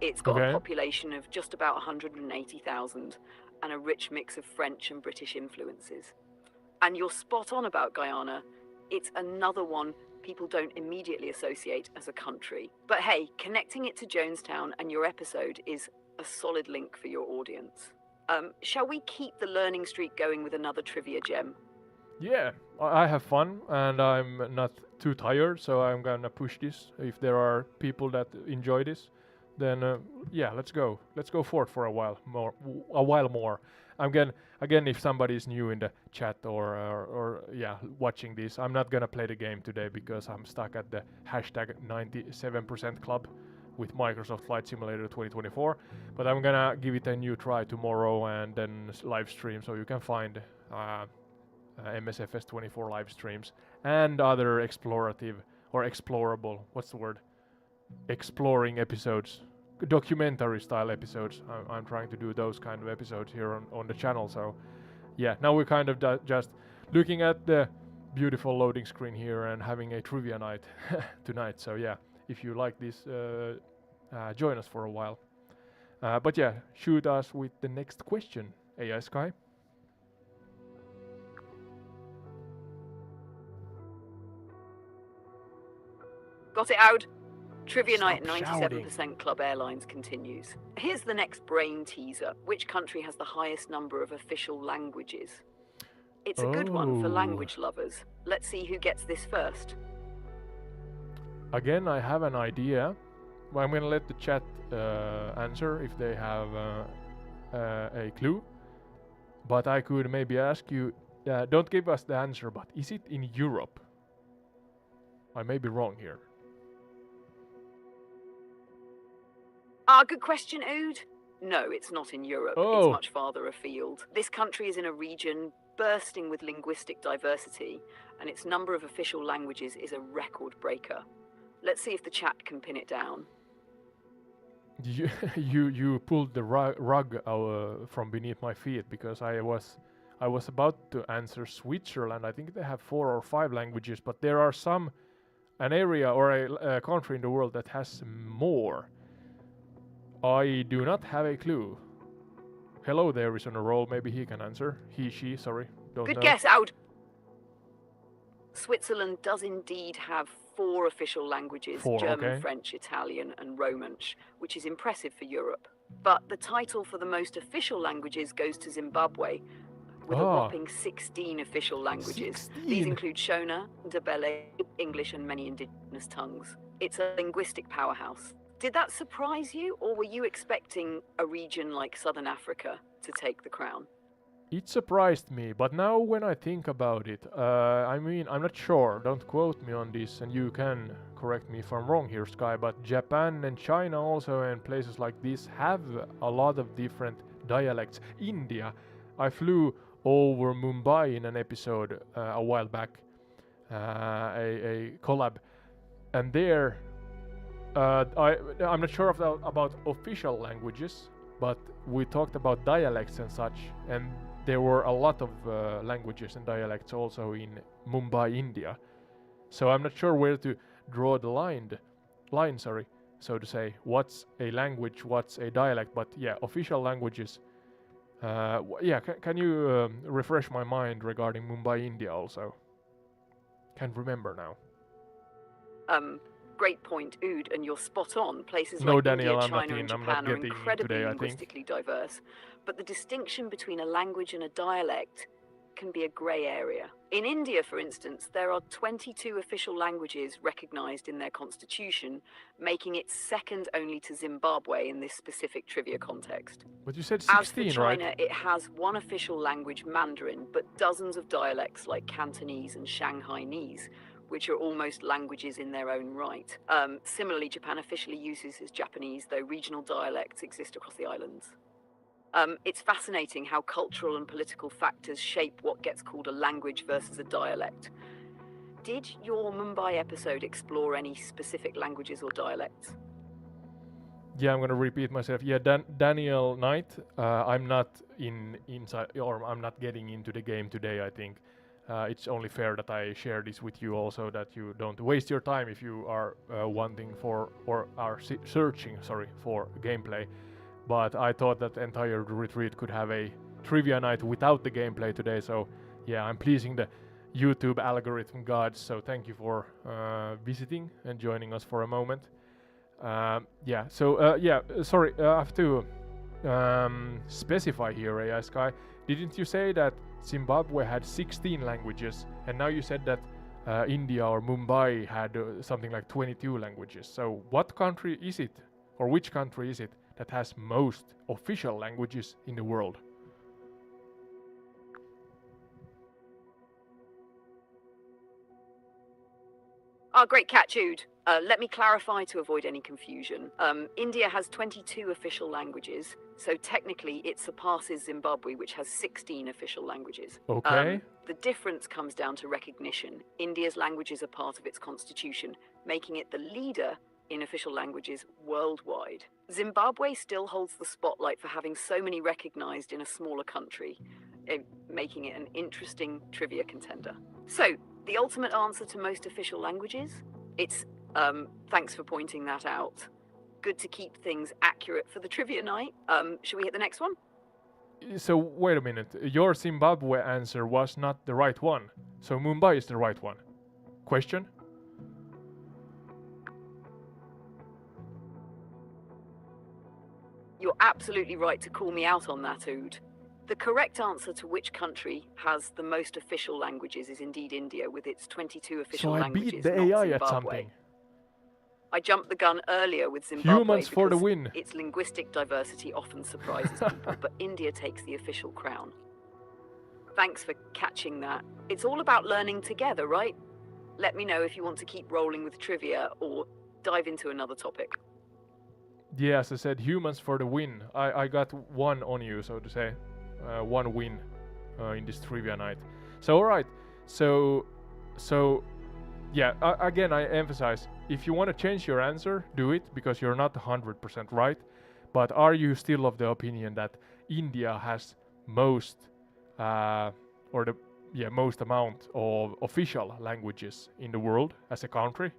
It's got a population of just about 180,000 and a rich mix of French and British influences. And you're spot on about Guyana. It's another one people don't immediately associate as a country. But hey, connecting it to Jonestown and your episode is a solid link for your audience. Shall we keep the learning streak going with another trivia gem? Yeah, I have fun and I'm not too tired, so I'm gonna push this. If there are people that enjoy this, then yeah, let's go. Let's go for it for a while more. Again, if somebody is new in the chat or yeah, watching this, I'm not gonna play the game today because I'm stuck at the hashtag 97% club with Microsoft Flight Simulator 2024, but I'm gonna give it a new try tomorrow and then live stream, so you can find MSFS 24 live streams and other explorative or explorable, what's the word? Exploring episodes, documentary style episodes. I'm trying to do those kind of episodes here on the channel, so yeah, now we're kind of just looking at the beautiful loading screen here and having a trivia night tonight, so yeah. If you like this, join us for a while. But yeah, shoot us with the next question, AI Sky. Got it out. Trivia night at Stop 97% Club Airlines continues. Here's the next brain teaser. Which country has the highest number of official languages? It's a good one for language lovers. Let's see who gets this first. Again, I have an idea. Well, I'm gonna let the chat answer if they have a clue. But I could maybe ask you, don't give us the answer, but is it in Europe? I may be wrong here. Good question, Ode. No, it's not in Europe. Oh. It's much farther afield. This country is in a region bursting with linguistic diversity, and its number of official languages is a record breaker. Let's see if the chat can pin it down. You pulled the rug from beneath my feet, because I was about to answer Switzerland. I think they have 4 or 5 languages, but there are an area or a country in the world that has more. I do not have a clue. Hello there is on a roll. Maybe he can answer. He, she, sorry. Don't know. Good guess, out. Switzerland does indeed have 4 official languages, 4, German, okay. French, Italian and Romansh, which is impressive for Europe. But the title for the most official languages goes to Zimbabwe, with a whopping 16 official languages. 16. These include Shona, Ndebele, English and many indigenous tongues. It's a linguistic powerhouse. Did that surprise you, or were you expecting a region like Southern Africa to take the crown? It surprised me, but now when I think about it, I mean, I'm not sure, don't quote me on this, and you can correct me if I'm wrong here, Sky, but Japan and China also and places like this have a lot of different dialects. India, I flew over Mumbai in an episode a while back, a collab, and there, I'm not sure about official languages, but we talked about dialects and such, and there were a lot of languages and dialects also in Mumbai, India. So I'm not sure where to draw the line, so to say. What's a language, what's a dialect, but yeah, official languages. Yeah, can you refresh my mind regarding Mumbai, India also? Can't remember now. Great point, Ood, and you're spot on. Places No, like Daniel, India, I'm not China, in. and I'm not Japan are getting in incredibly today, I think. linguistically diverse. But the distinction between a language and a dialect can be a grey area. In India, for instance, there are 22 official languages recognized in their constitution, making it second only to Zimbabwe in this specific trivia context. But you said As for 16, China, right? it has one official language, Mandarin, but dozens of dialects like Cantonese and Shanghainese, which are almost languages in their own right. Similarly, Japan officially uses as Japanese, though regional dialects exist across the islands. It's fascinating how cultural and political factors shape what gets called a language versus a dialect. Did your Mumbai episode explore any specific languages or dialects? Yeah, I'm gonna repeat myself. Yeah, Daniel Knight. I'm not inside, or I'm not getting into the game today. I think it's only fair that I share this with you also, that you don't waste your time if you are wanting for or are searching, for gameplay. But I thought that entire retreat could have a trivia night without the gameplay today. So yeah, I'm pleasing the YouTube algorithm gods. So thank you for visiting and joining us for a moment. Sorry, I have to specify here, AI Sky. Didn't you say that Zimbabwe had 16 languages, and now you said that India or Mumbai had something like 22 languages? So what country is it, or which country is it that has most official languages in the world? Great catch, Ood. Let me clarify to avoid any confusion. India has 22 official languages, so technically it surpasses Zimbabwe, which has 16 official languages. Okay. The difference comes down to recognition. India's languages are part of its constitution, making it the leader in official languages worldwide. Zimbabwe still holds the spotlight for having so many recognized in a smaller country, making it an interesting trivia contender. So, the ultimate answer to most official languages? It's, thanks for pointing that out. Good to keep things accurate for the trivia night. Shall we hit the next one? So wait a minute, your Zimbabwe answer was not the right one. So Mumbai is the right one. Question? You're absolutely right to call me out on that, Ood. The correct answer to which country has the most official languages is indeed India, with its 22 official So I languages, beat the not AI Zimbabwe. at something. I jumped the gun earlier with Zimbabwe Humans for the because win. its linguistic diversity often surprises people, but India takes the official crown. Thanks for catching that. It's all about learning together, right? Let me know if you want to keep rolling with trivia or dive into another topic. Yes, I said humans for the win. I got one on you, so to say. One win in this trivia night. So alright, so yeah, again I emphasize, if you want to change your answer, do it, because you're not 100% right. But are you still of the opinion that India has most most amount of official languages in the world as a country?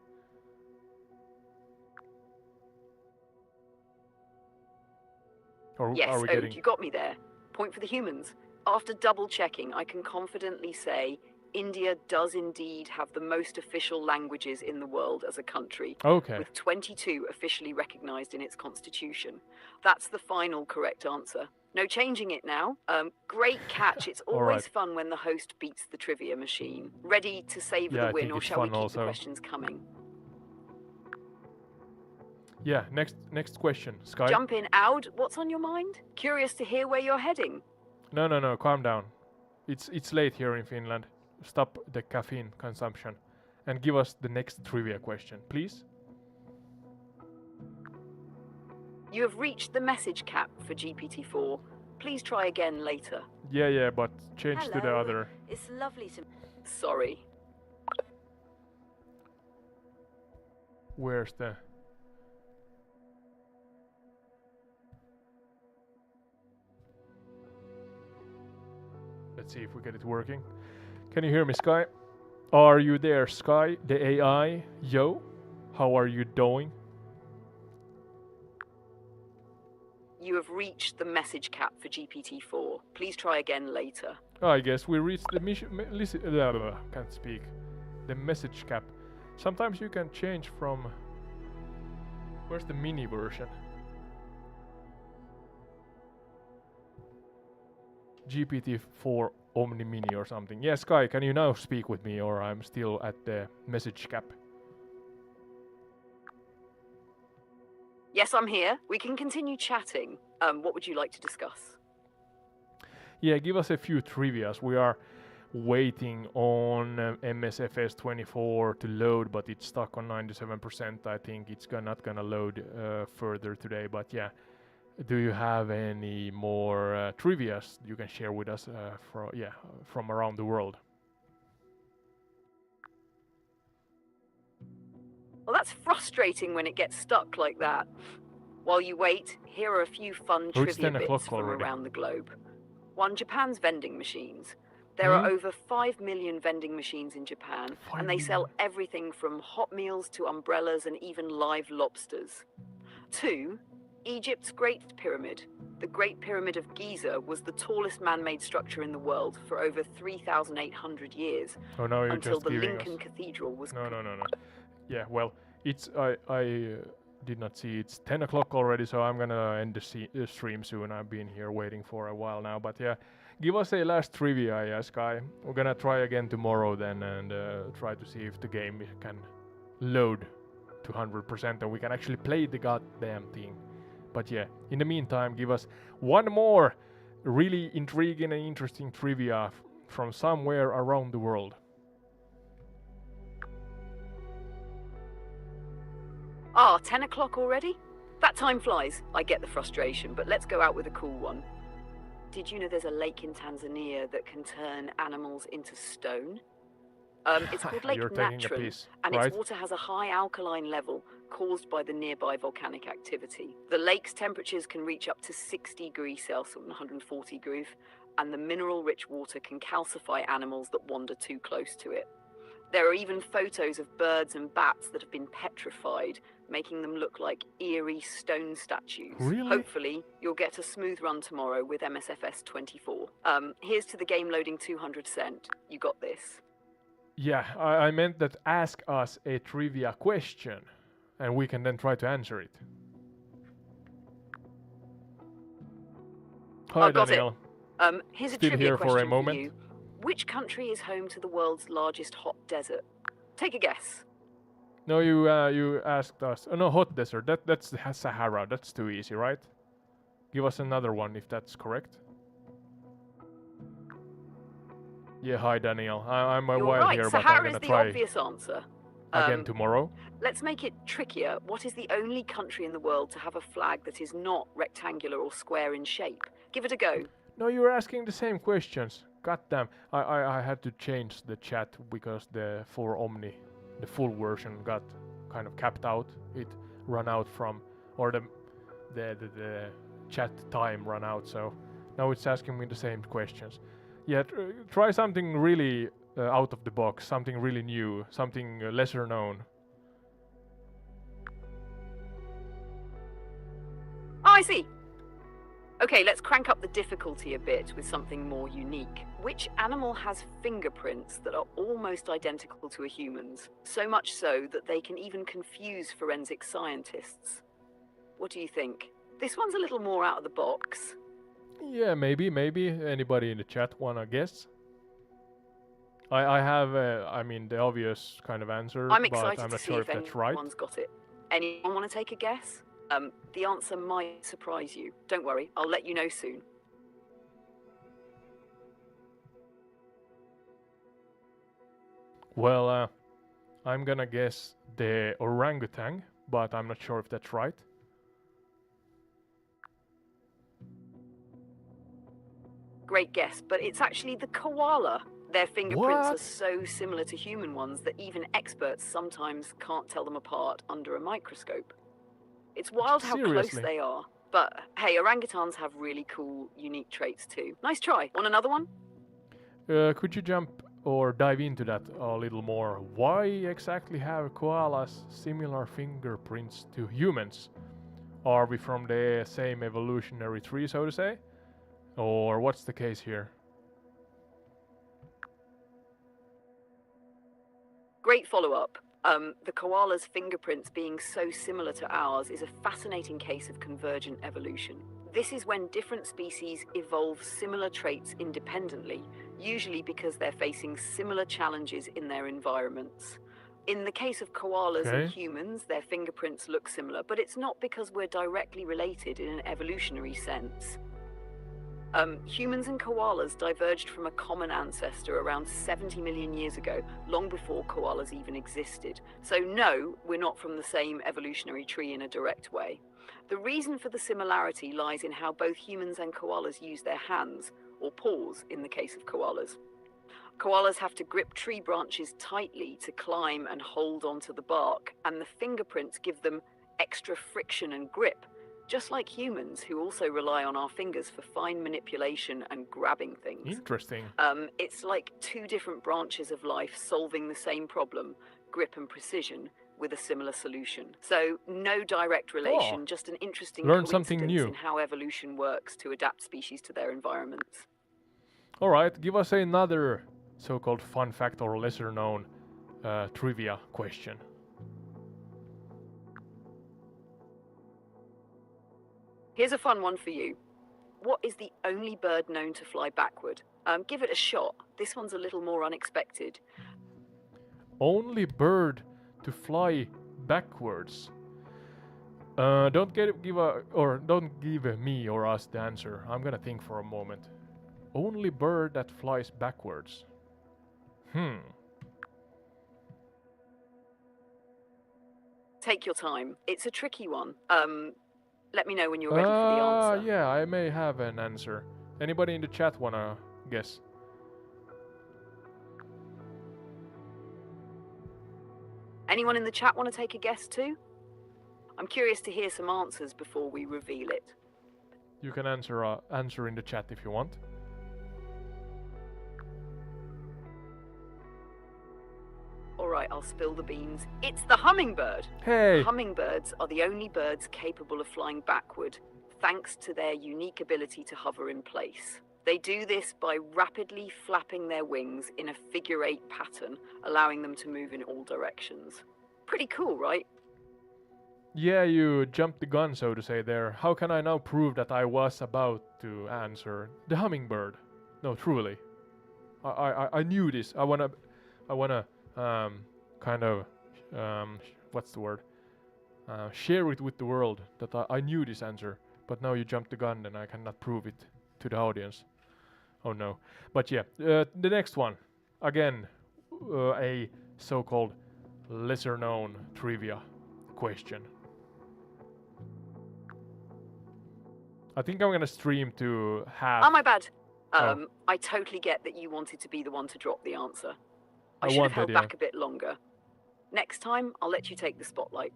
Or Yes, are we Ode, getting... you got me there. Point for the humans. After double checking, I can confidently say India does indeed have the most official languages in the world as a country, Okay. with 22 officially recognized in its constitution. That's the final correct answer. No changing it now. Great catch. It's All always right. fun when the host beats the trivia machine. Ready to savor Yeah, the I win, think or it's shall we fun keep also. the questions coming? Yeah, next question, Sky. Jump in, Aud. What's on your mind? Curious to hear where you're heading. No, calm down. It's late here in Finland. Stop the caffeine consumption and give us the next trivia question, please. You have reached the message cap for GPT-4. Please try again later. Yeah, but change to the Hello. other. It's lovely to... Sorry. Where's the... Let's see if we get it working. Can you hear me, Sky? Are you there, Sky? The AI? Yo? How are you doing? You have reached the message cap for GPT-4. Please try again later. I guess we reached the can't speak. The message cap. Sometimes you can change from Where's the mini version? GPT-4 Omni Mini or something. Yeah, Sky, can you now speak with me, or I'm still at the message cap? Yes, I'm here. We can continue chatting. What would you like to discuss? Yeah, give us a few trivias. We are waiting on MSFS 24 to load, but it's stuck on 97%. I think it's not gonna load further today. But yeah, do you have any more trivias you can share with us from around the world? Well, that's frustrating when it gets stuck like that. While you wait, here are a few fun Oh, it's trivia 10 bits o'clock from already. around the globe. 1. Japan's vending machines. There are over 5 million vending machines in Japan, and they sell everything from hot meals to umbrellas and even live lobsters. 2. Egypt's Great Pyramid. The Great Pyramid of Giza was the tallest man-made structure in the world for over 3,800 years, Oh, no, you're until just the giving Lincoln us... Cathedral was... No. Yeah, well, it's... I did not see it's 10 o'clock already, so I'm gonna end the stream soon. I've been here waiting for a while now, but yeah. Give us a last trivia, yeah, Sky. We're gonna try again tomorrow then, and try to see if the game can load to 100% and we can actually play the goddamn thing. But yeah, in the meantime, give us one more really intriguing and interesting trivia from somewhere around the world. Ah, 10 o'clock already? That time flies. I get the frustration, but let's go out with a cool one. Did you know there's a lake in Tanzania that can turn animals into stone? It's called Lake You're taking a Natron, piece, and right? its water has a high alkaline level caused by the nearby volcanic activity. The lake's temperatures can reach up to 60 degrees Celsius, 140 degrees, and the mineral-rich water can calcify animals that wander too close to it. There are even photos of birds and bats that have been petrified, making them look like eerie stone statues. Really? Hopefully, you'll get a smooth run tomorrow with MSFS 24. Here's to the game loading 200%. You got this. Yeah, I meant that ask us a trivia question, and we can then try to answer it. Hi, got Daniel. it. Here's Still a trivia here for a question moment? for you. Which country is home to the world's largest hot desert? Take a guess. No, you asked us. Oh no, hot desert. That's the Sahara. That's too easy, right? Give us another one if that's correct. Yeah, hi Daniel. I'm a You're while right. here, but I'm Sahara gonna is the try obvious answer. again tomorrow. Let's make it trickier. What is the only country in the world to have a flag that is not rectangular or square in shape? Give it a go. No, you were asking the same questions. God damn. I had to change the chat because the for Omni, the full version got kind of capped out. It ran out from, or the chat time ran out. So now it's asking me the same questions. Yeah, try something really out of the box, something really new, something lesser known. Oh, I see. Okay, let's crank up the difficulty a bit with something more unique. Which animal has fingerprints that are almost identical to a human's? So much so that they can even confuse forensic scientists. What do you think? This one's a little more out of the box. Yeah, maybe. Anybody in the chat wanna guess? I have, I mean, the obvious kind of answer, I'm but excited I'm to not see sure if if that's right. anyone's got it. Anyone want to take a guess? The answer might surprise you. Don't worry, I'll let you know soon. Well, I'm gonna guess the orangutan, but I'm not sure if that's right. Great guess, but it's actually the koala. Their fingerprints What? are so similar to human ones that even experts sometimes can't tell them apart under a microscope. It's wild how close Seriously? they are. But hey, orangutans have really cool, unique traits too. Nice try. Want another one? Could you jump or dive into that a little more? Why exactly have koalas similar fingerprints to humans? Are we from the same evolutionary tree, so to say? Or what's the case here? Great follow-up. The koala's fingerprints being so similar to ours is a fascinating case of convergent evolution. This is when different species evolve similar traits independently, usually because they're facing similar challenges in their environments. In the case of koalas and humans, their fingerprints look similar, but it's not because we're directly related in an evolutionary sense. Humans and koalas diverged from a common ancestor around 70 million years ago, long before koalas even existed. So no, we're not from the same evolutionary tree in a direct way. The reason for the similarity lies in how both humans and koalas use their hands, or paws in the case of koalas. Koalas have to grip tree branches tightly to climb and hold onto the bark, and the fingerprints give them extra friction and grip, just like humans who also rely on our fingers for fine manipulation and grabbing things. Interesting. It's like two different branches of life solving the same problem, grip and precision, with a similar solution. So no direct relation, just an interesting Learn coincidence something new. in how evolution works to adapt species to their environments. All right, give us another so-called fun fact or lesser known trivia question. Here's a fun one for you. What is the only bird known to fly backward? Give it a shot. This one's a little more unexpected. Only bird to fly backwards. Don't give me or us the answer. I'm gonna think for a moment. Only bird that flies backwards. Take your time. It's a tricky one. Let me know when you're ready for the answer. Yeah, I may have an answer. Anybody in the chat wanna guess? Anyone in the chat want to take a guess too? I'm curious to hear some answers before we reveal it. You can answer in the chat if you want. Alright, I'll spill the beans. It's the hummingbird! Hey! Hummingbirds are the only birds capable of flying backward, thanks to their unique ability to hover in place. They do this by rapidly flapping their wings in a figure-8 pattern, allowing them to move in all directions. Pretty cool, right? Yeah, you jumped the gun, so to say there. How can I now prove that I was about to answer the hummingbird? No, truly. I knew this. I wanna kind of what's the word? Share it with the world that I knew this answer, but now you jumped the gun and I cannot prove it to the audience. Oh no. But yeah, the next one. Again, a so-called lesser known trivia question. I think I'm gonna stream to half. Oh, my bad. I totally get that you wanted to be the one to drop the answer. I should have held back a bit longer. Next time, I'll let you take the spotlight.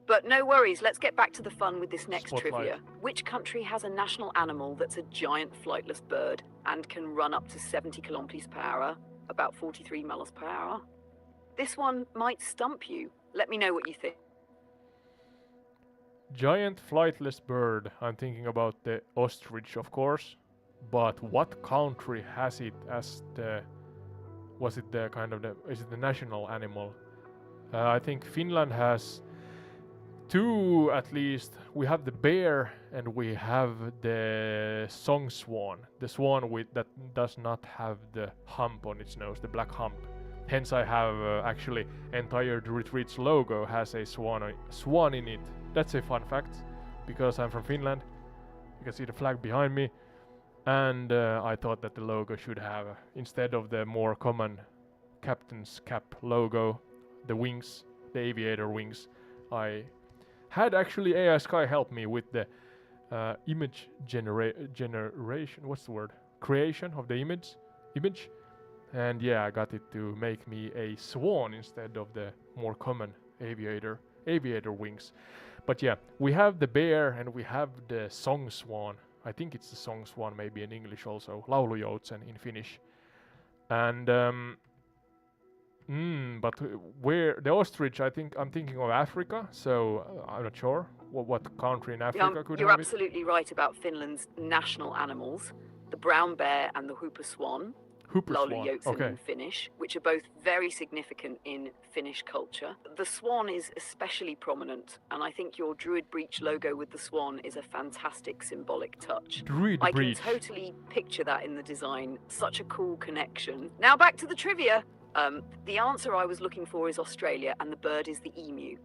But no worries, let's get back to the fun with this next trivia. Which country has a national animal that's a giant flightless bird and can run up to 70 kilometers per hour, about 43 miles per hour? This one might stump you. Let me know what you think. Giant flightless bird. I'm thinking about the ostrich, of course. But what country has it as the... Was it the kind of the... Is it the national animal? I think Finland has two at least. We have the bear and we have the song swan. The swan that does not have the hump on its nose, the black hump. Hence I have actually entire Retreat's logo has a swan in it. That's a fun fact because I'm from Finland. You can see the flag behind me. And I thought that the logo should have, instead of the more common captain's cap logo, the wings, the aviator wings. I had actually AI-Sky help me with the image generation, what's the word? Creation of the image. And yeah, I got it to make me a swan instead of the more common aviator wings. But yeah, we have the bear and we have the song swan. I think it's the song swan, maybe in English also. Laulujoutsen in Finnish. And but where the ostrich? I think I'm thinking of Africa. So I'm not sure what country in Africa could You're have it. absolutely right about Finland's national animals: the brown bear and the whooper swan. Hooperswan. Okay. in Finnish, which are both very significant in Finnish culture. The swan is especially prominent, and I think your Druid Breach logo with the swan is a fantastic symbolic touch. Druid I Breach. can totally picture that in the design. Such a cool connection. Now back to the trivia. The answer I was looking for is Australia, and the bird is the emu.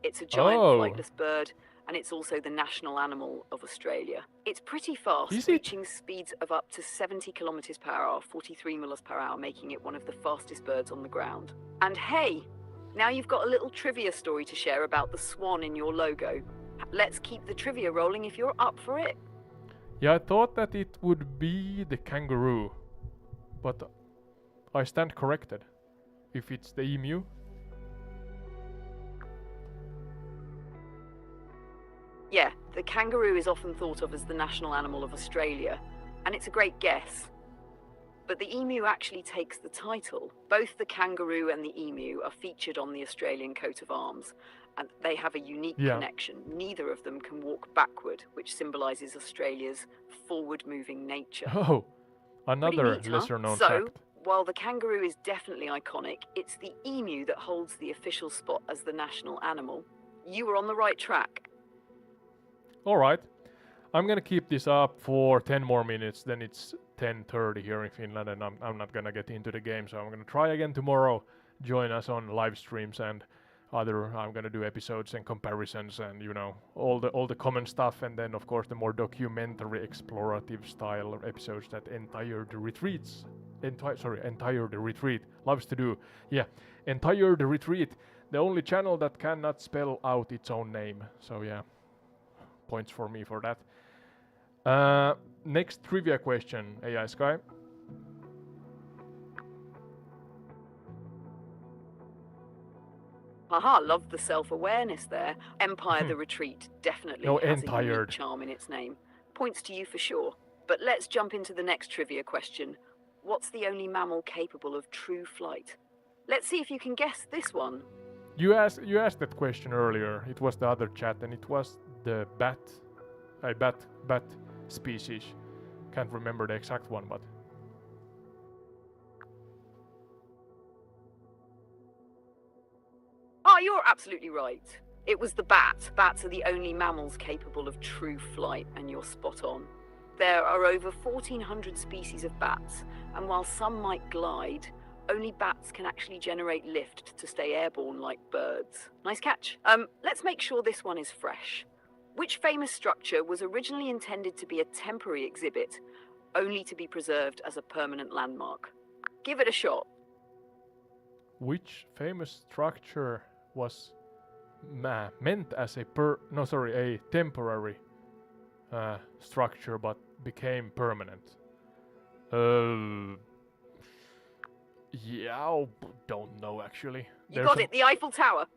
It's a giant flightless bird, and it's also the national animal of Australia. It's pretty fast, reaching speeds of up to 70 kilometers per hour, 43 miles per hour, making it one of the fastest birds on the ground. And hey, now you've got a little trivia story to share about the swan in your logo. Let's keep the trivia rolling if you're up for it. Yeah, I thought that it would be the kangaroo, but I stand corrected. If it's the emu. Yeah, the kangaroo is often thought of as the national animal of Australia, and it's a great guess. But the emu actually takes the title. Both the kangaroo and the emu are featured on the Australian coat of arms, and they have a unique connection. Neither of them can walk backward, which symbolises Australia's forward-moving nature. Oh, another lesser-known fact. So, while the kangaroo is definitely iconic, it's the emu that holds the official spot as the national animal. You were on the right track. Alright, I'm gonna keep this up for 10 more minutes, then it's 10:30 here in Finland, and I'm not gonna get into the game, so I'm gonna try again tomorrow. Join us on live streams and I'm gonna do episodes and comparisons and, you know, all the common stuff, and then of course the more documentary explorative style episodes that Entire the Retreat loves to do. Yeah, Entire the Retreat, the only channel that cannot spell out its own name. So yeah, points for me for that. Next trivia question, AI-Sky. Haha, love the self-awareness there. Empire the Retreat definitely has a unique charm in its name. Points to you for sure. But let's jump into the next trivia question. What's the only mammal capable of true flight? Let's see if you can guess this one. You asked that question earlier. It was the other chat, and it was the bat species. Can't remember the exact one, but oh, you're absolutely right. It was the bat. Bats are the only mammals capable of true flight, and you're spot on. There are over 1,400 species of bats, and while some might glide, only bats can actually generate lift to stay airborne like birds. Nice catch. Let's make sure this one is fresh. Which famous structure was originally intended to be a temporary exhibit, only to be preserved as a permanent landmark? Give it a shot. Which famous structure was meant as a temporary structure but became permanent? Yeah, don't know actually. You got it, the Eiffel Tower.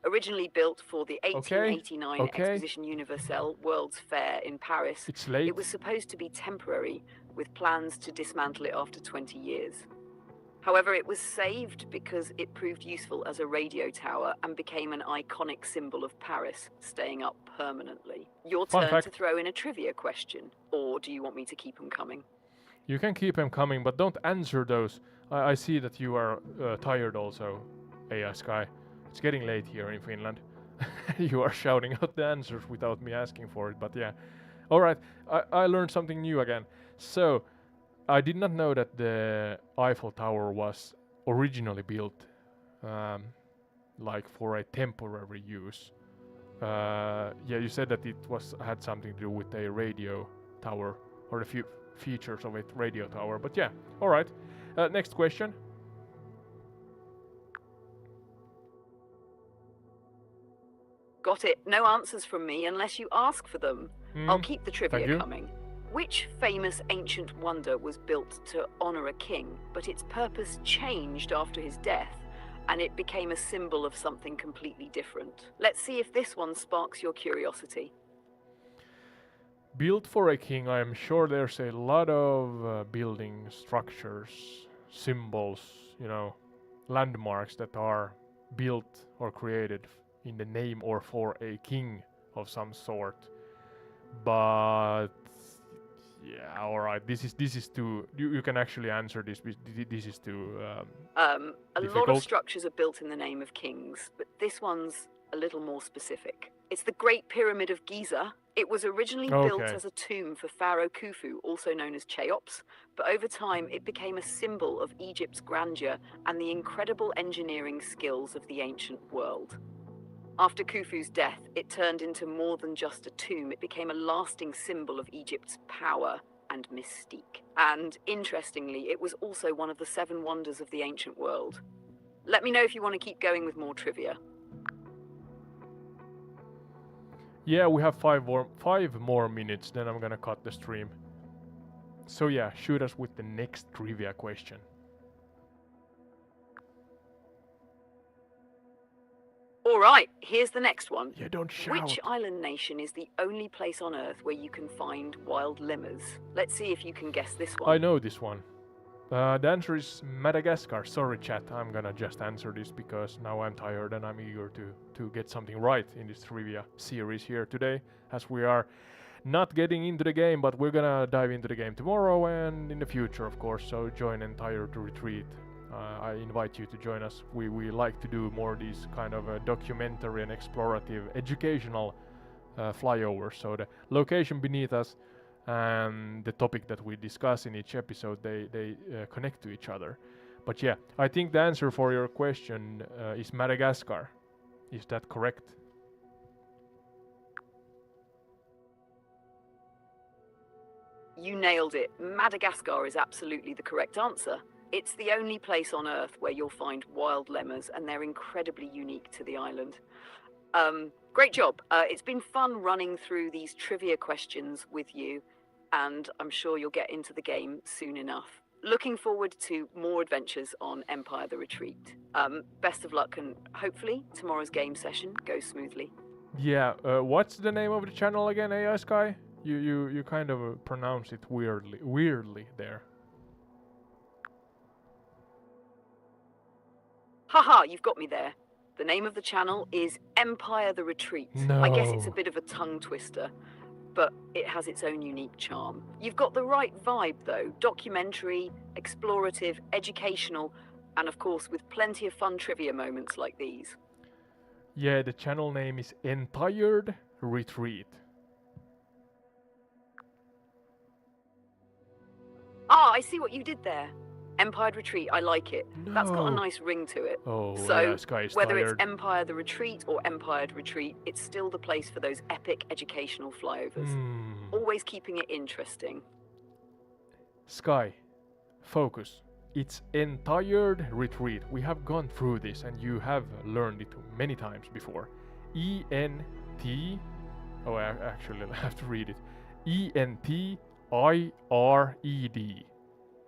Originally built for the 1889 Exposition Universelle World's Fair in Paris, it's late. It was supposed to be temporary, with plans to dismantle it after 20 years. However, it was saved because it proved useful as a radio tower and became an iconic symbol of Paris, staying up permanently. Your turn to throw in a trivia question, or do you want me to keep them coming? You can keep them coming, but don't answer those. I see that you are tired also, AI-Sky. It's getting late here in Finland. You are shouting out the answers without me asking for it, but yeah. Alright, I learned something new again. So, I did not know that the Eiffel Tower was originally built like for a temporary use. Yeah, you said that it had something to do with a radio tower, or the features of a radio tower, but yeah, alright. Next question. Got it. No answers from me unless you ask for them. I'll keep the trivia coming. Which famous ancient wonder was built to honor a king, but its purpose changed after his death, and it became a symbol of something completely different? Let's see if this one sparks your curiosity. Built for a king, I am sure there's a lot of building structures, symbols, you know, landmarks that are built or created in the name or for a king of some sort. But Yeah, all right. This is too. You can actually answer this. This is too A lot difficult. of structures are built in the name of kings, but this one's a little more specific. It's the Great Pyramid of Giza. It was originally built Okay. as a tomb for Pharaoh Khufu, also known as Cheops, but over time it became a symbol of Egypt's grandeur and the incredible engineering skills of the ancient world. After Khufu's death, it turned into more than just a tomb. It became a lasting symbol of Egypt's power and mystique. And interestingly, it was also one of the 7 wonders of the ancient world. Let me know if you want to keep going with more trivia. Yeah, we have 5 more minutes, then I'm gonna cut the stream. So yeah, shoot us with the next trivia question. All right, here's the next one. Yeah, don't shout. Which island nation is the only place on Earth where you can find wild lemurs? Let's see if you can guess this one. I know this one. The answer is Madagascar. Sorry, chat. I'm gonna just answer this because now I'm tired and I'm eager to get something right in this trivia series here today, as we are not getting into the game, but we're gonna dive into the game tomorrow and in the future, of course. So join Entire Retreat. I invite you to join us. We like to do more of these kind of documentary and explorative, educational flyovers. So the location beneath us and the topic that we discuss in each episode, they connect to each other. But yeah, I think the answer for your question is Madagascar. Is that correct? You nailed it. Madagascar is absolutely the correct answer. It's the only place on Earth where you'll find wild lemurs, and they're incredibly unique to the island. Great job. It's been fun running through these trivia questions with you, and I'm sure you'll get into the game soon enough. Looking forward to more adventures on Empire the Retreat. Best of luck, and hopefully tomorrow's game session goes smoothly. Yeah, what's the name of the channel again, AI Sky? You kind of pronounce it weirdly there. Haha, you've got me there. The name of the channel is Empire the Retreat. I guess it's a No. bit of a tongue twister, but it has its own unique charm. You've got the right vibe though. Documentary, explorative, educational, and of course with plenty of fun trivia moments like these. Yeah, the channel name is Entire Retreat. Ah, I see what you did there. Empire Retreat, I like it. That's got a No. nice ring to it. Oh, So, yeah, Sky is whether tired. it's Empire the Retreat or Empire Retreat, it's still the place for those epic educational flyovers. Always keeping it interesting. Sky, focus. It's Entire Retreat. We have gone through this and you have learned it many times before. E-N-T... Oh, I actually have to read it. E-N-T-I-R-E-D.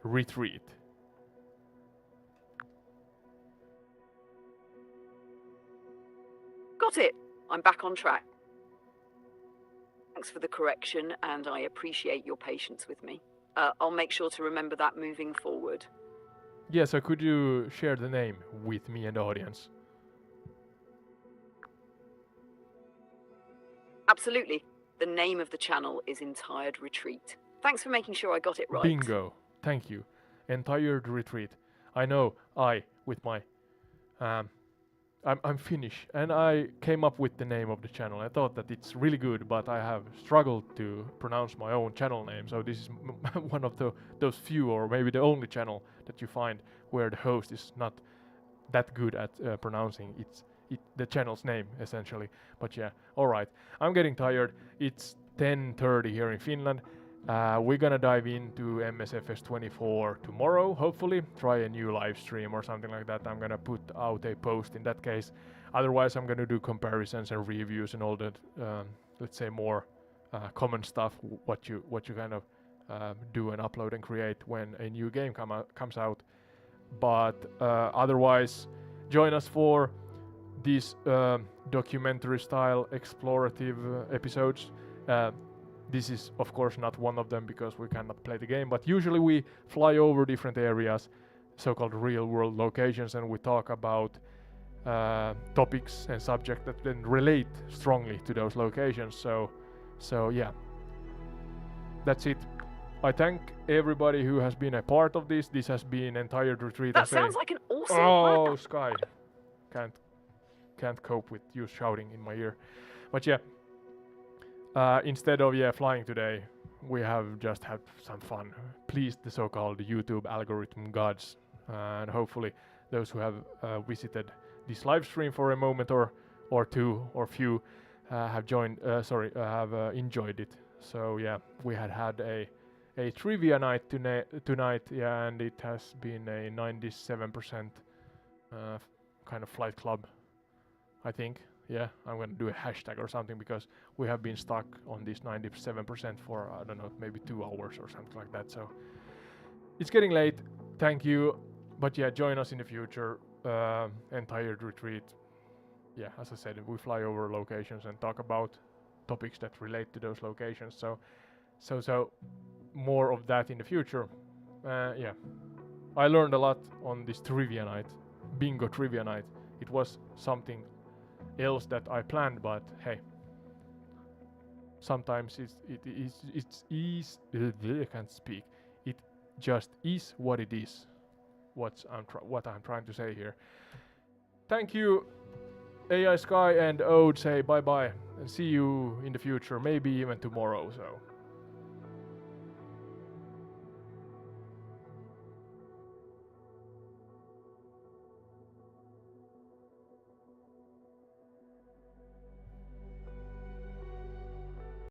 Retreat. Got it. I'm back on track. Thanks for the correction, and I appreciate your patience with me. I'll make sure to remember that moving forward. Yeah, so could you share the name with me and the audience? Absolutely. The name of the channel is Entire Retreat. Thanks for making sure I got it right. Bingo. Thank you. Entire Retreat. I know with my I'm Finnish and I came up with the name of the channel. I thought that it's really good, but I have struggled to pronounce my own channel name. So this is one of those few, or maybe the only channel that you find where the host is not that good at pronouncing the channel's name, essentially. But yeah, all right. I'm getting tired. It's 10:30 here in Finland. We're gonna dive into MSFS 24 tomorrow, hopefully. Try a new live stream or something like that. I'm gonna put out a post in that case. Otherwise, I'm gonna do comparisons and reviews and all that, let's say more common stuff, what you kind of do and upload and create when a new game comes out. But otherwise, join us for these documentary style explorative episodes. This is of course not one of them because we cannot play the game, but usually we fly over different areas, so-called real world locations, and we talk about topics and subjects that then relate strongly to those locations. So yeah, that's it. I thank everybody who has been a part of this. This has been entire retreat. That as a- sounds like an awesome Oh, plan. Sky. Can't cope with you shouting in my ear. But yeah, instead of flying today, we have just had some fun. Pleased the so-called YouTube algorithm gods, and hopefully those who have visited this live stream for a moment or two or few have enjoyed it. So yeah, we had a trivia night tonight, yeah, and it has been a 97% kind of flight club, I think. Yeah, I'm gonna do a hashtag or something because we have been stuck on this 97% for, I don't know, maybe 2 hours or something like that. So it's getting late. Thank you. But yeah, join us in the future. Entire retreat. Yeah, as I said, we fly over locations and talk about topics that relate to those locations. So more of that in the future. Yeah, I learned a lot on this trivia night, bingo trivia night. It was something else that I planned, but hey, sometimes I can't speak. It just is what it is. What I'm trying to say here. Thank you, AI Sky and Ode. Say bye bye and see you in the future, maybe even tomorrow. So.